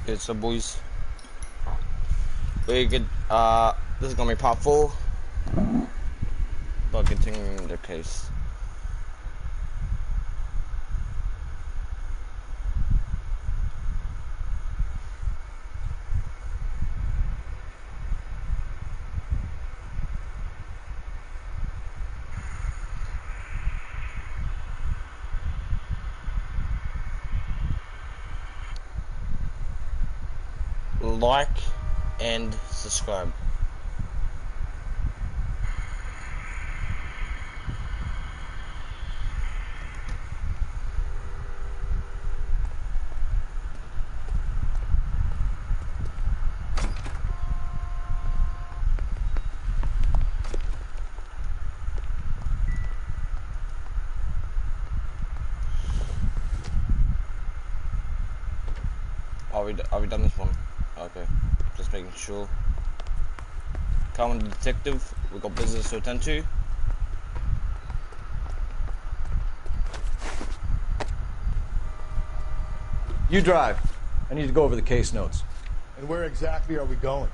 Okay, so boys, we get this is gonna be part 4, but continuing the case. Like and subscribe. Are we done this one? Okay, just making sure. Come on, detective. We got business to attend to. You drive. I need to go over the case notes. And where exactly are we going?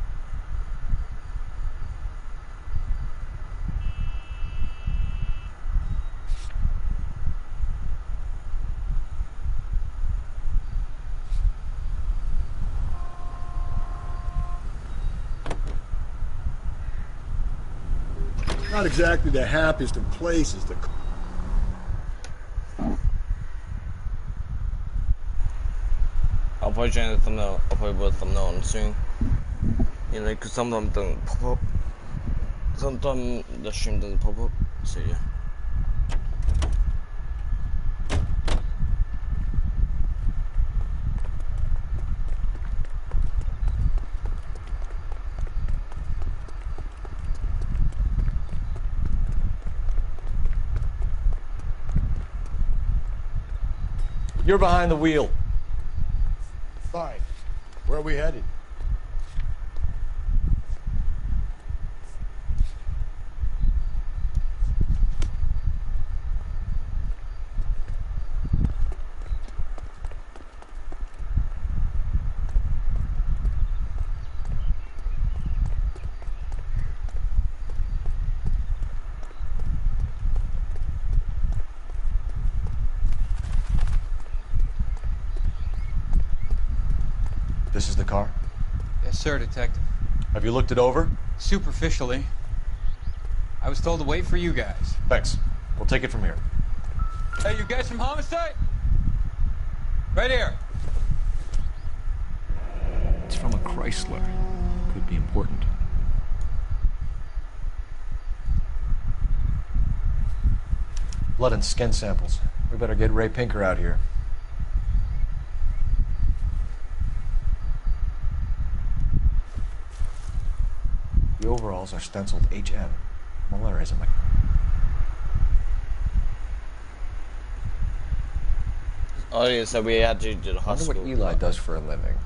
Not exactly the happiest of places to... I'll probably change the thumbnail. I'll probably put a thumbnail on soon. You know, because some of them don't pop up. Sometimes the stream doesn't pop up. So yeah. You're behind the wheel. Fine. Where are we headed? This is the car? Yes, sir, Detective. Have you looked it over? Superficially. I was told to wait for you guys. Thanks. We'll take it from here. Hey, you guys from Homicide? Right here. It's from a Chrysler. Could be important. Blood and skin samples. We better get Ray Pinker out here. The overalls are stenciled HM. Muller isn't my... Oh yeah, so we had to do the I wonder hospital. what Eli does for a living.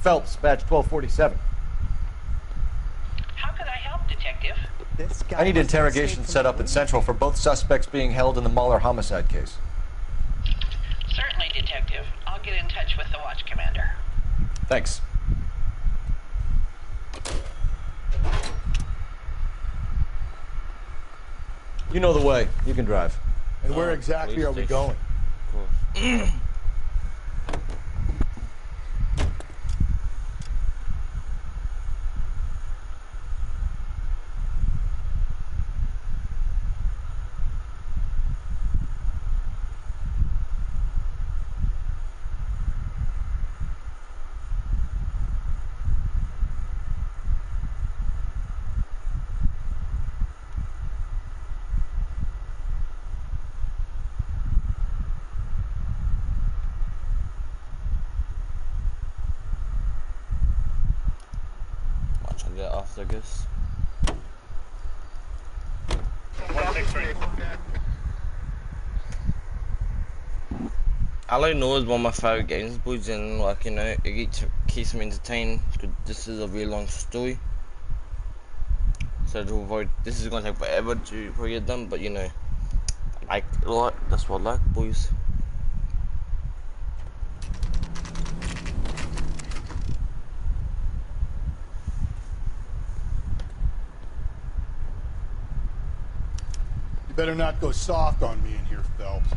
Phelps, badge 1247. How can I help, Detective? I need interrogation set up in Central for both suspects being held in the Muller homicide case. Certainly, Detective. I'll get in touch with the watch commander. Thanks. You know the way. You can drive. And where exactly are we going? Of course. do that after, I guess. 163. I like Noire is one of my favourite games, boys, and like, you know, it keeps me entertained, because this is a really long story. So to avoid, this is gonna take forever to get done, but you know, I like it a lot, that's what I like, boys. You better not go soft on me in here, Phelps.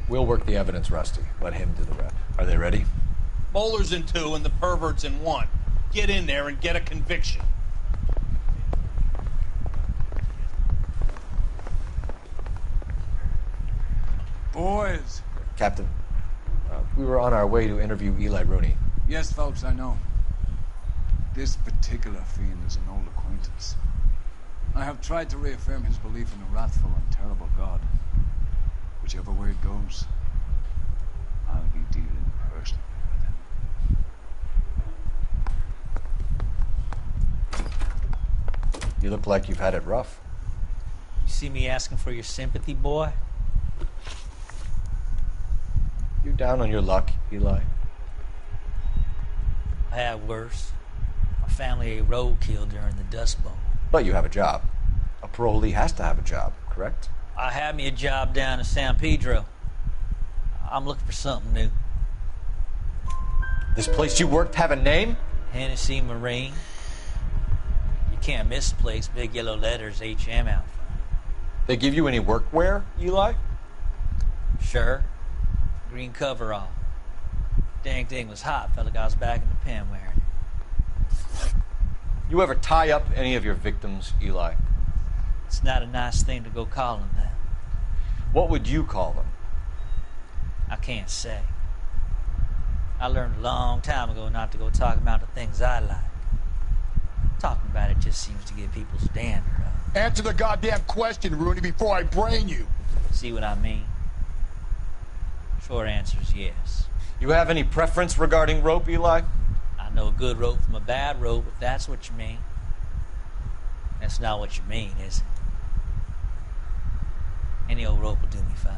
We'll work the evidence, Rusty. Let him do the rest. Are they ready? Bowler's in 2 and the pervert's in 1. Get in there and get a conviction. Boys. Captain, we were on our way to interview Eli Rooney. Yes, Phelps, I know. This particular fiend is an old acquaintance. I have tried to reaffirm his belief in a wrathful and terrible God. Whichever way it goes, I'll be dealing personally with him. You look like you've had it rough. You see me asking for your sympathy, boy? You down on your luck, Eli? I had worse. My family ate roadkill during the Dust Bowl. But you have a job. A parolee has to have a job, correct? I had me a job down in San Pedro. I'm looking for something new. This place you worked have a name? Hennessy Marine. You can't miss the place. Big yellow letters, HM out front. They give you any workwear, Eli? Sure. Green coverall. Dang thing was hot. Felt like I was back in the pen wearing it. You ever tie up any of your victims, Eli? It's not a nice thing to go call them that. What would you call them? I can't say. I learned a long time ago not to go talking about the things I like. Talking about it just seems to get people's dander up. Answer the goddamn question, Rooney, before I brain you. See what I mean? Short answer is yes. You have any preference regarding rope, Eli? I know a good rope from a bad rope, if that's what you mean. That's not what you mean, is it? Any old rope will do me fine.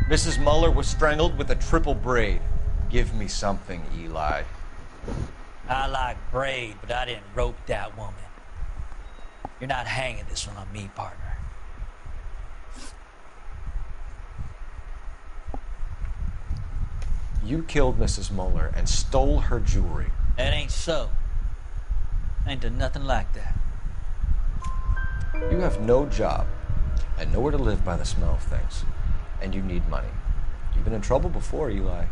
Mrs. Muller was strangled with a triple braid. Give me something, Eli. I like braid, but I didn't rope that woman. You're not hanging this one on me, partner. You killed Mrs. Muller and stole her jewelry. That ain't so. I ain't done nothing like that. You have no job and nowhere to live by the smell of things. And you need money. You've been in trouble before, Eli.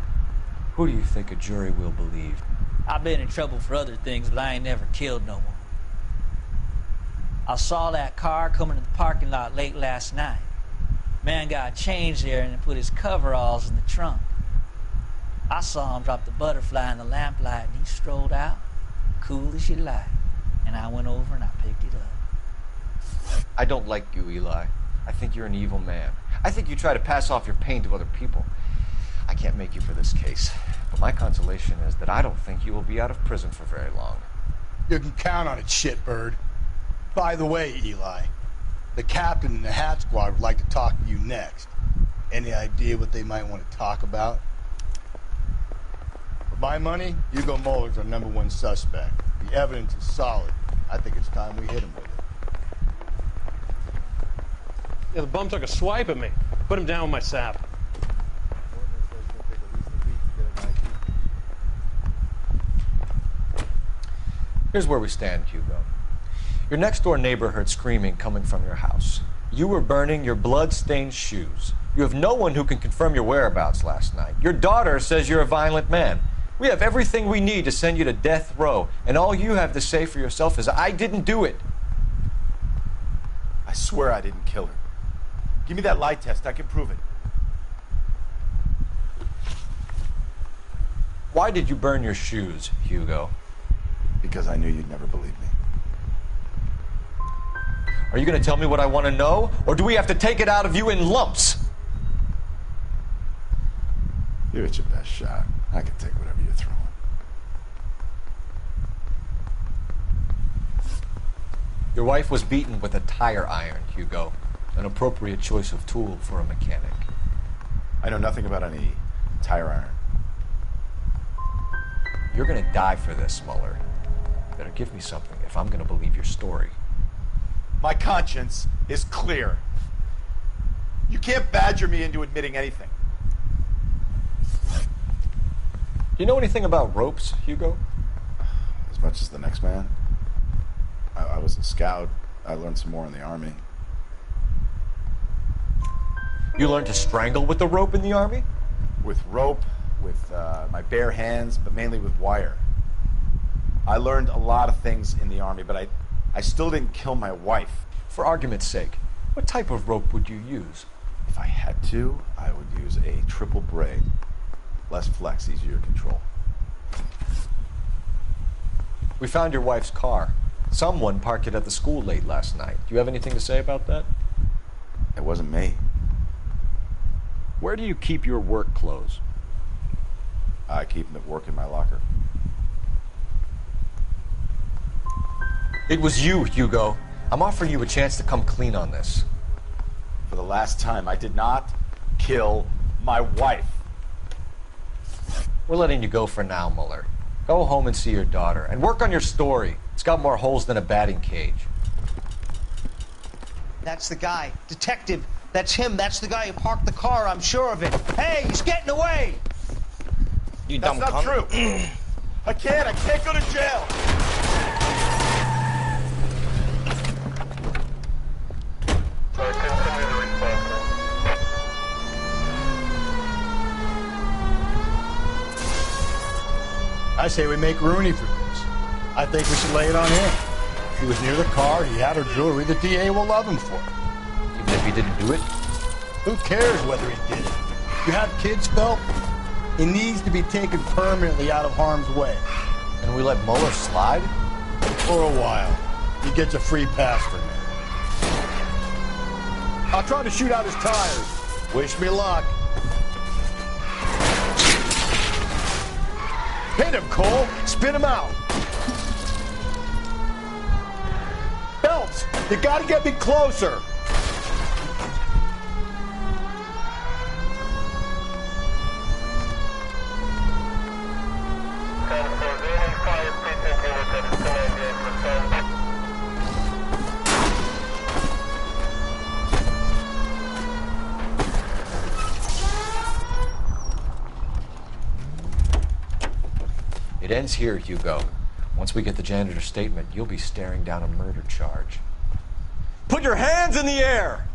Who do you think a jury will believe? I've been in trouble for other things, but I ain't never killed no one. I saw that car coming to the parking lot late last night. Man got changed there and put his coveralls in the trunk. I saw him drop the butterfly in the lamplight and he strolled out, cool as you like. And I went over and I picked it up. I don't like you, Eli. I think you're an evil man. I think you try to pass off your pain to other people. I can't make you for this case, but my consolation is that I don't think you will be out of prison for very long. You can count on it, shitbird. By the way, Eli, the captain and the Hat Squad would like to talk to you next. Any idea what they might want to talk about? For my money, Hugo Muller's our #1 suspect. The evidence is solid. I think it's time we hit him with it. Yeah, the bum took a swipe at me. Put him down with my sap. Here's where we stand, Hugo. Your next-door neighbor heard screaming coming from your house. You were burning your blood-stained shoes. You have no one who can confirm your whereabouts last night. Your daughter says you're a violent man. We have everything we need to send you to death row, and all you have to say for yourself is, I didn't do it. I swear I didn't kill her. Give me that lie test. I can prove it. Why did you burn your shoes, Hugo? Because I knew you'd never believe me. Are you going to tell me what I want to know, or do we have to take it out of you in lumps? You're at your best shot. I can take whatever you're throwing. Your wife was beaten with a tire iron, Hugo. An appropriate choice of tool for a mechanic. I know nothing about any tire iron. You're gonna die for this, Mueller. Better give me something if I'm gonna believe your story. My conscience is clear. You can't badger me into admitting anything. Do you know anything about ropes, Hugo? As much as the next man. I was a scout. I learned some more in the Army. You learned to strangle with the rope in the Army? With rope, with my bare hands, but mainly with wire. I learned a lot of things in the Army, but I still didn't kill my wife. For argument's sake, what type of rope would you use? If I had to, I would use a triple braid. Less flex, easier to control. We found your wife's car. Someone parked it at the school late last night. Do you have anything to say about that? It wasn't me. Where do you keep your work clothes? I keep them at work in my locker. It was you, Hugo. I'm offering you a chance to come clean on this. For the last time, I did not kill my wife. We're letting you go for now, Mueller. Go home and see your daughter, and work on your story. It's got more holes than a batting cage. That's the guy. Detective. That's him. That's the guy who parked the car. I'm sure of it. Hey, he's getting away! You That's dumb not cunt. true. I can't go to jail. I say we make Rooney for this. I think we should lay it on him. He was near the car, he had her jewelry, the DA will love him for it. Even if he didn't do it? Who cares whether he did it? You have kids, Phelps? He needs to be taken permanently out of harm's way. And we let Mueller slide? For a while. He gets a free pass for me. I'll try to shoot out his tires. Wish me luck. Hit him, Cole. Spin him out. Phelps, you gotta get me closer. It ends here, Hugo. Once we get the janitor's statement, you'll be staring down a murder charge. Put your hands in the air!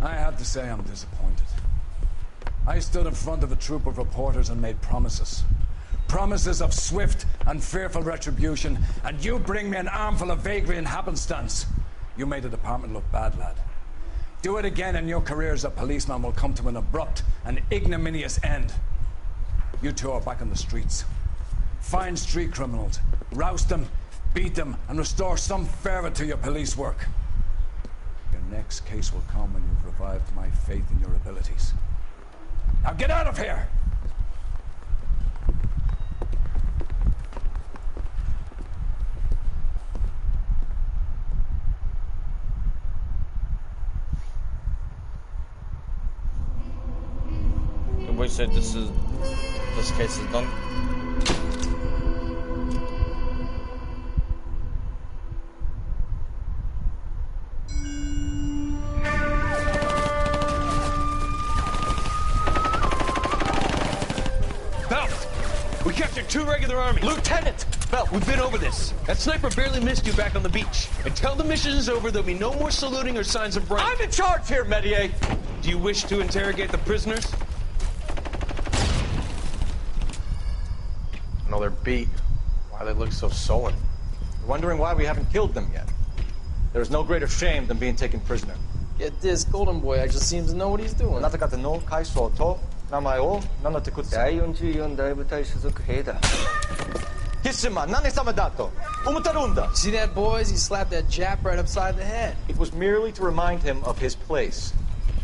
I have to say I'm disappointed. I stood in front of a troop of reporters and made promises. Promises of swift and fearful retribution, and you bring me an armful of vagary and happenstance. You made the department look bad, lad. Do it again and your career as a policeman will come to an abrupt and ignominious end. You two are back on the streets. Find street criminals, roust them, beat them, and restore some fervor to your police work. Your next case will come when you've revived my faith in your abilities. Now get out of here! We said this case is done. We captured 2 regular army. Lieutenant! Bell, we've been over this. That sniper barely missed you back on the beach. Until the mission is over, there'll be no more saluting or signs of rank. I'm in charge here, Medier! Do you wish to interrogate the prisoners? No, they're beat. Why they look so sullen? You're wondering why we haven't killed them yet. There is no greater shame than being taken prisoner. Get this, Golden Boy actually seems to know what he's doing. See that, boys? He slapped that Jap right upside the head. It was merely to remind him of his place.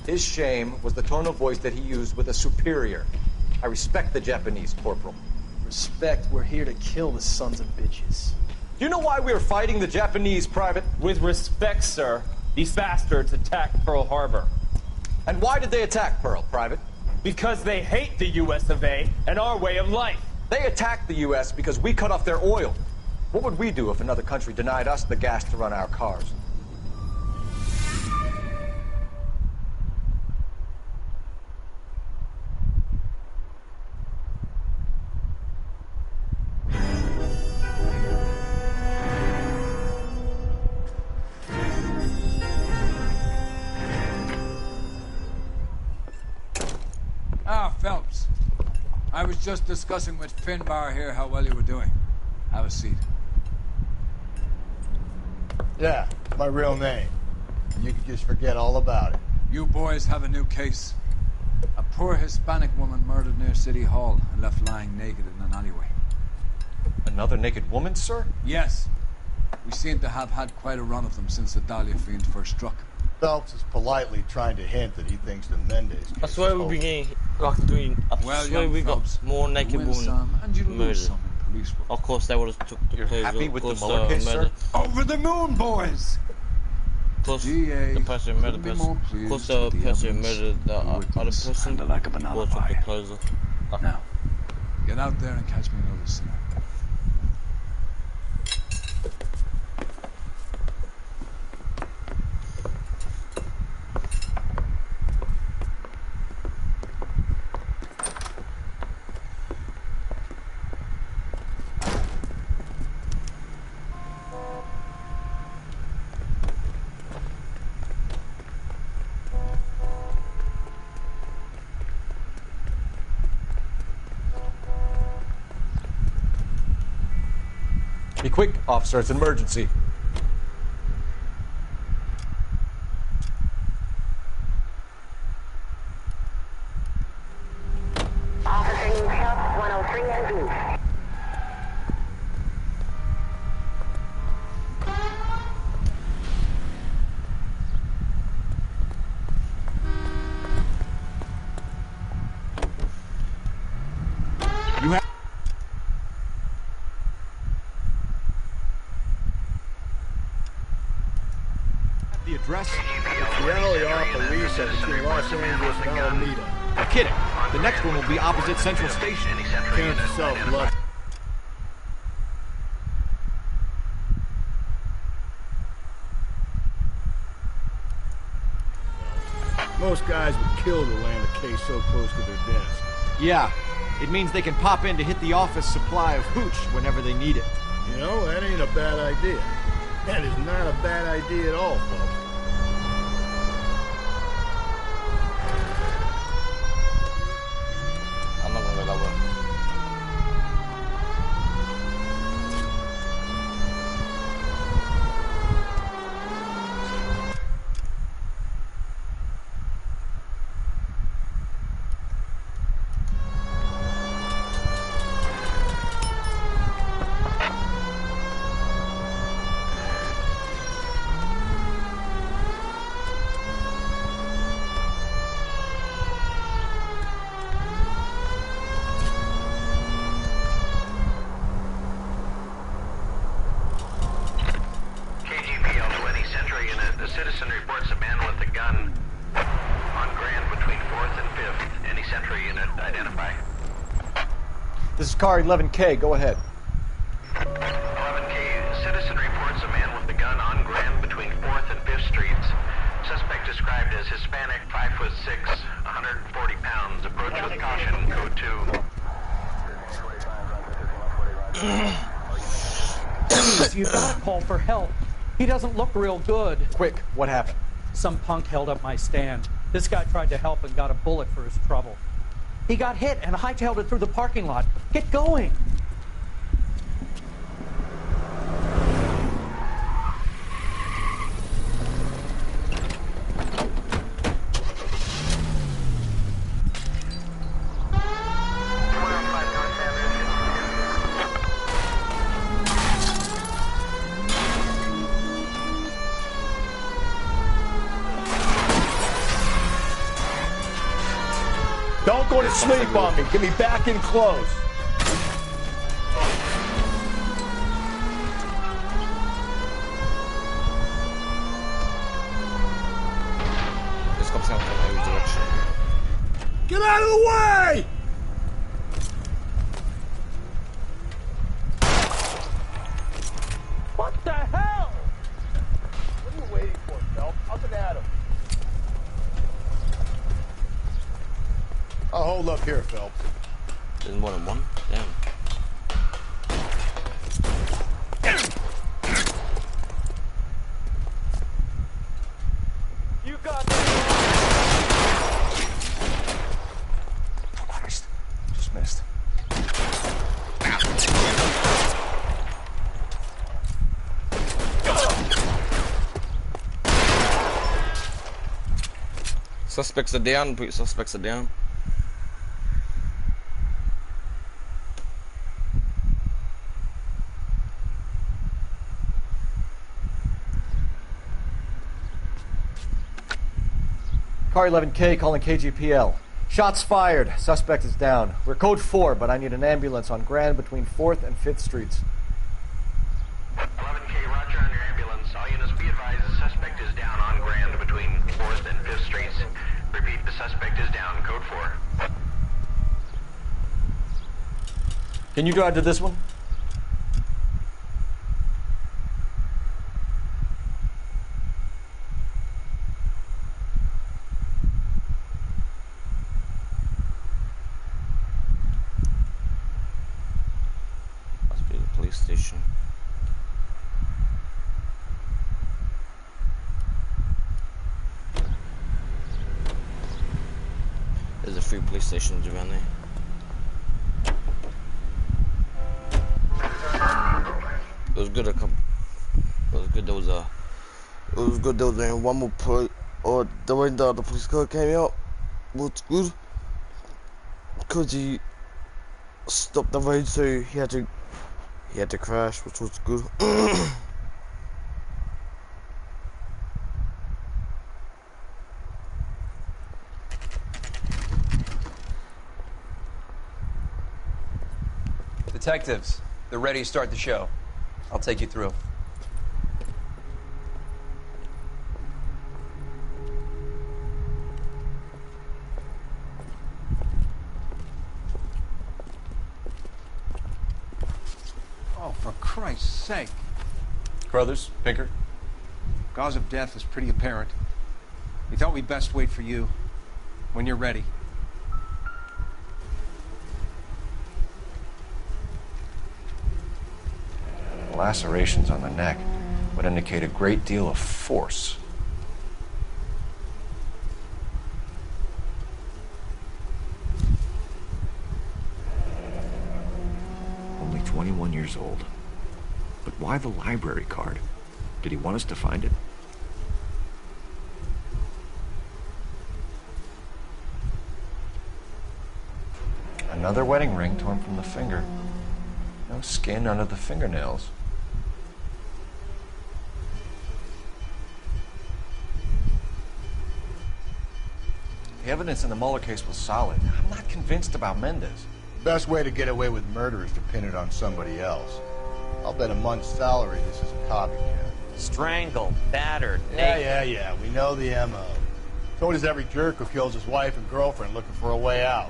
His shame was the tone of voice that he used with a superior. I respect the Japanese, Corporal. Respect, we're here to kill the sons of bitches. Do you know why we are fighting the Japanese, Private? With respect, sir, these bastards attacked Pearl Harbor. And why did they attack Pearl, Private? Because they hate the US of A and our way of life. They attacked the US because we cut off their oil. What would we do if another country denied us the gas to run our cars? Ah, Phelps. I was just discussing with Finbar here how well you were doing. Have a seat. Yeah, it's my real name. And you can just forget all about it. You boys have a new case. A poor Hispanic woman murdered near City Hall and left lying naked in an alleyway. Another naked woman, sir? Yes. We seem to have had quite a run of them since the Dahlia fiend first struck. Phelps is politely trying to hint that he thinks the Mendez case I swear we've been getting like doing. I swear we got more naked women murdered. Of course, they would have took the clothes happy off. with the Of Mueller course, case, sir? murder. Over the moon, boys! Of course, the person murdered the person. Of course, the person murdered the other person. Like of an Or took the clothes off. Now, get out there and catch me another sinner. Be quick, officer. It's an emergency. Officer needs help, 103 NV. You have... The address? It's the alley off Alicia between Los Angeles and Alameda. I'm kidding. The next one will be opposite Central Station. Count yourself lucky. Most guys would kill to land a case so close to their desk. Yeah. It means they can pop in to hit the office supply of hooch whenever they need it. You know, that ain't a bad idea. That is not a bad idea at all, folks. I'm not gonna go that way. Citizen reports a man with a gun on Grand between 4th and 5th. Any Central unit identify. This is car 11K. Go ahead. 11K. Citizen reports a man with a gun on Grand between 4th and 5th Streets. Suspect described as Hispanic, 5'6", 140 pounds. Approach with caution. Code 2. You gotta call for help. He doesn't look real good. Quick, what happened? Some punk held up my stand. This guy tried to help and got a bullet for his trouble. He got hit and hightailed it through the parking lot. Get going. Don't go to sleep on me. Get me back in close. This comes down from every direction. Get out of the way! What the hell? What are you waiting for, Phelps? Up and at him. I'll hold up here, Phelps. There's more than one? Damn. You got Christ. Just missed. Suspects are down. Put suspects are down. Car 11K calling KGPL. Shots fired. Suspect is down. We're code 4, but I need an ambulance on Grand between 4th and 5th Streets. 11K, roger on your ambulance. All units be advised the suspect is down on Grand between 4th and 5th Streets. Repeat, the suspect is down, code 4. Can you drive to this one? Must be the police station. There's a few police stations around there. It was good a couple. It was good. There was a. It was good. There was one more police. Or the way the other police car came out was good because he stopped the raid, so he had to crash, which was good. Detectives, they're ready to start the show. I'll take you through. Oh, for Christ's sake. Crothers, Pinker. Cause of death is pretty apparent. We thought we'd best wait for you. When you're ready. Lacerations on the neck would indicate a great deal of force. Only 21 years old. But why the library card? Did he want us to find it? Another wedding ring torn from the finger. No skin under the fingernails. The evidence in the Mueller case was solid. I'm not convinced about Mendez. The best way to get away with murder is to pin it on somebody else. I'll bet a month's salary this is a copycat. Strangled, battered, Yeah. We know the M.O. So does every jerk who kills his wife and girlfriend looking for a way out.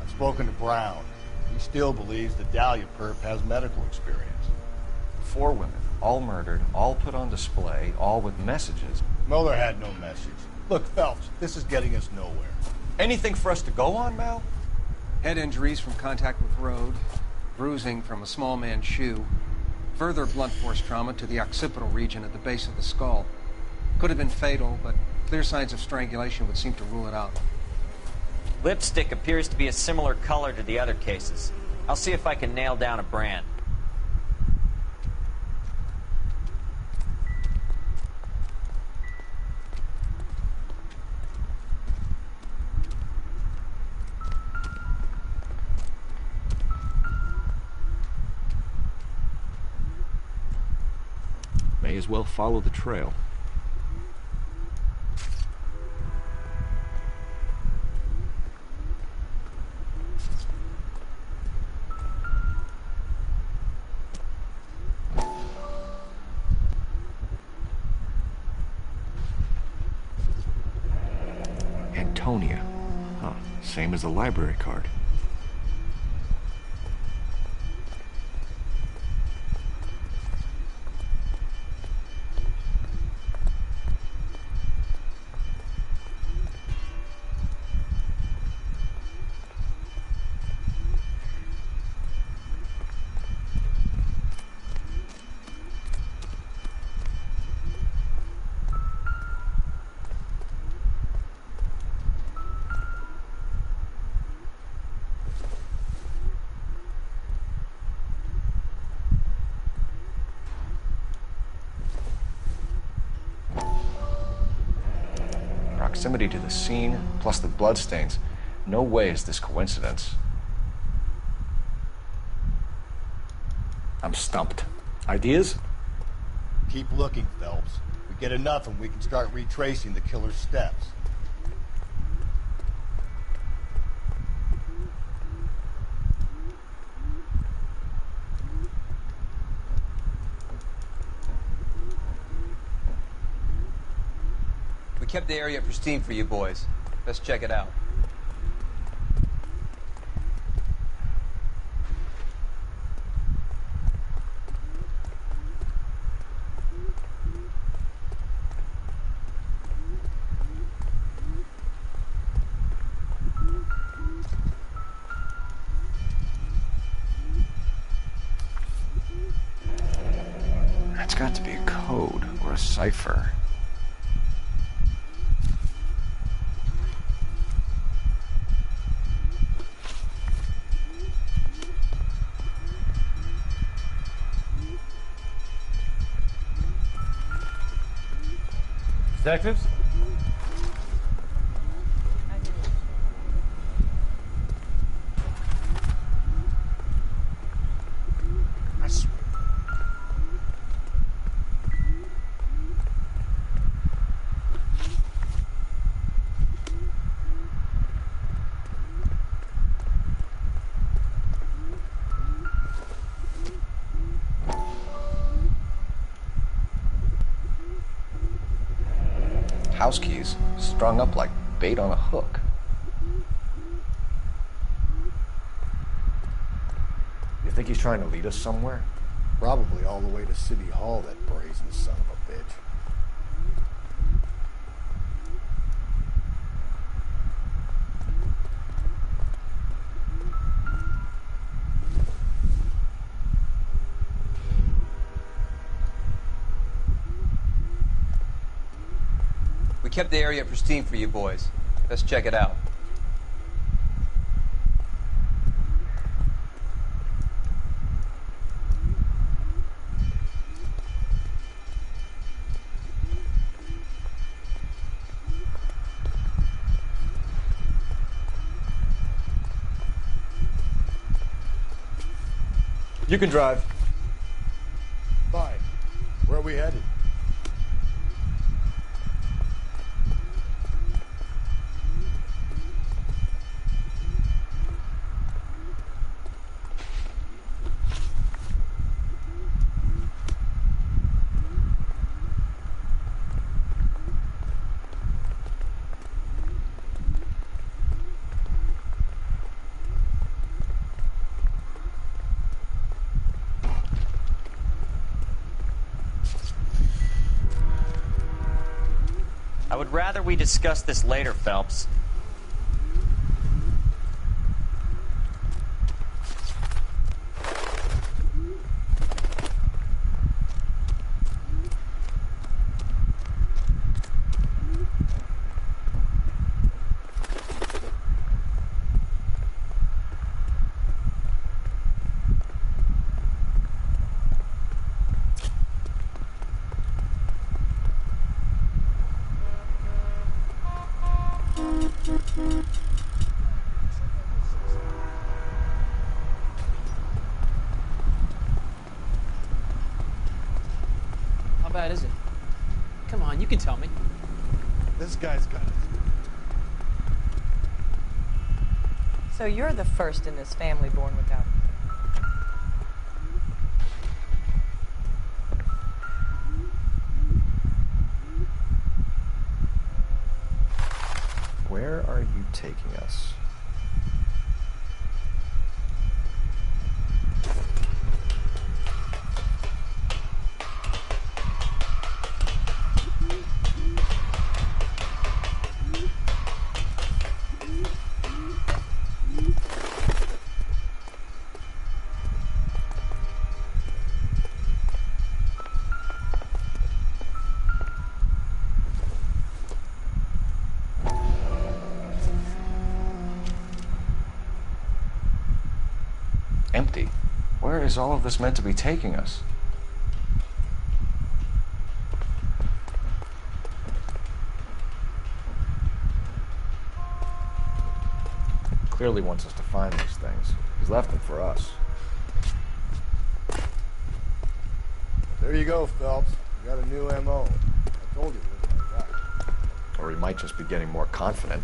I've spoken to Brown. He still believes the Dahlia perp has medical experience. 4 women, all murdered, all put on display, all with messages. Mueller had no message. Look, Phelps, this is getting us nowhere. Anything for us to go on, Mal? Head injuries from contact with road, bruising from a small man's shoe, further blunt force trauma to the occipital region at the base of the skull. Could have been fatal, but clear signs of strangulation would seem to rule it out. Lipstick appears to be a similar color to the other cases. I'll see if I can nail down a brand. May as well follow the trail. Franconia. Huh, same as the library card. Proximity to the scene, plus the bloodstains. No way is this coincidence. I'm stumped. Ideas? Keep looking, Phelps. We get enough and we can start retracing the killer's steps. We kept the area pristine for you boys. Let's check it out. That's got to be a code or a cipher. Detectives? I swear. House keys strung up like bait on a hook. You think he's trying to lead us somewhere? Probably all the way to City Hall, that brazen son of a bitch. We kept the area pristine for you boys. Let's check it out. You can drive. Fine. Where are we headed? I would rather we discuss this later, Phelps. How bad is it? Come on, you can tell me. This guy's got it. So you're the first in this family born without it. Where are taking us? Empty. Where is all of this meant to be taking us? Clearly wants us to find these things. He's left them for us. There you go, Phelps. You got a new MO. I told you it was like that. Or he might just be getting more confident.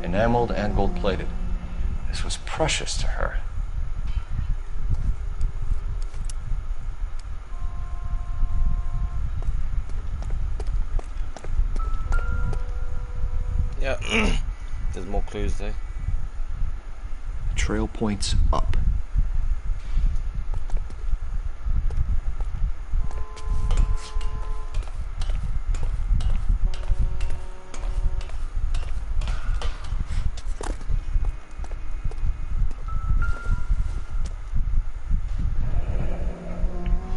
Enameled and gold-plated. This was precious to her. Yeah, there's more clues there. Trail points up.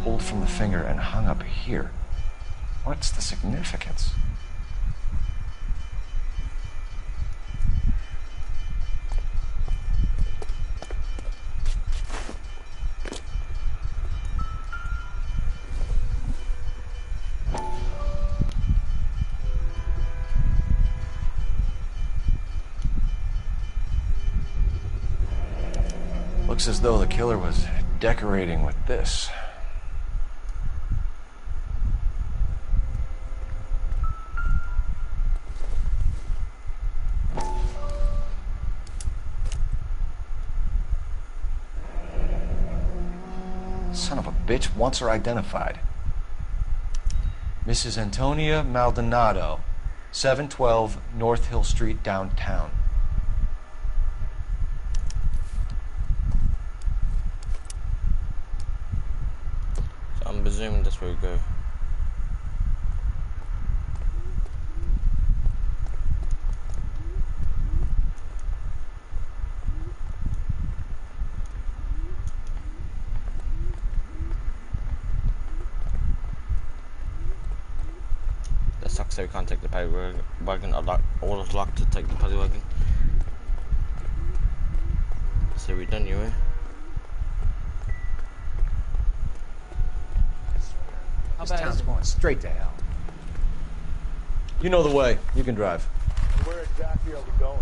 Pulled from the finger and hung up here. What's the significance? Looks as though the killer was decorating with this. Son of a bitch wants her identified. Mrs. Antonia Maldonado, 712 North Hill Street, downtown. So I'm presuming that's where we go. That sucks that we can't take the paddy wagon. All is locked to take the paddy wagon. So we done anyway. How This bad town's is it? going straight to hell. You know the way. You can drive. Where exactly are we going?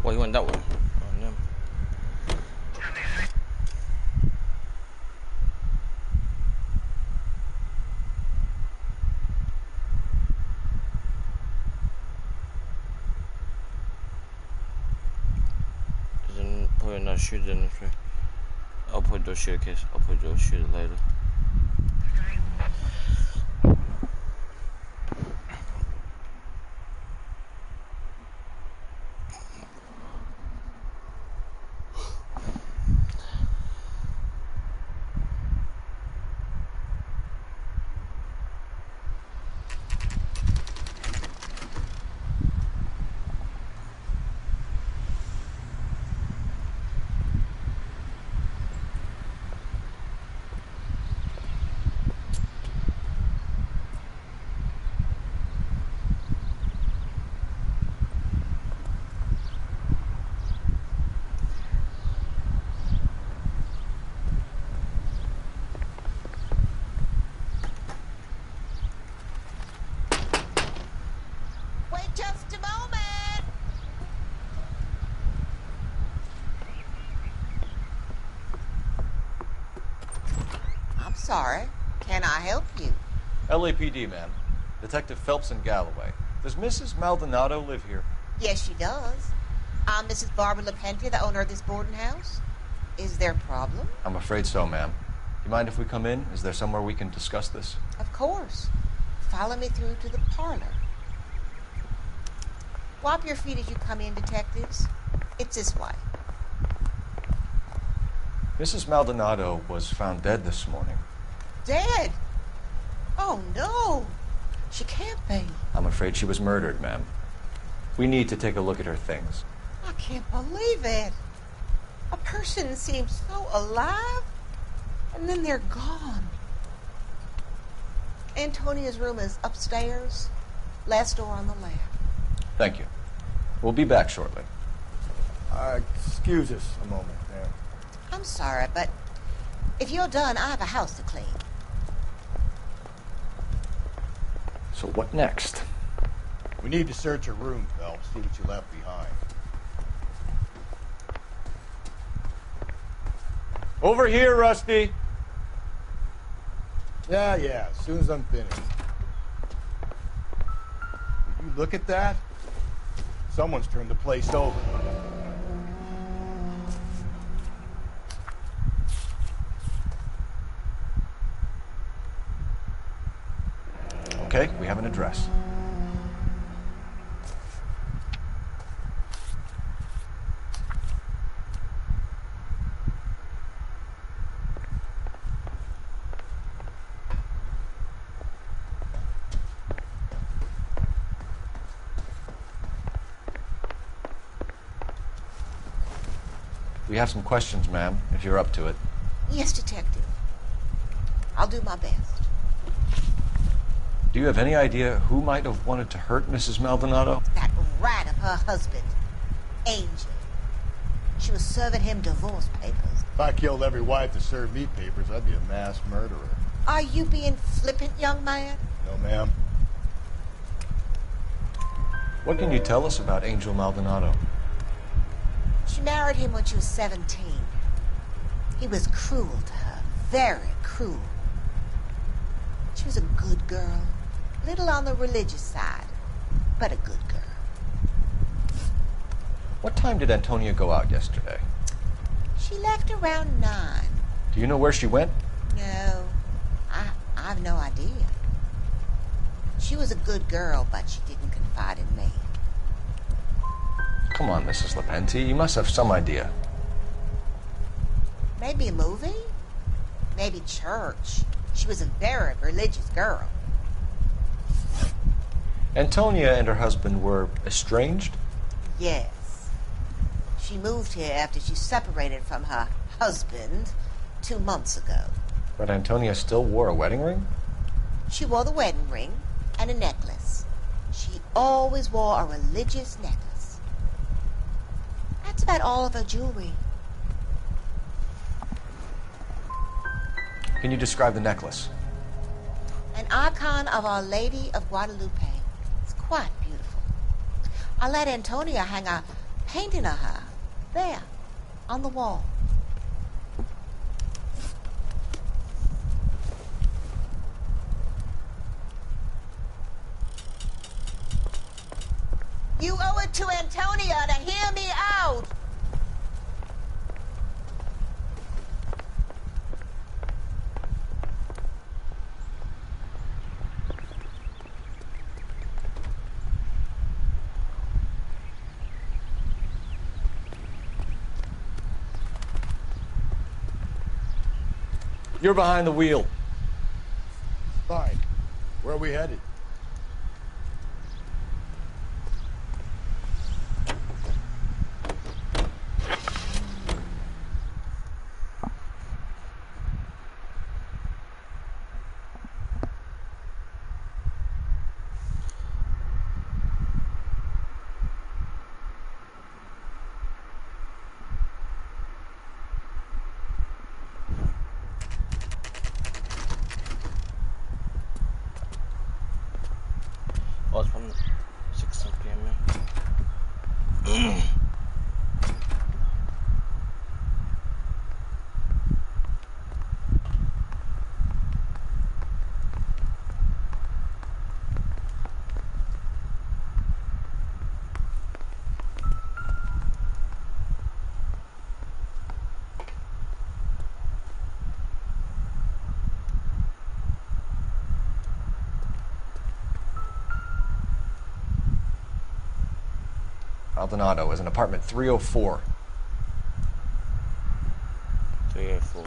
Well, he went that way. Oh no. There's probably another shooter in this way. I'll probably do a shooter case. I'll probably do a shooter later. Wait just a moment. I'm sorry. can I help you? LAPD, ma'am. Detective Phelps and Galloway. Does Mrs. Maldonado live here? Yes, she does. I'm Mrs. Barbara LaPentia, the owner of this boarding house. Is there a problem? I'm afraid so, ma'am. Do you mind if we come in? Is there somewhere we can discuss this? Of course. Follow me through to the parlor. Wipe your feet as you come in, detectives. It's this way. Mrs. Maldonado was found dead this morning. Dead? Oh, no. She can't be. I'm afraid she was murdered, ma'am. We need to take a look at her things. I can't believe it. A person seems so alive, and then they're gone. Antonia's room is upstairs, last door on the left. Thank you. We'll be back shortly. Excuse us a moment, ma'am. I'm sorry, but if you're done, I have a house to clean. So what next? We need to search her room, Phelps, see what you left behind. Over here, Rusty. Yeah, as soon as I'm finished. Did you look at that? Someone's turned the place over. Okay, we have an address. We have some questions, ma'am, if you're up to it. Yes, detective. I'll do my best. Do you have any idea who might have wanted to hurt Mrs. Maldonado? That rat of her husband, Angel. She was serving him divorce papers. If I killed every wife to serve me papers, I'd be a mass murderer. Are you being flippant, young man? No, ma'am. What can you tell us about Angel Maldonado? She married him when she was 17. He was cruel to her, very cruel. She was a good girl, little on the religious side, but a good girl. What time did Antonia go out yesterday? She left around 9. Do you know where she went? No, I have no idea. She was a good girl, but she didn't confide in me. Come on, Mrs. LaPentie, you must have some idea. Maybe a movie? Maybe church. She was a very religious girl. Antonia and her husband were estranged? Yes. She moved here after she separated from her husband 2 months ago. But Antonia still wore a wedding ring? She wore the wedding ring and a necklace. She always wore a religious necklace. That's about all of her jewelry. Can you describe the necklace? An icon of Our Lady of Guadalupe. It's quite beautiful. I let Antonia hang a painting of her there on the wall. You owe it to Antonia to hear me out. You're behind the wheel. Fine. Where are we headed? Oh, it's from 6 p.m. Yeah. Maldonado is in apartment 304. 304.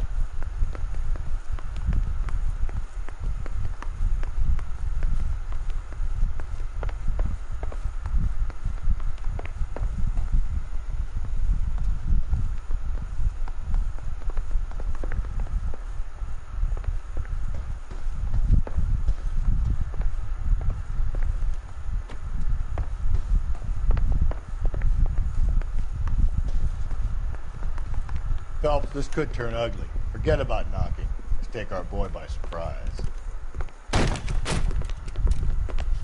Phelps, this could turn ugly. Forget about knocking. Let's take our boy by surprise.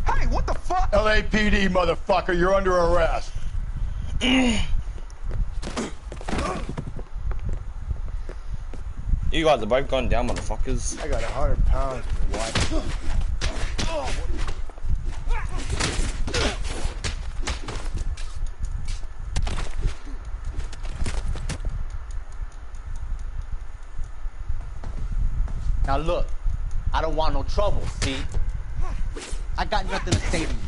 Hey, what the fuck? LAPD, motherfucker, you're under arrest. You guys are both gone down, motherfuckers. I got 100 pounds in your wife. Now look, I don't want no trouble, see? I got nothing to say to you.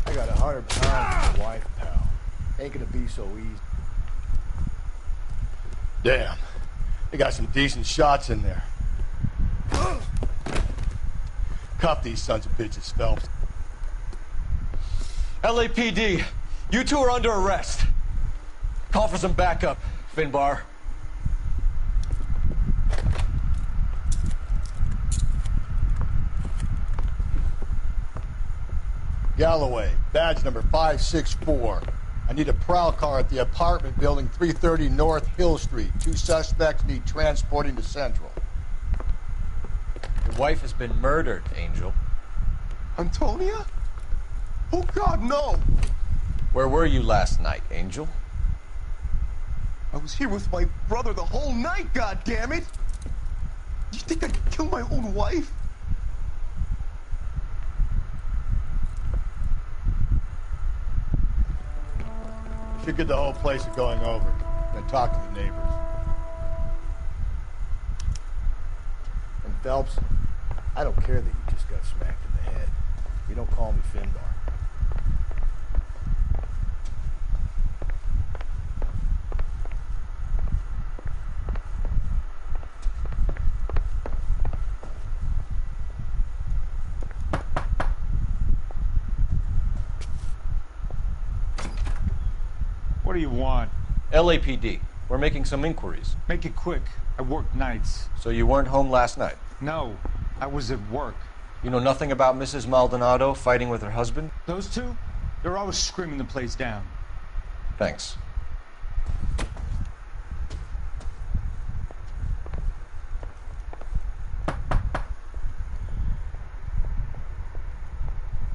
I got 100 pounds in your wife, pal. Ain't gonna be so easy. Damn, they got some decent shots in there. Cuff these sons of bitches, Phelps. LAPD, you two are under arrest. Call for some backup, Finbar. Galloway, badge number 564. I need a prowl car at the apartment building 330 North Hill Street. 2 suspects need transporting to Central. Your wife has been murdered, Angel. Antonia? Oh, God, no! Where were you last night, Angel? I was here with my brother the whole night, goddammit! You think I'd kill my own wife? Should get the whole place going over. Then talk to the neighbors. And Phelps, I don't care that you just got smacked in the head. You don't call me Finbar. What do you want? LAPD. We're making some inquiries. Make it quick. I work nights. So you weren't home last night? No, I was at work. You know nothing about Mrs. Maldonado fighting with her husband? Those two? They're always screaming the place down. Thanks.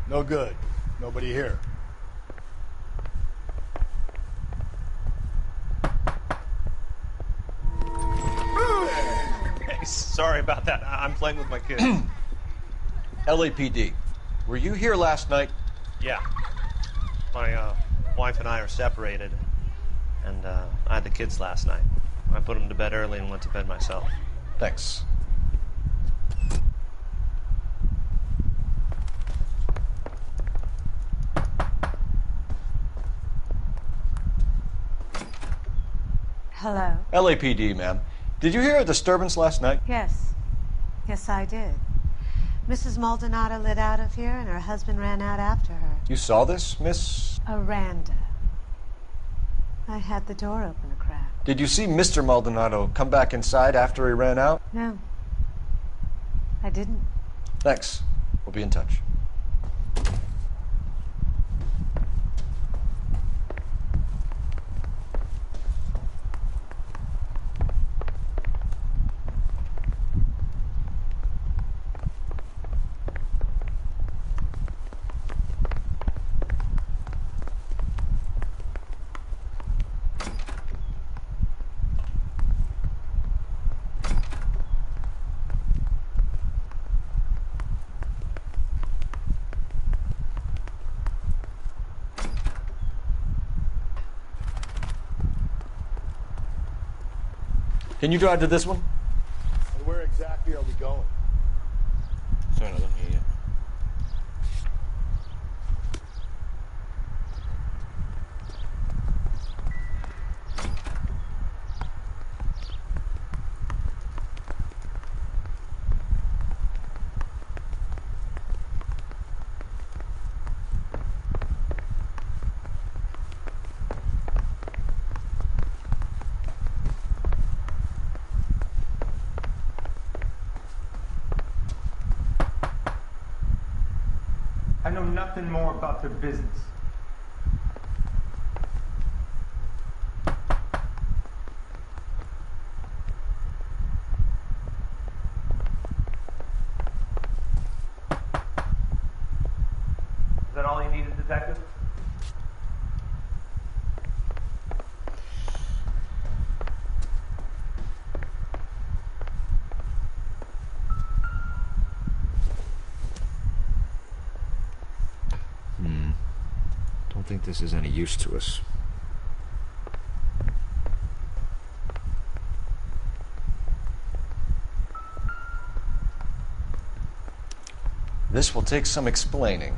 No good. Nobody here. Sorry about that. I'm playing with my kids. LAPD. Were you here last night? Yeah. My wife and I are separated, and I had the kids last night. I put them to bed early and went to bed myself. Thanks. Hello? LAPD, ma'am. Did you hear a disturbance last night? Yes. Yes, I did. Mrs. Maldonado lit out of here, and her husband ran out after her. You saw this, Miss? Aranda. I had the door open a crack. Did you see Mr. Maldonado come back inside after he ran out? No. I didn't. Thanks. We'll be in touch. Can you drive to this one? And where exactly are we going? Sorry, not looking here yet. I know nothing more about their business. Is that all you needed, Detective? Don't think this is any use to us. This will take some explaining.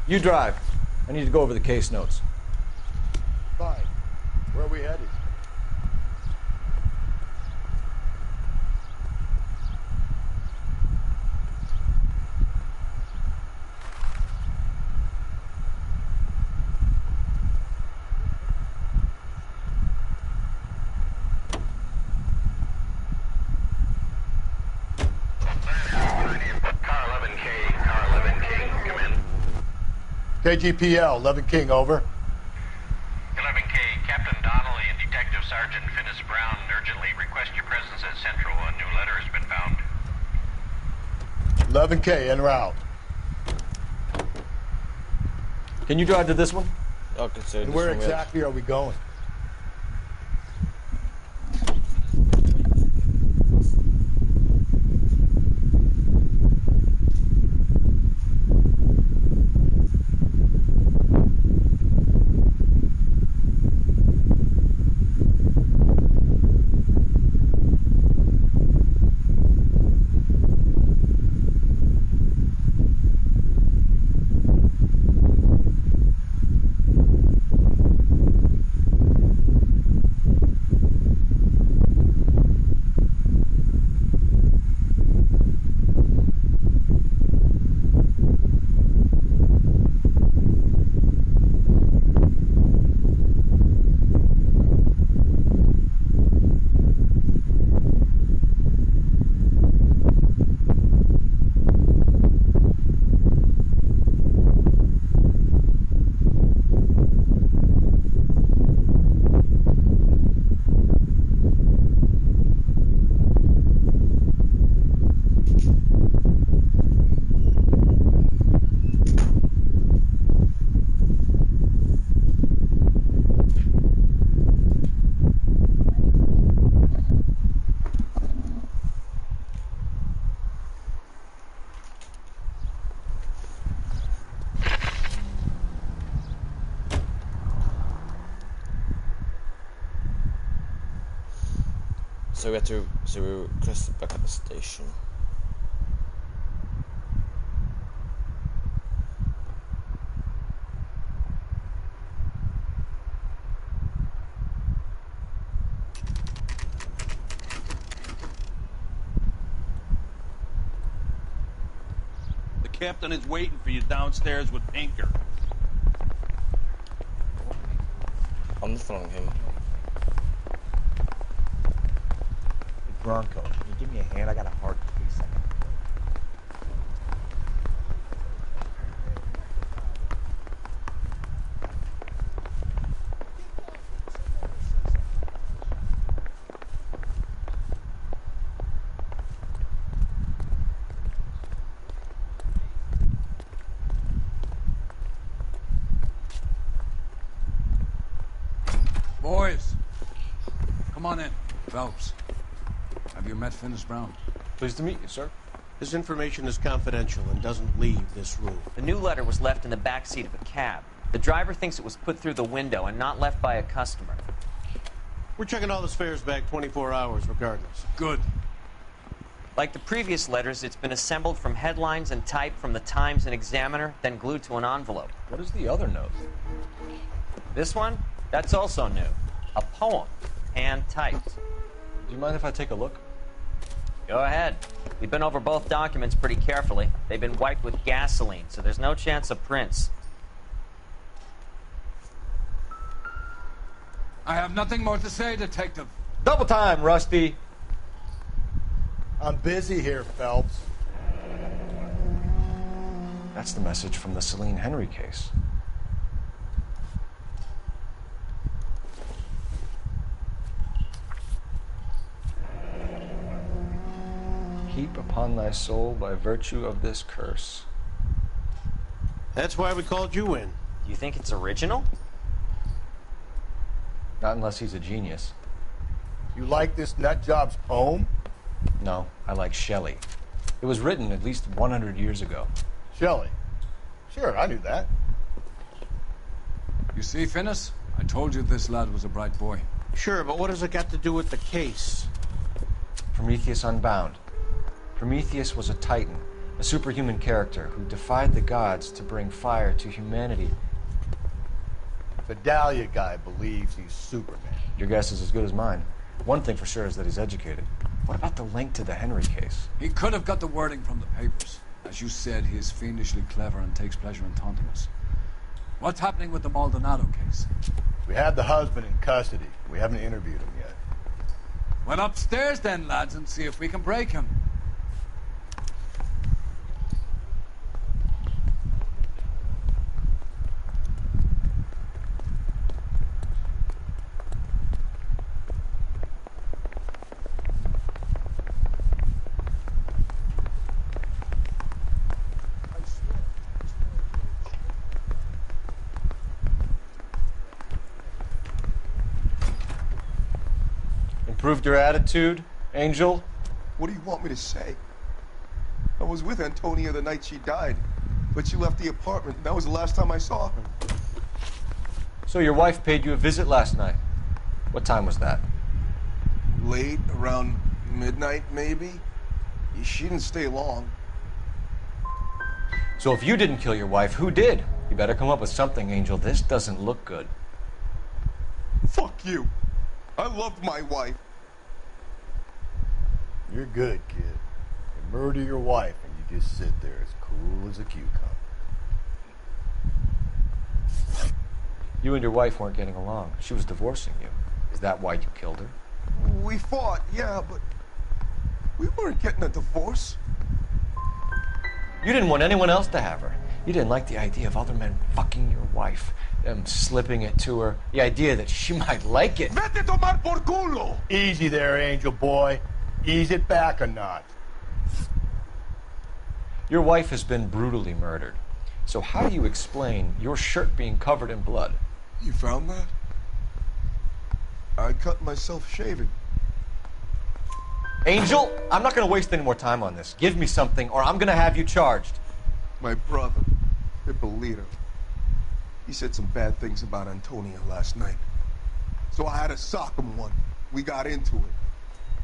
You drive. I need to go over the case notes. Fine. Where are we headed? Car 11K, come in. KGPL, 11 King, over. 11K, Captain Donnelly and Detective Sergeant Finnis Brown urgently request your presence at Central. A new letter has been found. 11K, en route. Can you drive to this one? I'll consider And this where one, yes. exactly are we going? So we requested back at the station. captain is waiting for you downstairs with Pinker. I'm just following him. Bronco, can you give me a hand? I got a hard case. Boys, come on in. Phelps, have you met Finis Brown? Pleased to meet you, sir. This information is confidential and doesn't leave this room. The new letter was left in the back seat of a cab. The driver thinks it was put through the window and not left by a customer. We're checking all the fares back 24 hours regardless. Good. Like the previous letters, it's been assembled from headlines and type from the Times and Examiner, then glued to an envelope. What is the other note? This one? That's also new. A poem, hand-typed. Do you mind if I take a look? Go ahead. We've been over both documents pretty carefully. They've been wiped with gasoline, so there's no chance of prints. I have nothing more to say, Detective. Double time, Rusty. I'm busy here, Phelps. That's the message from the Celine Henry case. Heap upon thy soul by virtue of this curse. That's why we called you in. Do you think it's original? Not unless he's a genius. You like this nutjob's poem? No, I like Shelley. It was written at least 100 years ago. Shelley? Sure, I knew that. You see, Finis? I told you this lad was a bright boy. Sure, but what has it got to do with the case? Prometheus Unbound. Prometheus was a titan, a superhuman character who defied the gods to bring fire to humanity. The Dahlia guy believes he's Superman. Your guess is as good as mine. One thing for sure is that he's educated. What about the link to the Henry case? He could have got the wording from the papers. As you said, he is fiendishly clever and takes pleasure in taunting us. What's happening with the Maldonado case? We have the husband in custody. We haven't interviewed him yet. Well, upstairs then, lads, and see if we can break him. Improved your attitude, Angel? What do you want me to say? I was with Antonia the night she died, but she left the apartment. That was the last time I saw her. So your wife paid you a visit last night. What time was that? Late, around midnight, maybe? She didn't stay long. So if you didn't kill your wife, who did? You better come up with something, Angel. This doesn't look good. Fuck you. I loved my wife. You're good, kid. You murder your wife and you just sit there as cool as a cucumber. You and your wife weren't getting along. She was divorcing you. Is that why you killed her? We fought, yeah, but we weren't getting a divorce. You didn't want anyone else to have her. You didn't like the idea of other men fucking your wife, them slipping it to her, the idea that she might like it. Vete tomar por culo! Easy there, Angel boy. Ease it back a notch. Your wife has been brutally murdered. So how do you explain your shirt being covered in blood? You found that? I cut myself shaving. Angel, I'm not going to waste any more time on this. Give me something or I'm going to have you charged. My brother, Ippolito, he said some bad things about Antonia last night. So I had to sock him one. We got into it.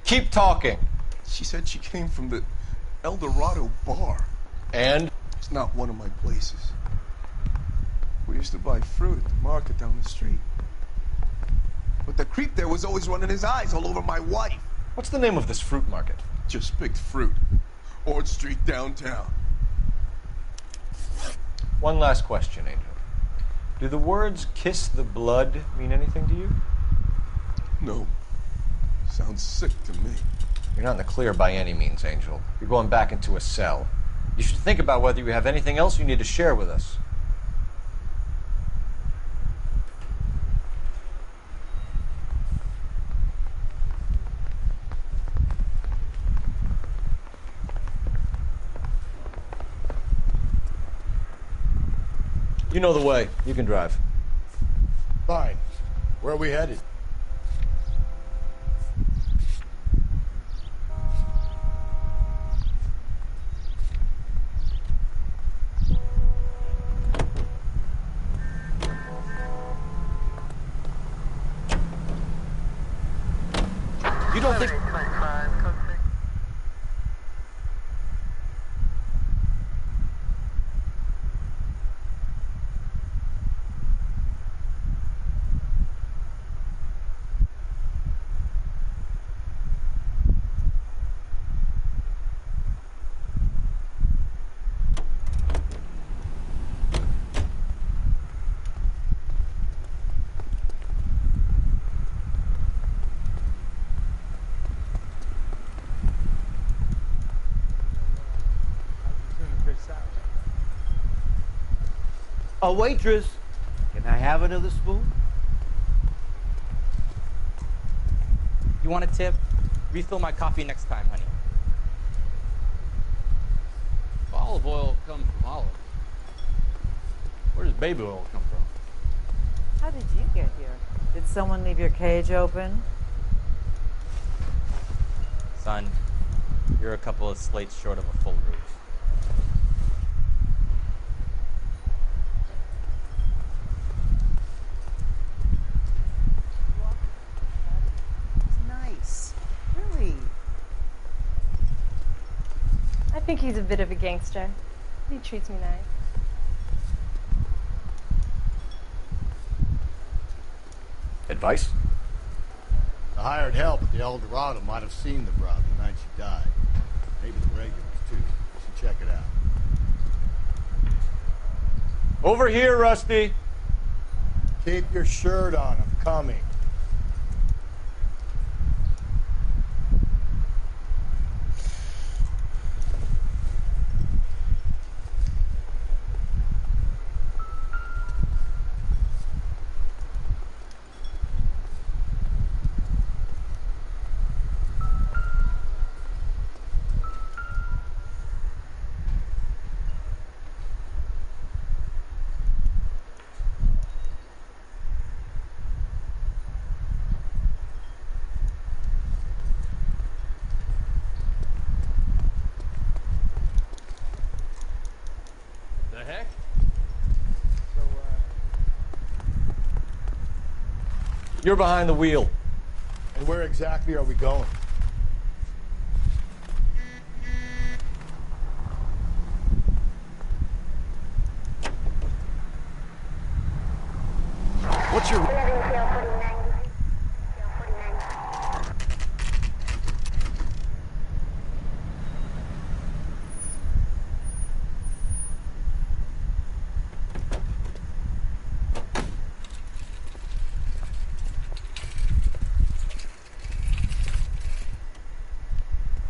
Keep talking. She said she came from the El Dorado bar. And? It's not one of my places. We used to buy fruit at the market down the street. But the creep there was always running his eyes all over my wife. What's the name of this fruit market? Just picked fruit. Ord Street downtown. One last question, Angel. Do the words kiss the blood mean anything to you? No. Sounds sick to me. You're not in the clear by any means, Angel. You're going back into a cell. You should think about whether you have anything else you need to share with us. You know the way. You can drive. Fine. Where are we headed? You don't think... A waitress, can I have another spoon? You want a tip? Refill my coffee next time, honey. Olive oil comes from olives. Where does baby oil come from? How did you get here? Did someone leave your cage open? Son, you're a couple of slates short of a full roof. I think he's a bit of a gangster. He treats me nice. Advice? The hired help at the El Dorado might have seen the broad the night she died. Maybe the regulars, too. You should check it out. Over here, Rusty. Keep your shirt on. I'm coming. You're behind the wheel. And where exactly are we going? What's your...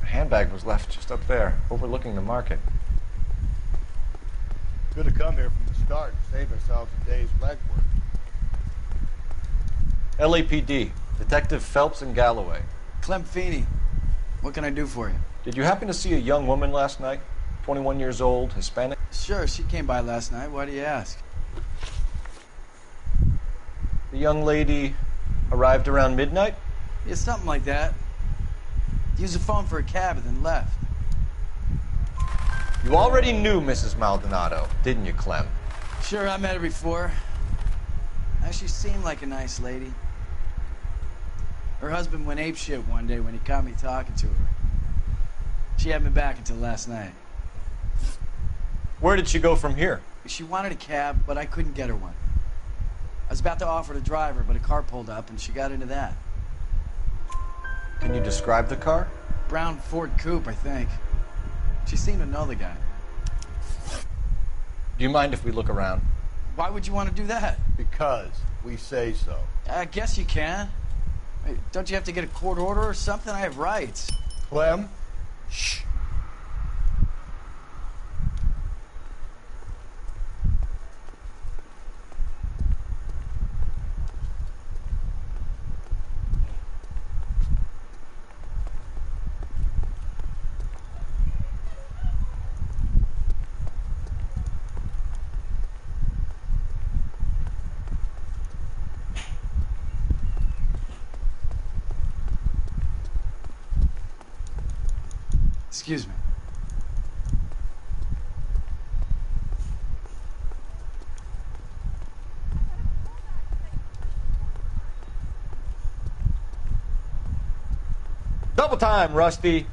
handbag was left just up there, overlooking the market. Could have come here from the start and saved ourselves a day's legwork. LAPD, Detective Phelps and Galloway. Clem Feeney, what can I do for you? Did you happen to see a young woman last night? 21 years old, Hispanic? Sure, she came by last night. Why do you ask? The young lady arrived around midnight? Yeah, something like that. Used the phone for a cab and then left. You already knew Mrs. Maldonado, didn't you, Clem? Sure, I met her before. She seemed like a nice lady. Her husband went apeshit one day when he caught me talking to her. She had me back until last night. Where did she go from here? She wanted a cab, but I couldn't get her one. I was about to offer to drive her, but a car pulled up and she got into that. Can you describe the car? Brown Ford Coupe, I think. She seemed to know the guy. Do you mind if we look around? Why would you want to do that? Because we say so. I guess you can. Hey, don't you have to get a court order or something? I have rights. Clem? Shh. Excuse me. Double time, Rusty.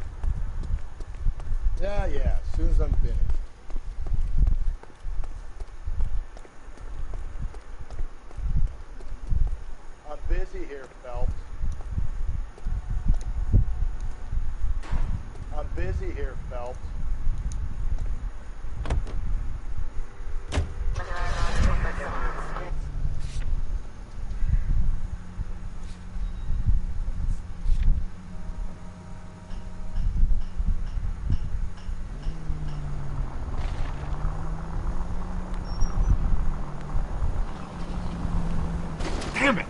Yeah, as soon as I'm finished. I'm busy here, Phelps. I'm busy here, Phelps. Damn it!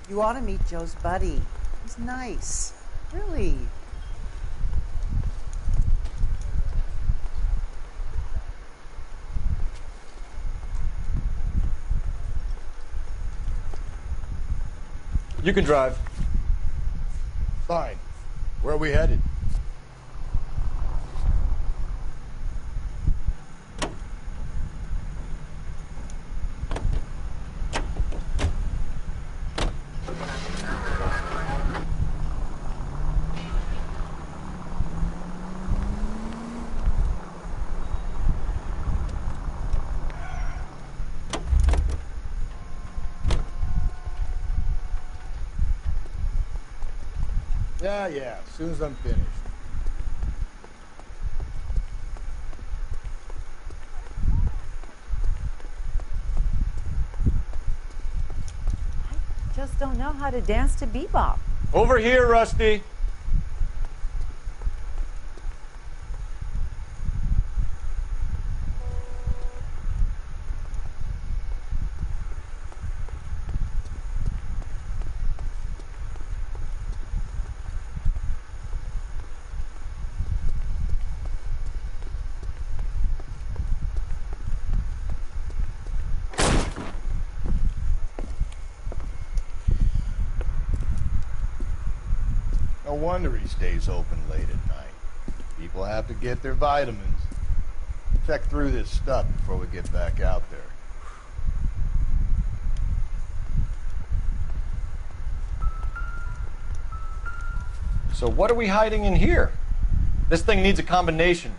You ought to meet Joe's buddy. He's nice. Really. You can drive. Fine. Where are we headed? Yeah, as soon as I'm finished. Just don't know how to dance to bebop. Over here, Rusty. No wonder he stays open late at night. People have to get their vitamins. Check through this stuff before we get back out there. So what are we hiding in here? This thing needs a combination.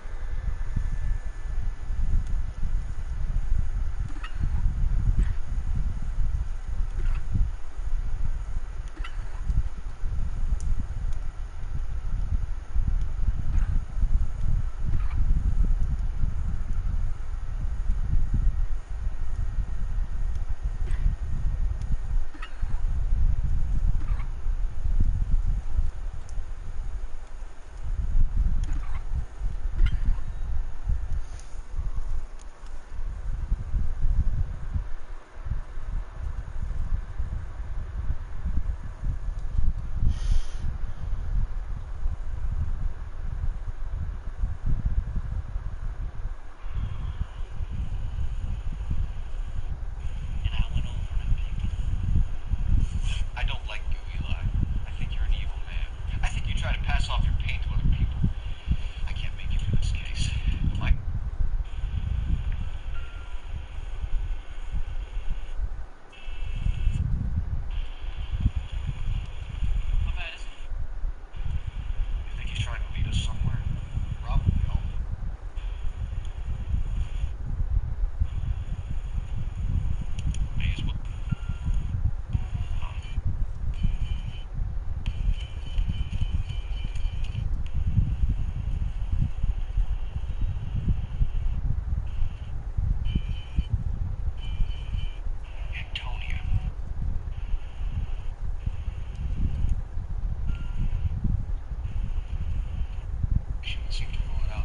Shouldn't seem to rule it out.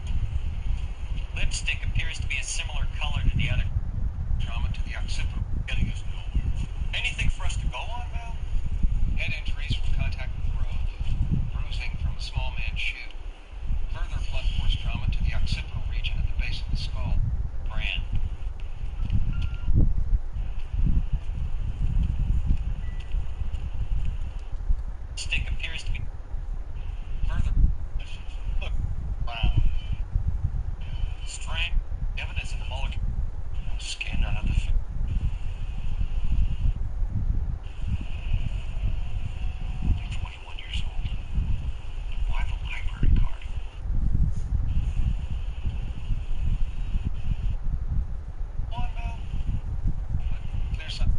Lipstick appears to be a similar color to the other. Trauma to the occipital, getting us nowhere. Anything for us to go on, Val? Head injuries from contact with the road. Bruising from a small man's shoe. Further blunt force trauma to the occipital region at the base of the skull. Brand. Stick appears to be Further. Look. Wow. strand evidence of the molecule. No skin out of the. Only 21 years old. But why the library card? Come on, Val. There's some.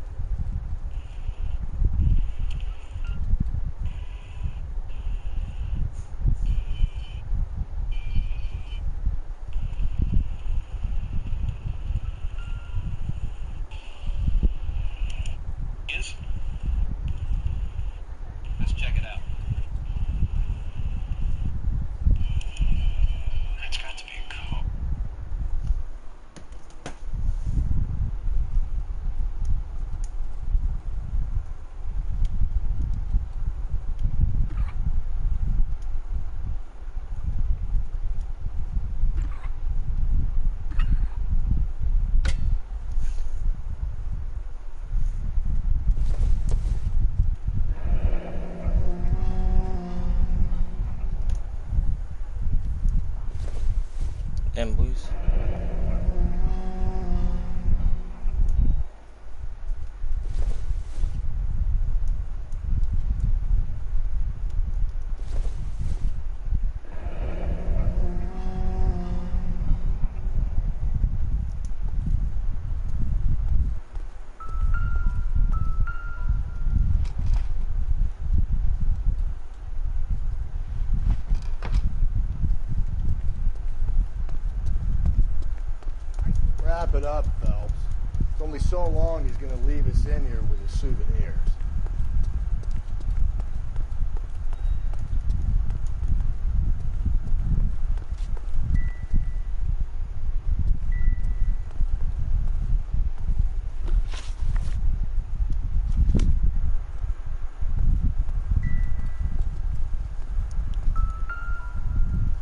Is? Let's check it out. It's got to be a code. Damn, boys. Wrap it up, Phelps. It's only so long he's gonna leave us in here with his souvenirs.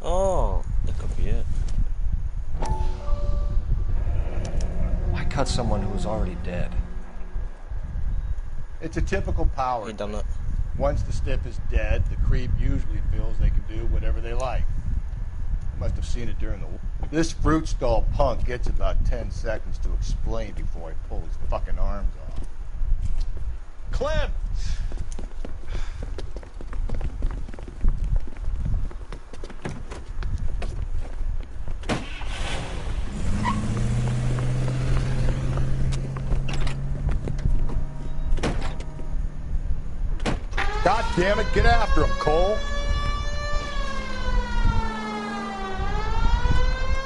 Oh, that could be it. Why cut someone who was already dead? It's a typical power. He done it. Once the stiff is dead, the creep usually feels they can do whatever they like. You must have seen it during the war. This fruit stall punk gets about 10 seconds to explain before I pull his fucking arms off. Clem! God damn it, get after him, Cole.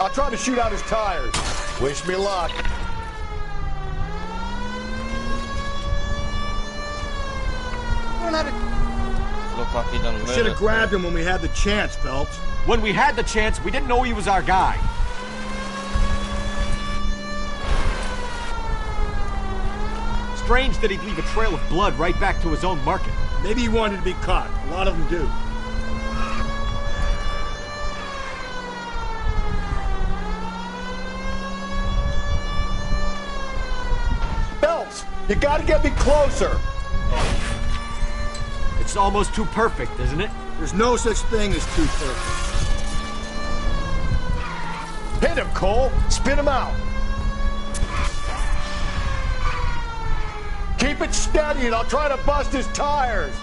I'll try to shoot out his tires. Wish me luck. Look like he done murder. Should have grabbed him when we had the chance, Phelps. When we had the chance, we didn't know he was our guy. Strange that he'd leave a trail of blood right back to his own market. Maybe he wanted to be caught. A lot of them do. Phelps, you gotta get me closer. It's almost too perfect, isn't it? There's no such thing as too perfect. Hit him, Cole. Spin him out. Keep it steady and I'll try to bust his tires.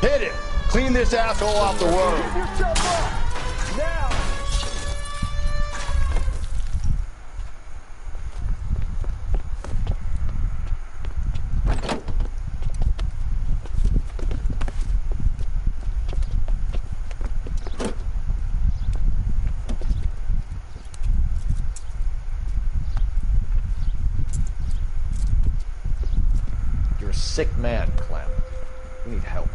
Hit it. Clean this asshole off the road. Keep yourself up. Now. sick man, Clem. We need help.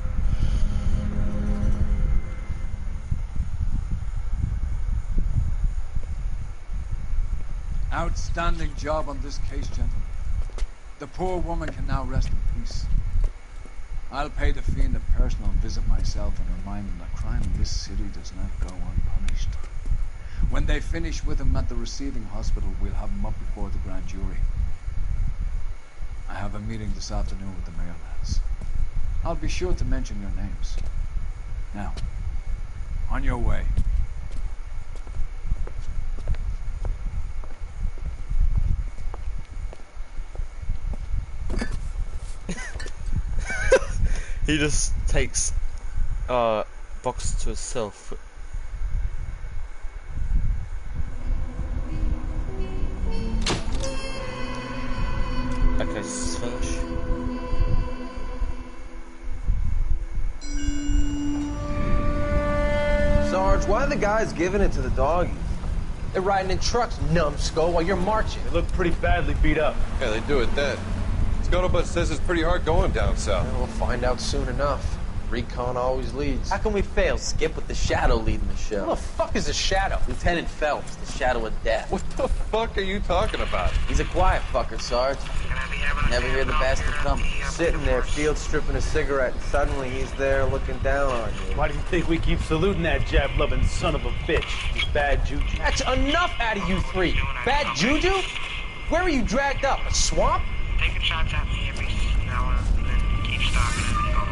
Outstanding job on this case, gentlemen. The poor woman can now rest in peace. I'll pay the fiend a personal visit myself and remind him that crime in this city does not go unpunished. When they finish with him at the receiving hospital, we'll have him up before the grand jury. I have a meeting this afternoon with the mayor, lads. I'll be sure to mention your names. Now, on your way. He just takes box to himself. Okay, it's finished. Sarge, why are the guys giving it to the doggies? They're riding in trucks, numbskull, while you're marching. They look pretty badly beat up. Yeah, they do at that. Scuttlebutt says it's pretty hard going down south. Yeah, we'll find out soon enough. Recon always leads. How can we fail, Skip, with the Shadow leading the show? Who the fuck is the Shadow? Lieutenant Phelps, the Shadow of Death. What the fuck are you talking about? He's a quiet fucker, Sarge. Never hear the bastard coming. Sitting there, field stripping a cigarette, and suddenly he's there looking down on you. Why do you think we keep saluting that jab-loving son of a bitch? He's bad juju. That's enough out of you three. Bad juju? Where were you dragged up? A swamp? Taking shots at me every hour and then keep stopping and going.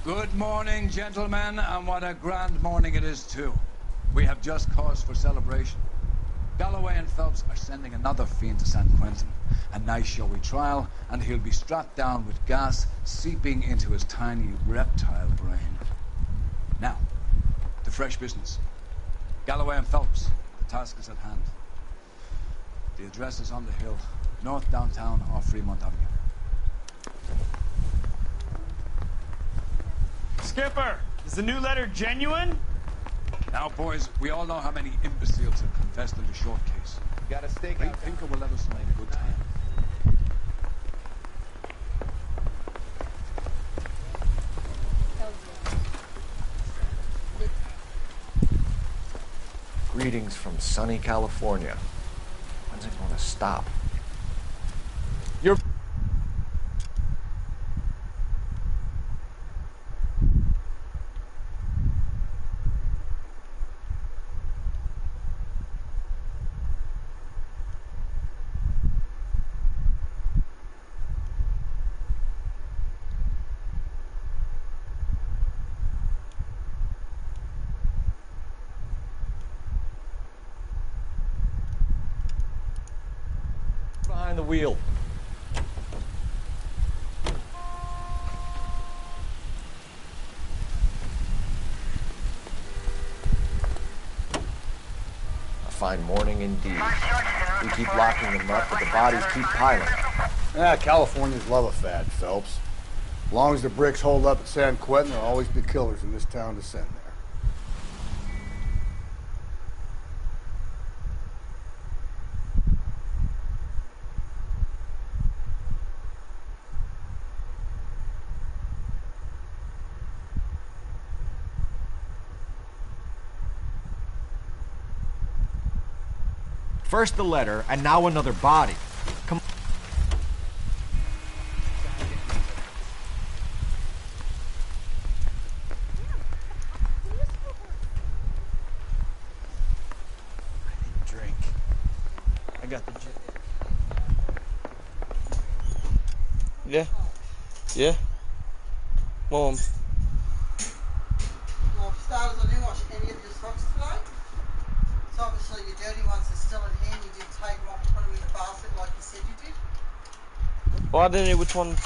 Good morning, gentlemen, and what a grand morning it is, too. We have just cause for celebration. Galloway and Phelps are sending another fiend to San Quentin. A nice showy trial, and he'll be strapped down with gas seeping into his tiny reptile brain. Now, to fresh business. Galloway and Phelps, the task is at hand. The address is on the hill, north downtown off Fremont Avenue. Skipper, is the new letter genuine? Now, boys, we all know how many imbeciles have confessed in the short case. You got a stake Ray out Pinker will let us make a good time. Greetings from sunny California. When's it going to stop? You're... behind the wheel. A fine morning indeed. We keep locking them up, but the bodies keep piling. Yeah, Californians love a fad, Phelps. As long as the bricks hold up at San Quentin, there'll always be killers in this town to send there. First the letter, and now another body. Come Drink. I got the gin. Yeah. Yeah. Mom. starters, I didn't wash any of your socks today. So obviously your dirty ones are still in here and you didn't take them off and put them in the basket like you said you did. Well, I don't know which ones.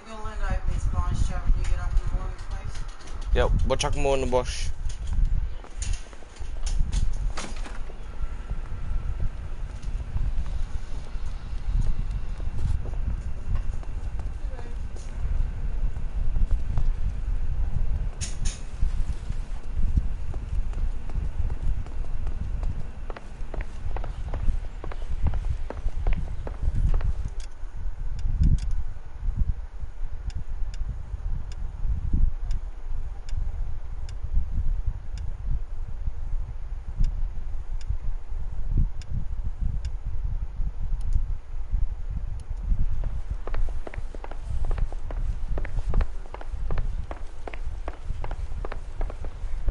You're going to learn to open these blinds, Joe, when you get up in the morning, please. Yep, we'll chuck more in the wash.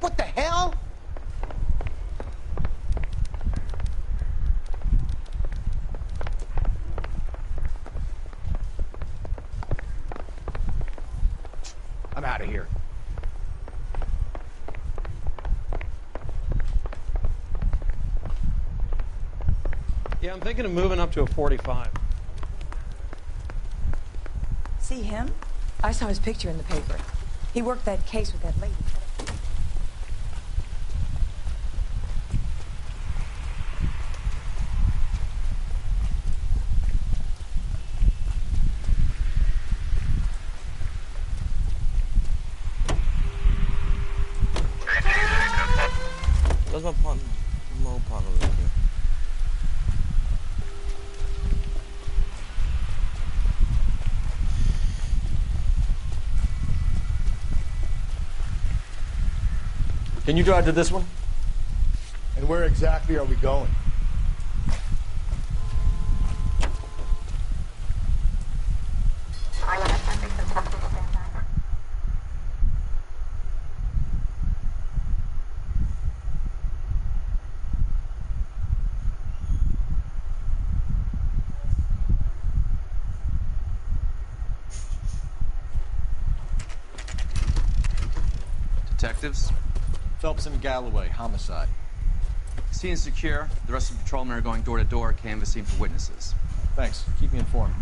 What the hell? I'm out of here. Yeah, I'm thinking of moving up to a 45. See him? I saw his picture in the paper. He worked that case with that lady. Where's my partner? Where's my old partner over here? Can you drive to this one? And where exactly are we going? Detectives? Phelps and Galloway, homicide. Scene is secure. The rest of the patrolmen are going door to door, canvassing for witnesses. Thanks. Keep me informed.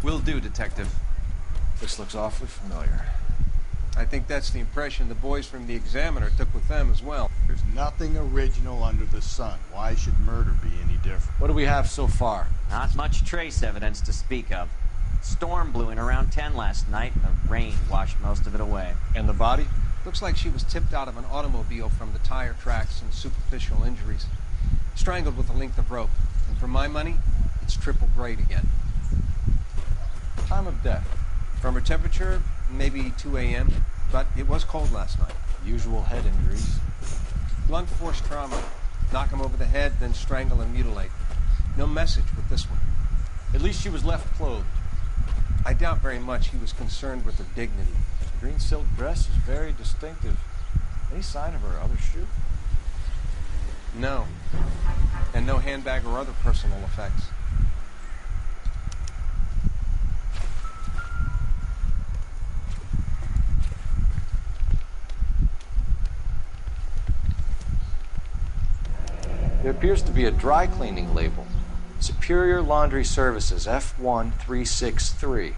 Will do, Detective. This looks awfully familiar. I think that's the impression the boys from the Examiner took with them as well. There's nothing original under the sun. Why should murder be any different? What do we have so far? Not much trace evidence to speak of. Storm blew in around 10 last night, and the rain washed most of it away. And the body? Looks like she was tipped out of an automobile from the tire tracks and superficial injuries. Strangled with a length of rope. And for my money, it's triple grade again. Time of death? From her temperature, maybe 2 a.m., but it was cold last night. Usual head injuries. Blunt force trauma. Knock him over the head, then strangle and mutilate. No message with this one. At least she was left clothed. I doubt very much he was concerned with her dignity. The green silk dress is very distinctive. Any sign of her other shoe? No. And no handbag or other personal effects. There appears to be a dry cleaning label. Superior Laundry Services, F1363.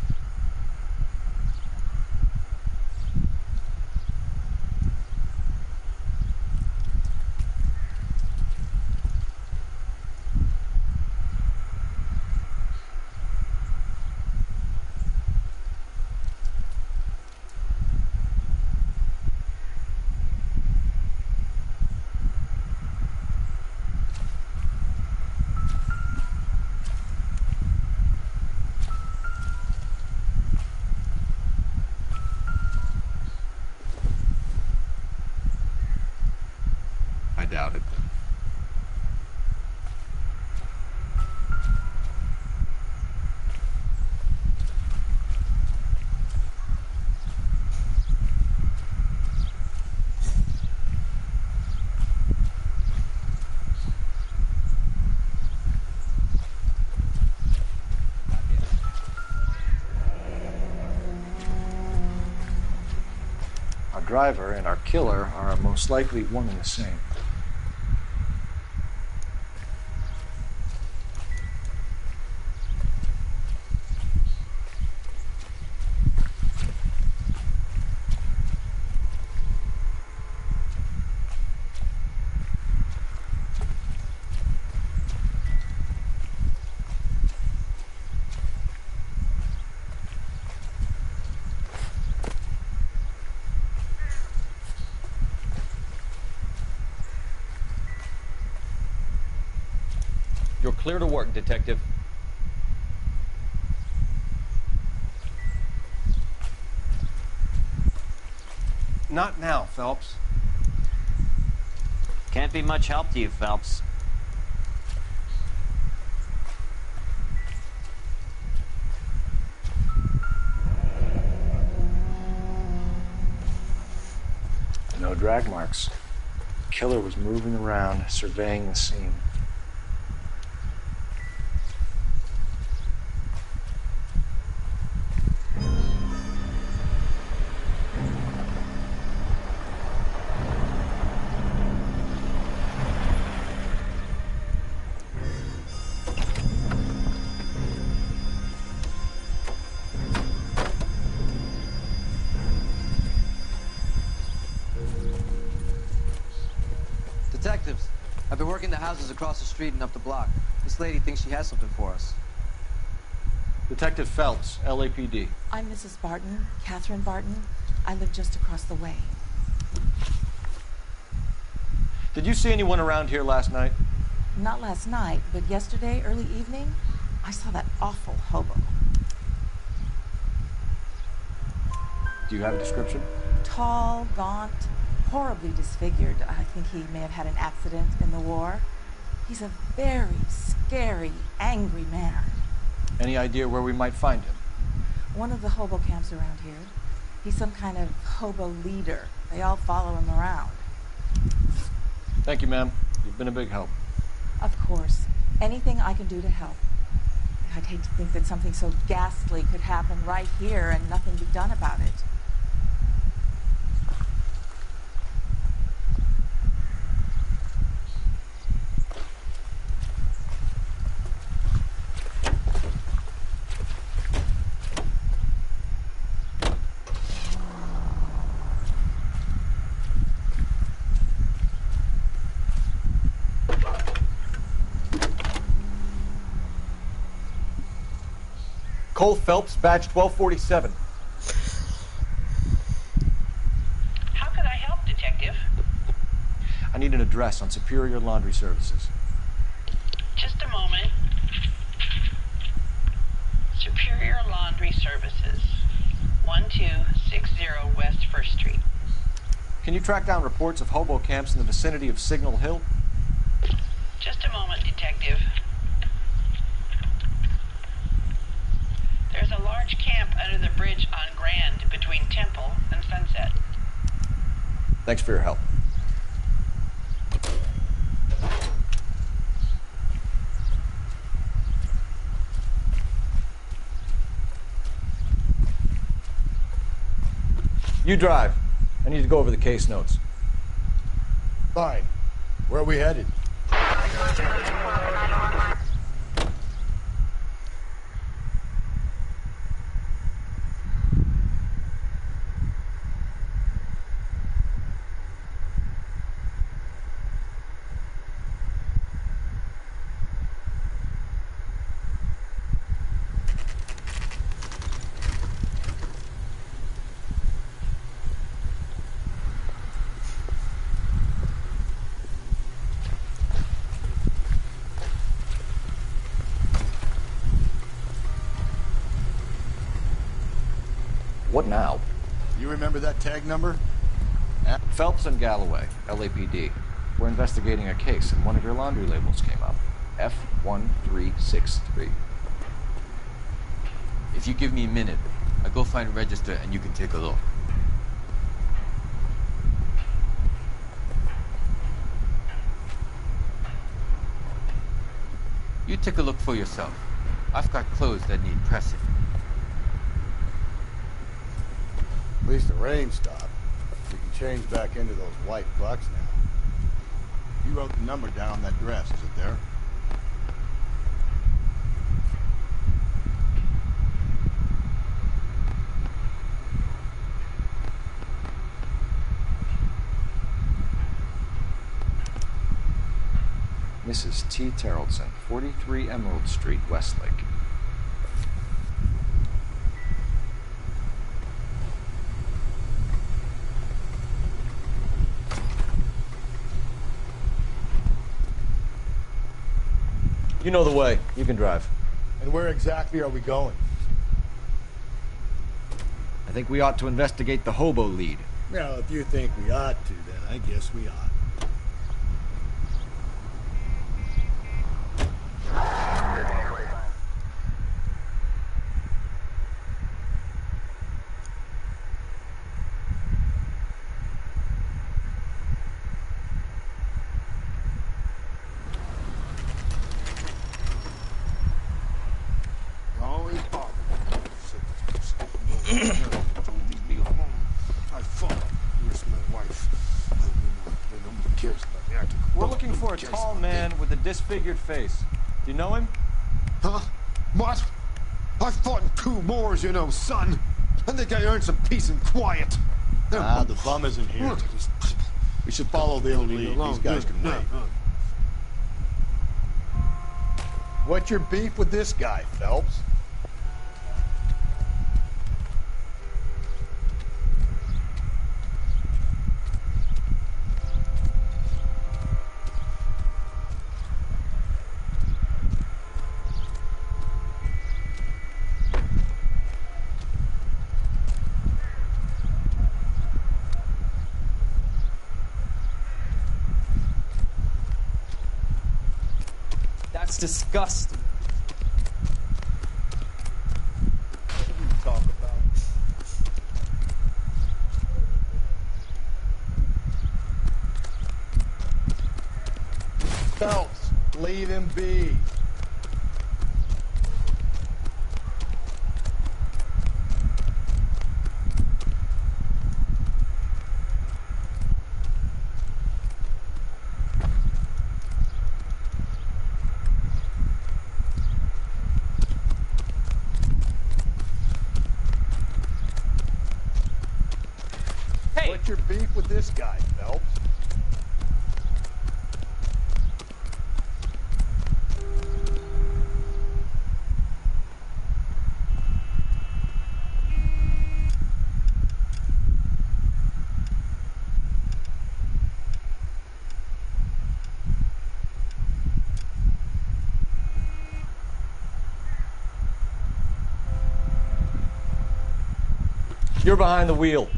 driver and our killer are most likely one and the same. You're clear to work, Detective. Not now, Phelps. Can't be much help to you, Phelps. No drag marks. The killer was moving around, surveying the scene. Detectives, I've been working the houses across the street and up the block. This lady thinks she has something for us. Detective Phelps, LAPD. I'm Mrs. Barton, Catherine Barton. I live just across the way. Did you see anyone around here last night? Not last night, but yesterday, early evening, I saw that awful hobo. Do you have a description? Tall, gaunt, horribly disfigured. I think he may have had an accident in the war. He's a very scary, angry man. Any idea where we might find him? One of the hobo camps around here. He's some kind of hobo leader. They all follow him around. Thank you, ma'am. You've been a big help. Of course. Anything I can do to help. I'd hate to think that something so ghastly could happen right here and nothing be done about it. Cole Phelps, badge 1247. How can I help, Detective? I need an address on Superior Laundry Services. Just a moment. Superior Laundry Services, 1260 West 1st Street. Can you track down reports of hobo camps in the vicinity of Signal Hill? Just a moment, Detective. There's a large camp under the bridge on Grand between Temple and Sunset. Thanks for your help. You drive. I need to go over the case notes. Fine. Where are we headed? What now? You remember that tag number? Phelps and Galloway, LAPD. We're investigating a case, and one of your laundry labels came up. F1363. If you give me a minute, I'll go find a register and you can take a look. You take a look for yourself. I've got clothes that need pressing. At least the rain stopped. change back into those white bucks now. You wrote the number down on that dress, is it there? Mrs. T. Terrellson, 43 Emerald Street, Westlake. You know the way. You can drive. And where exactly are we going? I think we ought to investigate the hobo lead. Well, if you think we ought to, then I guess we ought. We're looking for a tall man with a disfigured face. Do you know him? Huh? What? I fought in 2 wars, you know, son. I think I earned some peace and quiet. Ah, the bum isn't here. We should follow the lead. These guys can wait. What's your beef with this guy, Phelps? That's disgusting. What did we talk about? Phelps, leave him be. What's your beef with this guy, Phelps? You're behind the wheel.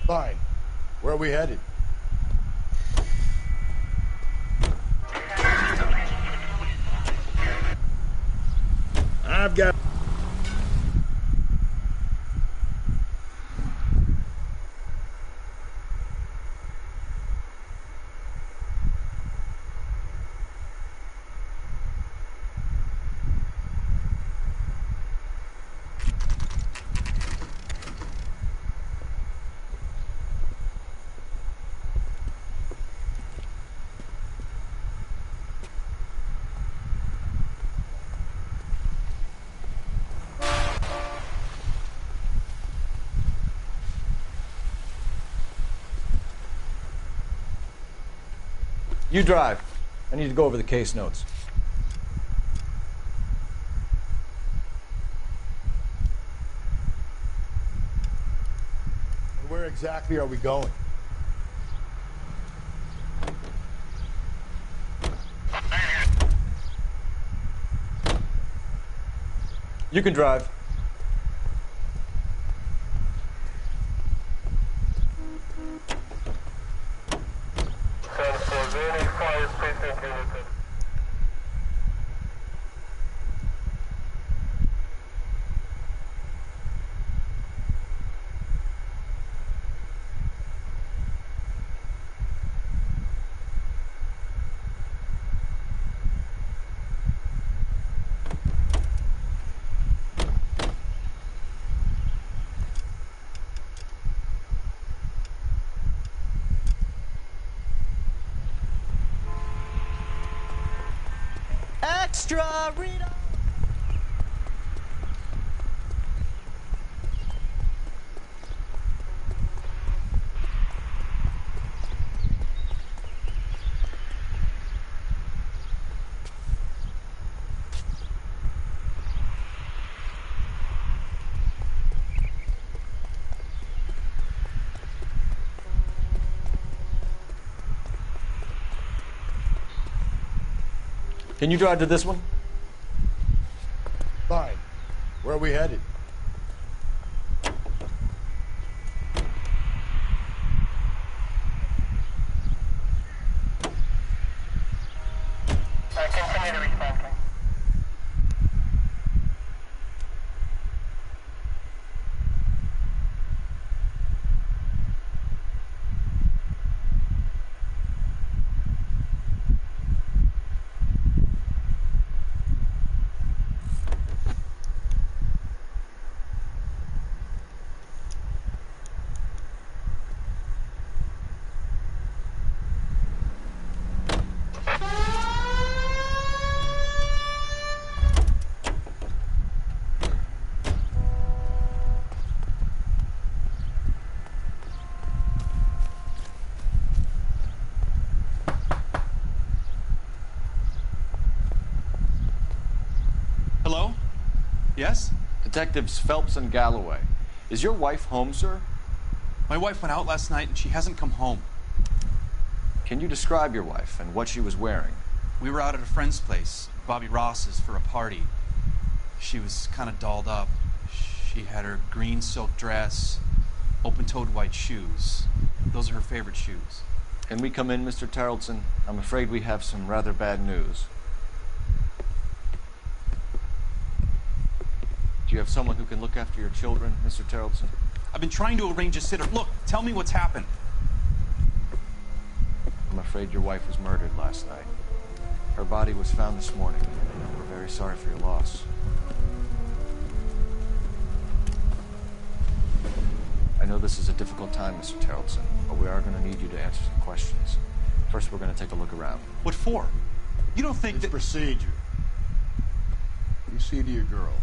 Fine. Where are we headed? I've got... You drive. I need to go over the case notes. And where exactly are we going? You can drive. extra, Rita! Can you drive to this one? Fine. Where are we headed? Continue to respond. Hello? Yes? Detectives Phelps and Galloway. Is your wife home, sir? My wife went out last night and she hasn't come home. Can you describe your wife and what she was wearing? We were out at a friend's place, Bobby Ross's, for a party. She was kind of dolled up. She had her green silk dress, open-toed white shoes. Those are her favorite shoes. Can we come in, Mr. Tarleton? I'm afraid we have some rather bad news. Do you have someone who can look after your children, Mr. Tarleton? I've been trying to arrange a sitter. Look, tell me what's happened. I'm afraid your wife was murdered last night. Her body was found this morning. We're very sorry for your loss. I know this is a difficult time, Mr. Tarleton, but we are going to need you to answer some questions. First, we're going to take a look around. What for? You don't think It's that... procedure. You see to your girls.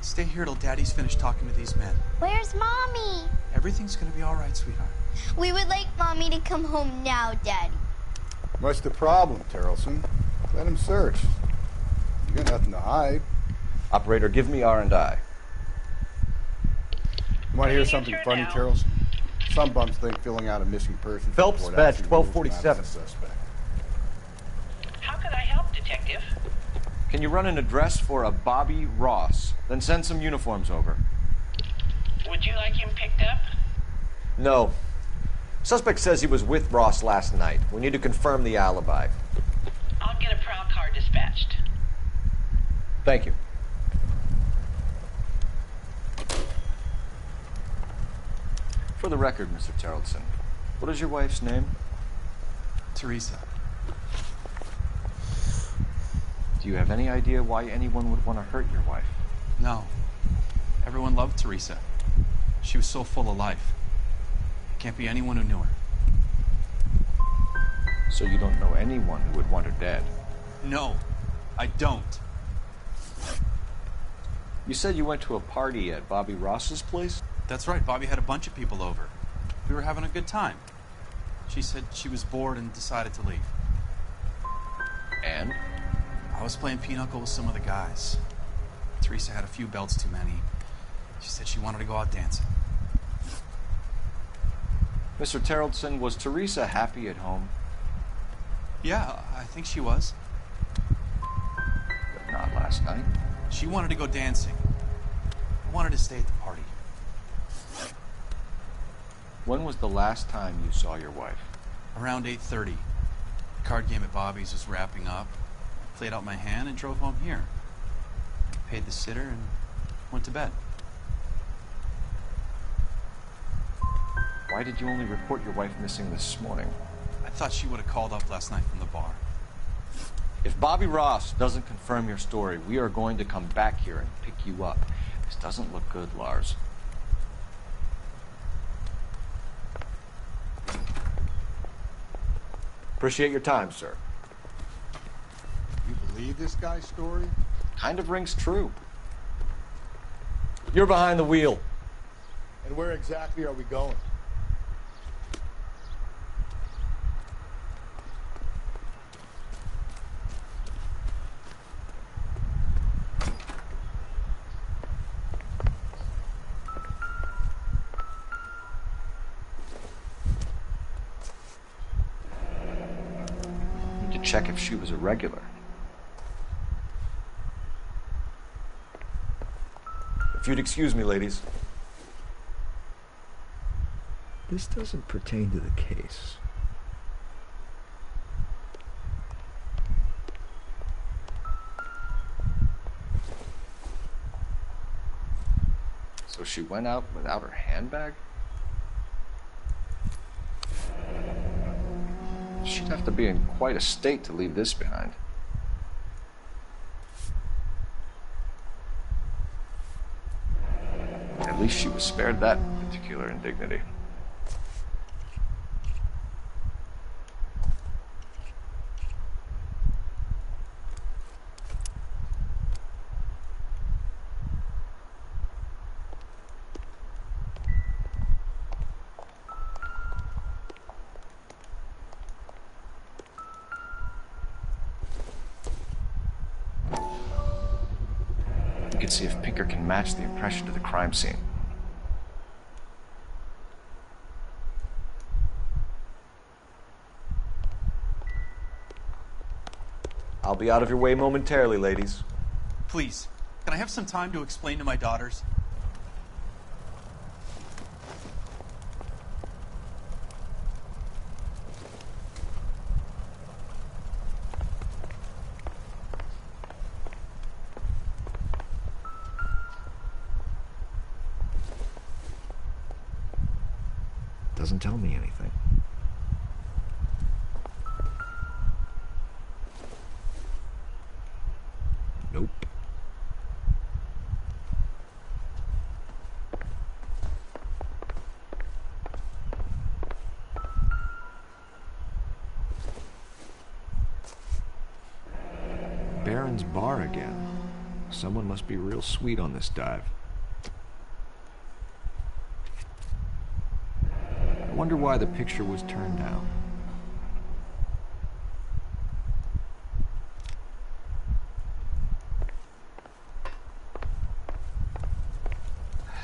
Stay here till Daddy's finished talking to these men. Where's Mommy? Everything's gonna be all right, sweetheart. We would like Mommy to come home now, Daddy. What's the problem, Tarleton? Let him search. You got nothing to hide. Operator, give me R&I. You want to hear something funny, Tarleton? Some bums think filling out a missing person Phelps, report badge actually rules them out as 1247. a suspect. How could I help, Detective? Can you run an address for a Bobby Ross? Then send some uniforms over. Would you like him picked up? No. Suspect says he was with Ross last night. We need to confirm the alibi. I'll get a prowl car dispatched. Thank you. For the record, Mr. Tarleton, what is your wife's name? Teresa. Do you have any idea why anyone would want to hurt your wife? No. Everyone loved Teresa. She was so full of life. Can't be anyone who knew her. So you don't know anyone who would want her dead? No, I don't. You said you went to a party at Bobby Ross's place? That's right. Bobby had a bunch of people over. We were having a good time. She said she was bored and decided to leave. And? I was playing pinochle with some of the guys. Teresa had a few belts too many. She said she wanted to go out dancing. Mr. Tarleton, was Teresa happy at home? Yeah, I think she was. But not last night. She wanted to go dancing. I wanted to stay at the party. When was the last time you saw your wife? Around 8:30. The card game at Bobby's was wrapping up. Played out my hand and drove home here. Paid the sitter and went to bed. Why did you only report your wife missing this morning? I thought she would have called up last night from the bar. If Bobby Ross doesn't confirm your story, we are going to come back here and pick you up. This doesn't look good, Lars. Appreciate your time, sir. You believe this guy's story? Kind of rings true. You're behind the wheel. And where exactly are we going? To check if she was a regular. If you'd excuse me, ladies. This doesn't pertain to the case. So she went out without her handbag? She'd have to be in quite a state to leave this behind. At least she was spared that particular indignity. We can see if Pinker can match the impression to the crime scene. I'll be out of your way momentarily, ladies. Please, can I have some time to explain to my daughters? Doesn't tell me anything. Nope. Baron's bar again. Someone must be real sweet on this dive. I wonder why the picture was turned down.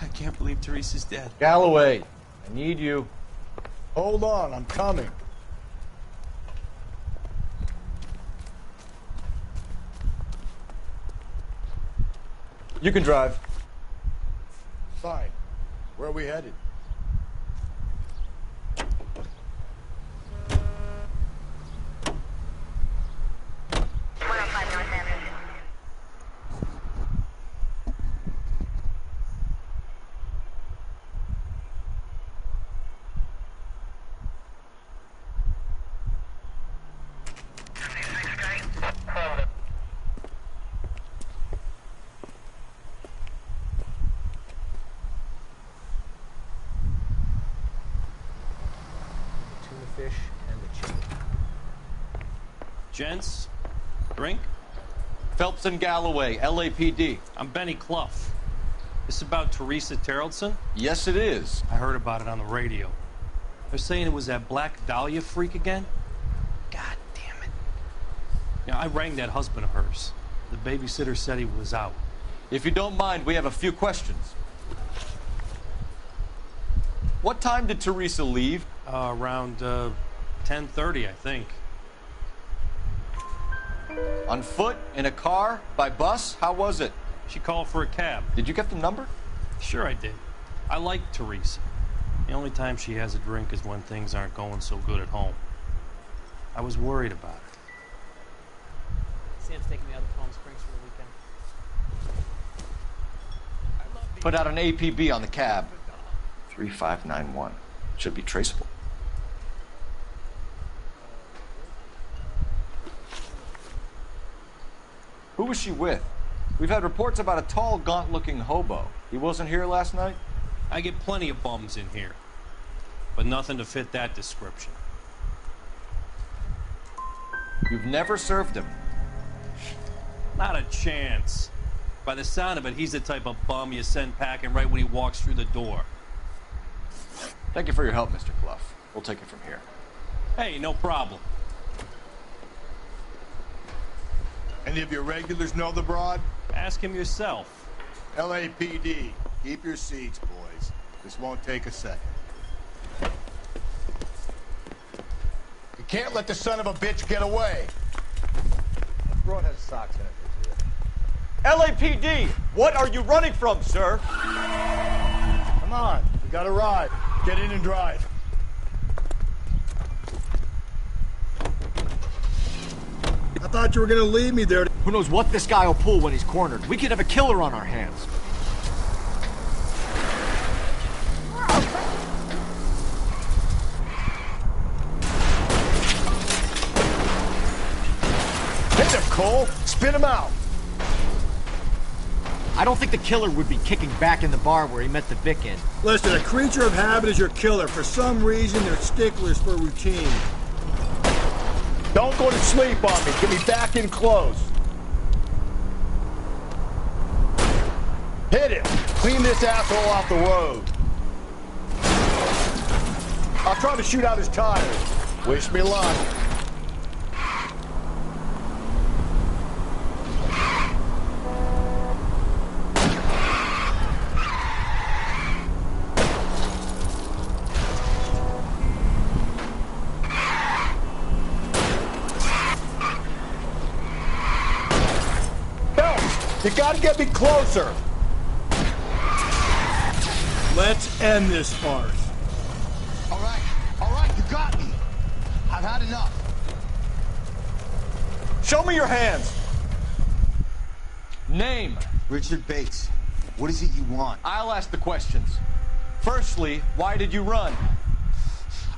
I can't believe Teresa's dead. Galloway, I need you. Hold on, I'm coming. You can drive. Fine. Where are we headed? Fish and the chicken. Gents, drink? Phelps and Galloway, LAPD. I'm Benny Clough. This about Teresa Terrellson? Yes, it is. I heard about it on the radio. They're saying it was that Black Dahlia freak again? God damn it. Yeah, I rang that husband of hers. The babysitter said he was out. If you don't mind, we have a few questions. What time did Teresa leave? Around 10:30, I think. On foot? In a car? By bus? How was it? She called for a cab. Did you get the number? Sure I did. I like Teresa. The only time she has a drink is when things aren't going so good at home. I was worried about her. Sam's taking me out to Palm Springs for the weekend. Put out an APB on the cab. 3591. Should be traceable. was she with? We've had reports about a tall, gaunt-looking hobo. He wasn't here last night? I get plenty of bums in here, but nothing to fit that description. You've never served him? Not a chance. By the sound of it, he's the type of bum you send packing right when he walks through the door. Thank you for your help, Mr. Clough. We'll take it from here. Hey, no problem. Any of your regulars know the broad? Ask him yourself. LAPD, keep your seats, boys. This won't take a second. You can't let the son of a bitch get away. The broad has socks in it. LAPD, what are you running from, sir? Come on, we got a ride. Get in and drive. I thought you were gonna leave me there. Who knows what this guy will pull when he's cornered? We could have a killer on our hands. Hit him, Cole. Spin him out. I don't think the killer would be kicking back in the bar where he met the Vic in. Listen, a creature of habit is your killer. For some reason, they're sticklers for routine. Don't go to sleep on me. Get me back in close. Hit him. Clean this asshole off the road. I'll try to shoot out his tires. Wish me luck. You gotta get me closer. Let's end this farce. All right, you got me. I've had enough. Show me your hands. Name. Richard Bates. What is it you want? I'll ask the questions. Firstly, why did you run?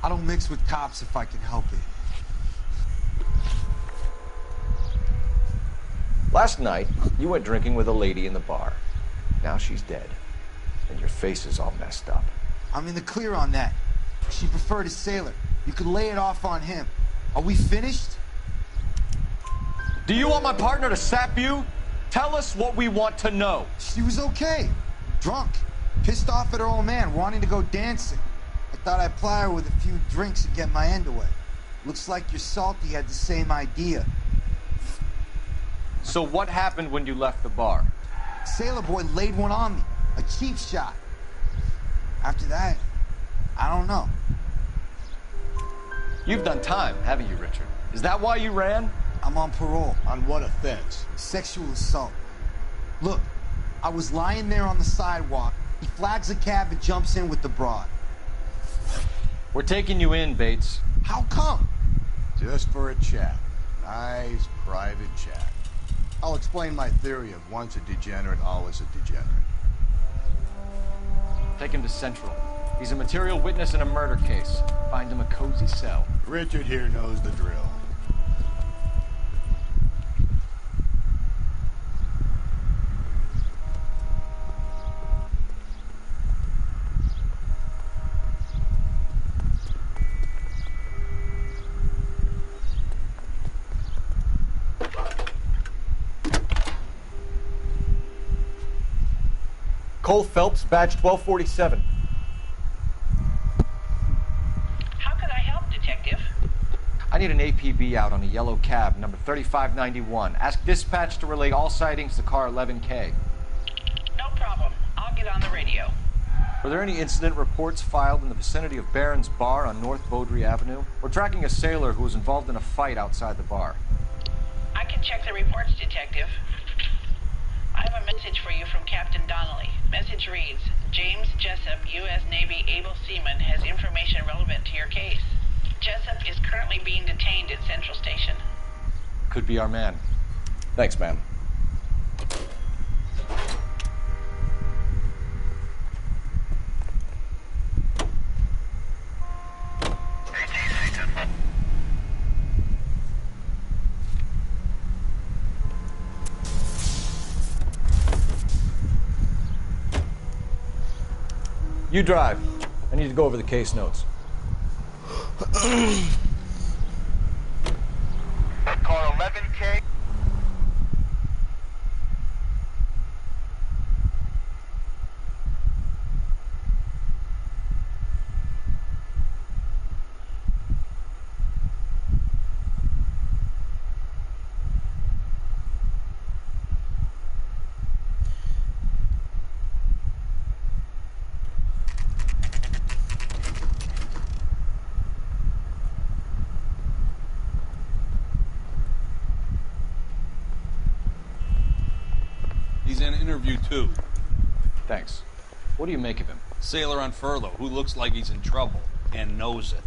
I don't mix with cops if I can help it. Last night, you went drinking with a lady in the bar. Now she's dead. And your face is all messed up. I'm in the clear on that. She preferred a sailor. You could lay it off on him. Are we finished? Do you want my partner to sap you? Tell us what we want to know. She was okay. Drunk. Pissed off at her old man, wanting to go dancing. I thought I'd ply her with a few drinks and get my end away. Looks like your Salty had the same idea. So what happened when you left the bar? Sailor boy laid one on me. A cheap shot. After that, I don't know. You've done time, haven't you, Richard? Is that why you ran? I'm on parole. On what offense? Sexual assault. Look, I was lying there on the sidewalk. He flags a cab and jumps in with the broad. We're taking you in, Bates. How come? Just for a chat. Nice private chat. I'll explain my theory of once a degenerate, always a degenerate. Take him to Central. He's a material witness in a murder case. Find him a cozy cell. Richard here knows the drill. Cole Phelps, badge 1247. How could I help, Detective? I need an APB out on a yellow cab, number 3591. Ask dispatch to relay all sightings to car 11K. No problem. I'll get on the radio. Were there any incident reports filed in the vicinity of Barron's Bar on North Beaudry Avenue? We're tracking a sailor who was involved in a fight outside the bar. I can check the reports, Detective. I have a message for you from Captain Donnelly. Message reads, James Jessup, U.S. Navy able seaman, has information relevant to your case. Jessup is currently being detained at Central Station. Could be our man. Thanks, ma'am. You drive. I need to go over the case notes. Car 11K. He's in interview 2. Thanks. What do you make of him? Sailor on furlough who looks like he's in trouble and knows it.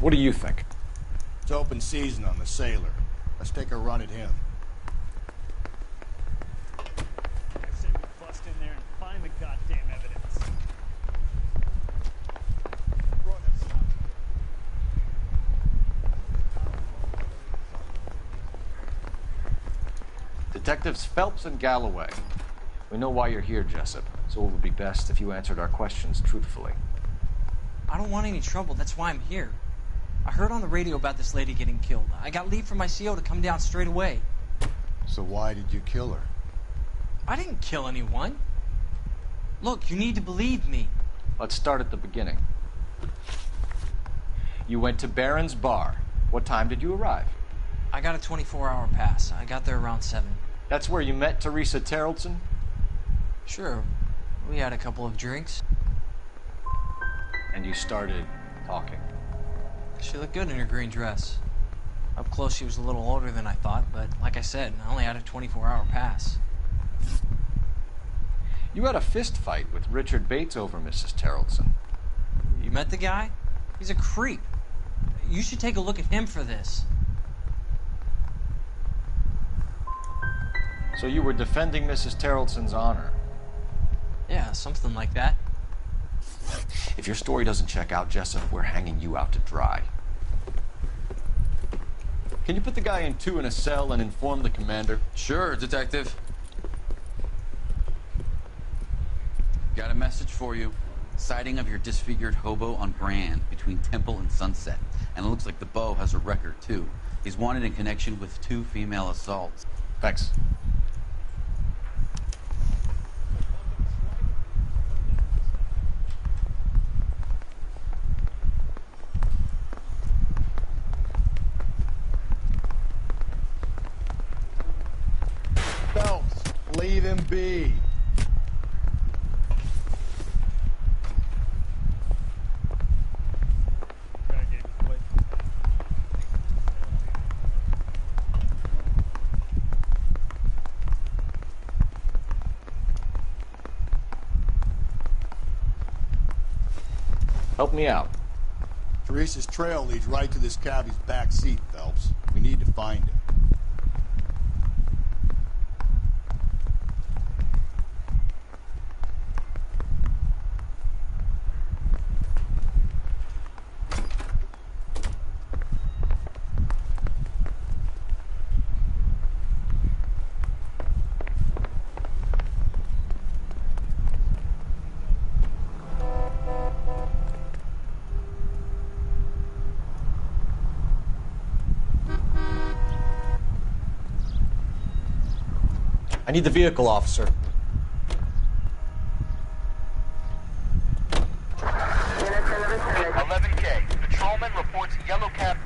What do you think? It's open season on the Sailor. Let's take a run at him. I say we bust in there and find the goddamn evidence. Detectives Phelps and Galloway. We know why you're here, Jessup, so it would be best if you answered our questions truthfully. I don't want any trouble. That's why I'm here. I heard on the radio about this lady getting killed. I got leave from my CO to come down straight away. So why did you kill her? I didn't kill anyone. Look, you need to believe me. Let's start at the beginning. You went to Barron's Bar. What time did you arrive? I got a 24-hour pass. I got there around 7. That's where you met Teresa Terrellson? Sure. We had a couple of drinks. And you started talking. She looked good in her green dress. Up close, she was a little older than I thought, but like I said, I only had a 24-hour pass. You had a fist fight with Richard Bates over Mrs. Terrellson. You met the guy? He's a creep. You should take a look at him for this. So you were defending Mrs. Terrellson's honor? Yeah, something like that. If your story doesn't check out, Jessup, we're hanging you out to dry. Can you put the guy in 2 in a cell and inform the commander? Sure, Detective. Got a message for you. Sighting of your disfigured hobo on Grand between Temple and Sunset. And it looks like the Beau has a record, too. He's wanted in connection with 2 female assaults. Thanks. Phelps, leave him be. Help me out. Teresa's trail leads right to this cabbie's back seat, Phelps. We need to find him. I need the vehicle, officer. Unit 11K. Patrolman reports yellow cab.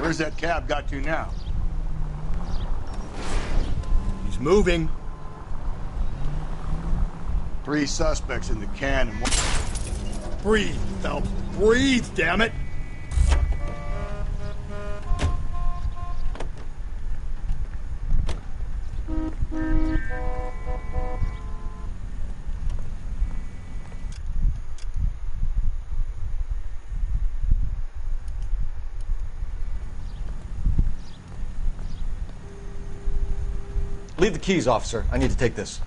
Where's that cab got to now? He's moving. 3 suspects in the can and 1... Breathe, Phelps. Breathe, damn it! Leave the keys, officer. I need to take this.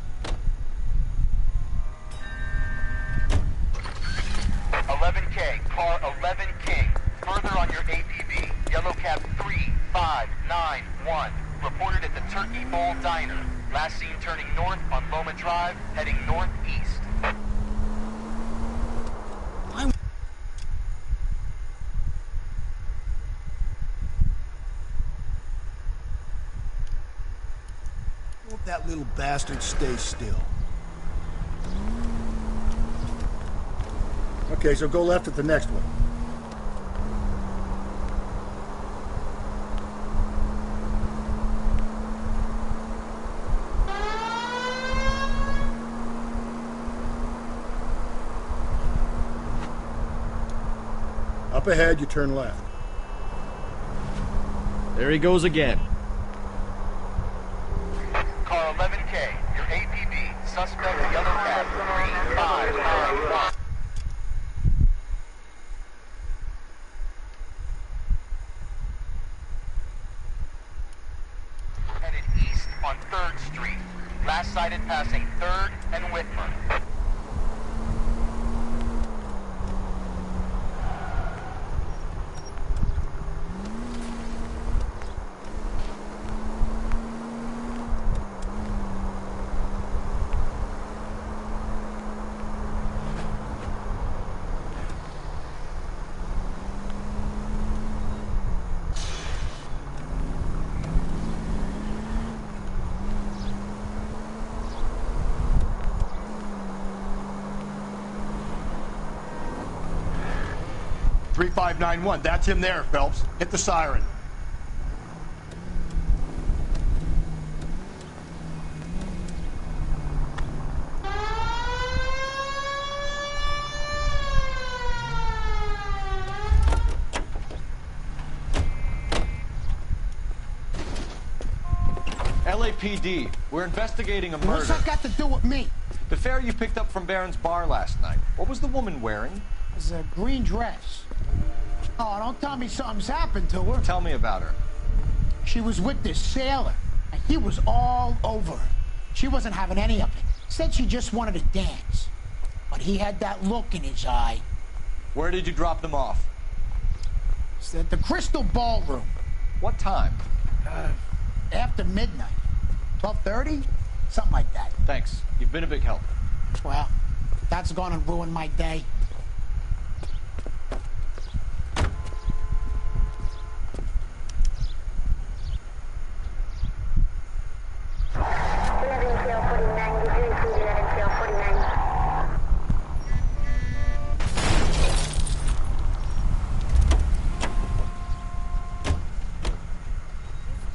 11K, car 11K. Further on your APB. Yellow cab 3591. Reported at the Turkey Bowl Diner. Last seen turning north on Loma Drive, heading northeast. Won't that little bastard stay still? Okay, so go left at the next one. Up ahead, you turn left. There he goes again. Car 11K, your APB. Suspect yellow cab 3591. Headed east on 3rd Street. Last sighted passing 3rd and Whitmer. Three 3591. That's him there, Phelps. Hit the siren. LAPD, we're investigating a murder. What's that got to do with me? The fare you picked up from Barron's bar last night. What was the woman wearing? It's a green dress. Oh, don't tell me something's happened to her. Tell me about her. She was with this sailor, and he was all over her. She wasn't having any of it. Said she just wanted to dance. But he had that look in his eye. Where did you drop them off? It's at the Crystal Ballroom. What time? After midnight. 12:30? Something like that. Thanks. You've been a big help. Well, that's gonna ruin my day.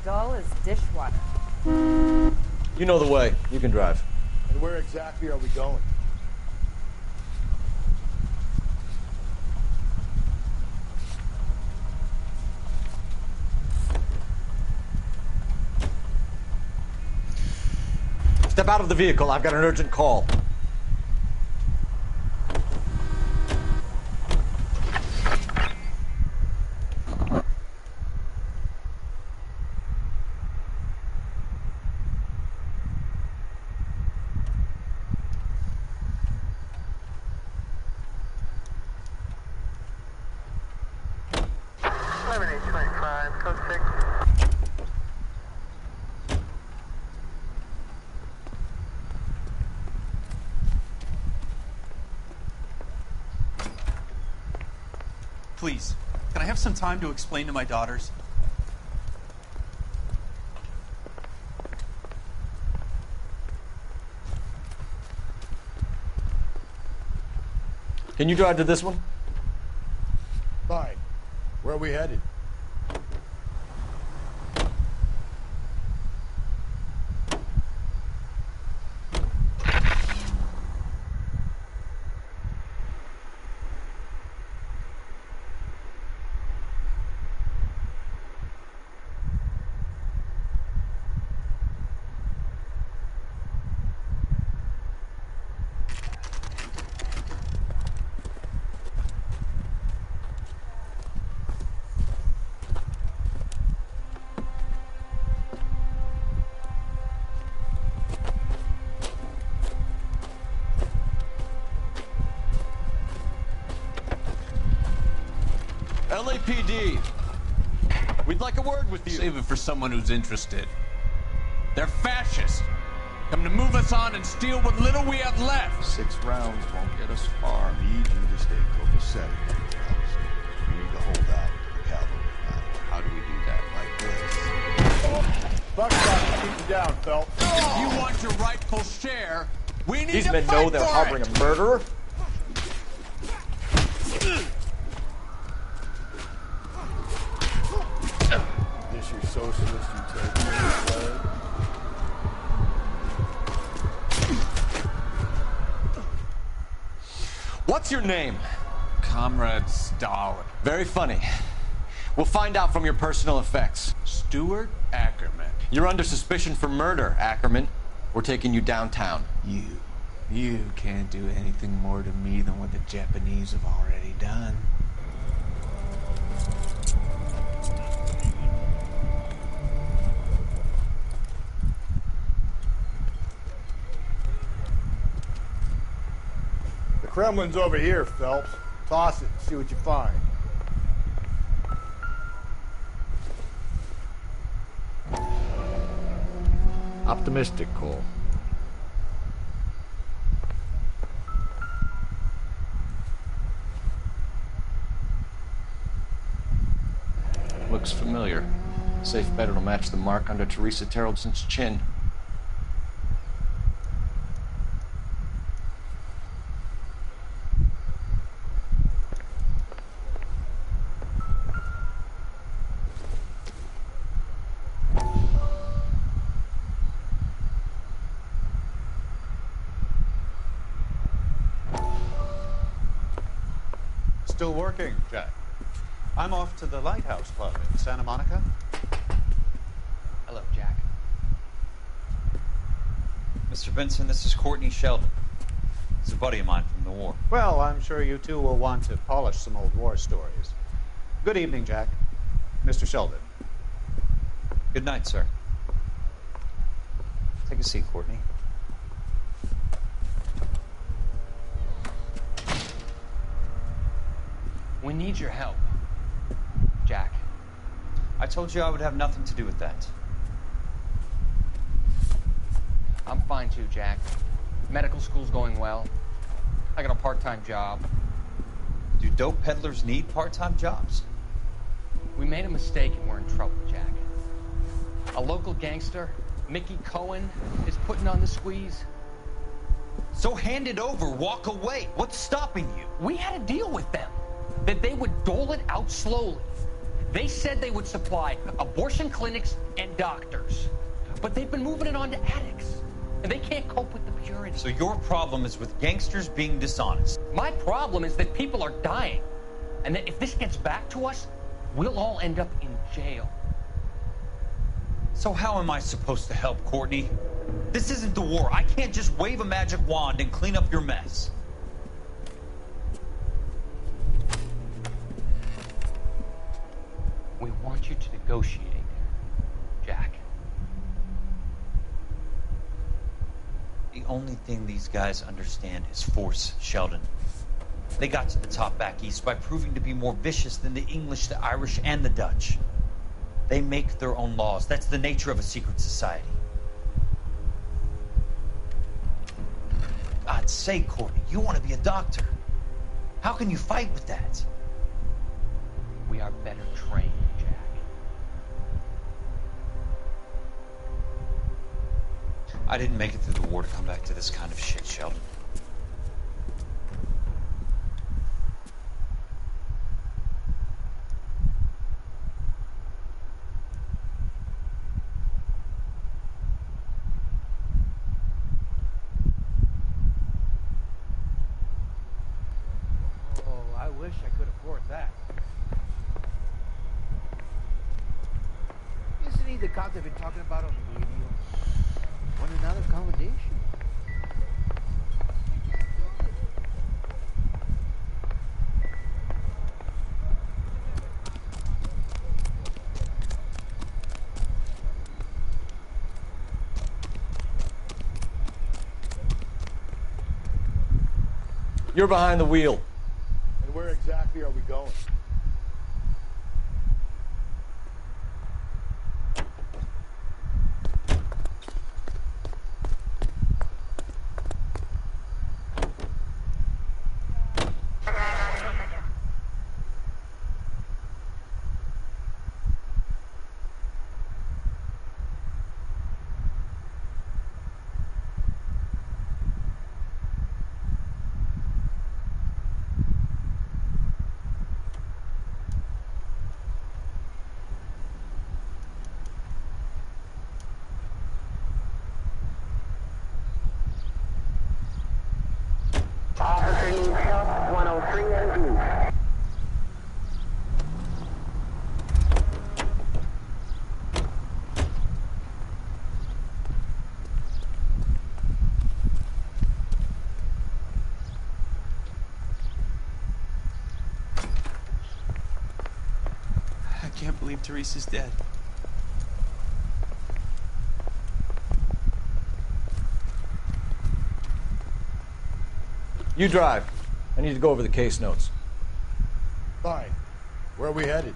Dull as dishwater. You know the way. You can drive. And where exactly are we going? Step out of the vehicle. I've got an urgent call. Please, can I have some time to explain to my daughters? Can you drive to this one? Fine. Where are we headed? LAPD. We'd like a word with you. Save it for someone who's interested. They're fascists. Come to move us on and steal what little we have left. 6 rounds won't get us far. I need you to stay copacetic. We need to hold out to the cavalry. How do we do that? Like this. Buckshot, keep him down, Phelps. If you want your rightful share, we need These to men fight know they're for harboring it. a murderer. This your socialist utopia flag? What's your name? Comrade Stalin. Very funny. We'll find out from your personal effects. Stuart Ackerman. You're under suspicion for murder, Ackerman. We're taking you downtown. You can't do anything more to me than what the Japanese have already done. The Kremlin's over here, Phelps. Toss it, see what you find. Optimistic, Cole. Looks familiar. Safe bet it'll match the mark under Teresa Terrelson's chin. Still working, Jack. I'm off to the Lighthouse Club in Santa Monica. Hello, Jack. Mr. Benson, this is Courtney Sheldon. He's a buddy of mine from the war. Well, I'm sure you two will want to polish some old war stories. Good evening, Jack. Mr. Sheldon. Good night, sir. Take a seat, Courtney. We need your help, Jack. I told you I would have nothing to do with that. I'm fine too, Jack. Medical school's going well. I got a part-time job. Do dope peddlers need part-time jobs? We made a mistake and we're in trouble, Jack. A local gangster, Mickey Cohen, is putting on the squeeze. So hand it over, walk away. What's stopping you? We had a deal with them that they would dole it out slowly. They said they would supply abortion clinics and doctors, but they've been moving it on to addicts, and they can't cope with the purity. So your problem is with gangsters being dishonest? My problem is that people are dying, and that if this gets back to us, we'll all end up in jail. So how am I supposed to help, Courtney? This isn't the war. I can't just wave a magic wand and clean up your mess. We want you to negotiate, Jack. The only thing these guys understand is force, Sheldon. They got to the top back east by proving to be more vicious than the English, the Irish, and the Dutch. They make their own laws. That's the nature of a secret society. God's sake, Courtney, you want to be a doctor. How can you fight with that? We are better trained, Jack. I didn't make it through the war to come back to this kind of shit, Sheldon. Oh, I wish I could afford that. Isn't he the cop they've been talking about on the radio? Want another accommodation? You're behind the wheel. And where exactly are we going? can't believe Teresa's dead. You drive. I need to go over the case notes. Fine. Where are we headed?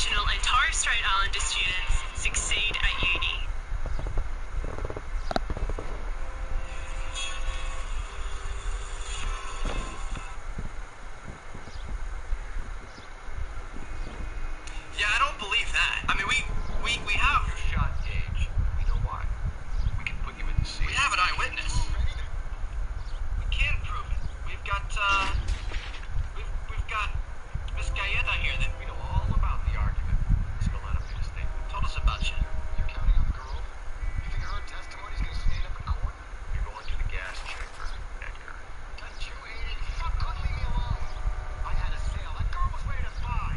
And Torres Strait Islander students succeed at uni. Yeah, I don't believe that. I mean, we have your shot gauge. We know why. We can put you in the scene. We have an eyewitness. We can prove it. We've got Miss Gaeta here that we know all about the argument. Let's go let him get a statement. Told us about you. You're counting on the girl? You think her testimony's gonna stand up in court? You're going to the gas chamber, Edgar. Don't you idiot? Fuck, couldn't leave me alone. I had a sale. That girl was ready to buy.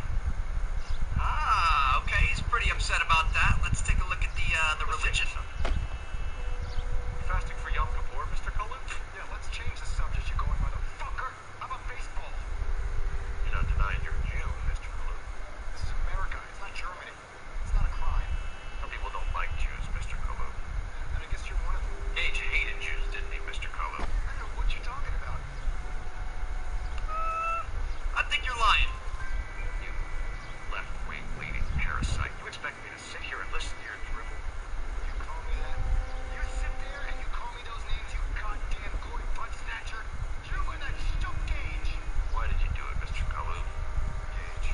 Ah, okay. He's pretty upset about that. Let's take a look at the religion. You fasting for Yom Kippur, Mr. Cullen? Yeah, let's change the subject. You're going motherfucker. How about baseball? You're not denying you're a Jew, Mr. Cullen. This is America. It's not Germany. It's not a crime. Some people don't like Jews, Mr. Cullen. And I guess you're one of them. Gage hated Jews, didn't he, Mr. Cullen? I don't know what you're talking about. I think you're lying. You left-wing leading parasite. You expect me to sit here and listen to your drivel? You call me that? You sit there and you call me those names, you goddamn gory butt snatcher? You and that stuff Gage. Why did you do it, Mr. Cullen? Gage.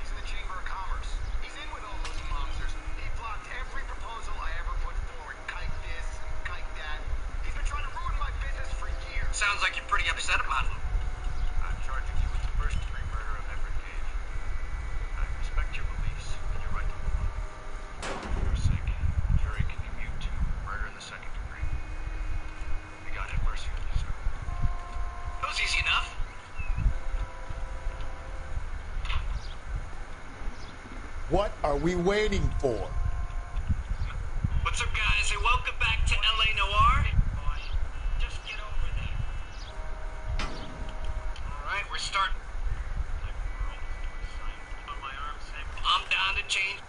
He's in the Chamber of Commerce. He's in with all those monsters. He blocked every proposal I ever put forward. Kike this and kike that. He's been trying to ruin my business for years. Sounds like you're pretty upset about it. I'm charging you with the first-degree murder of Edward Gage. I respect your beliefs and your right to hold them. For your sake, the jury can commute to murder in the second degree. May God have mercy on you, sir. That was easy enough. What are we waiting for? What's up, guys? And welcome back to LA Noire. Just get over there. Alright, we're starting. I'm down to change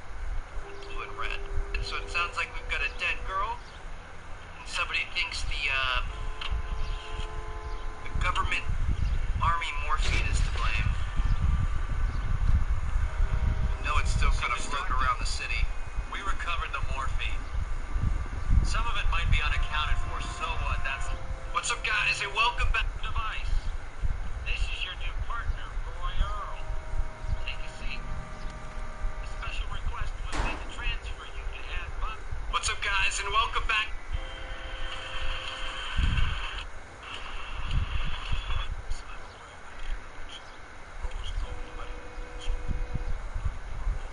boys look around the city. We recovered the morphine. Some of it might be unaccounted for, so what? That's... What's up, guys, and welcome back to Device. This is your new partner, Roy Earl. Take a seat. A special request was made to transfer you to add Bob. What's up, guys, and welcome back.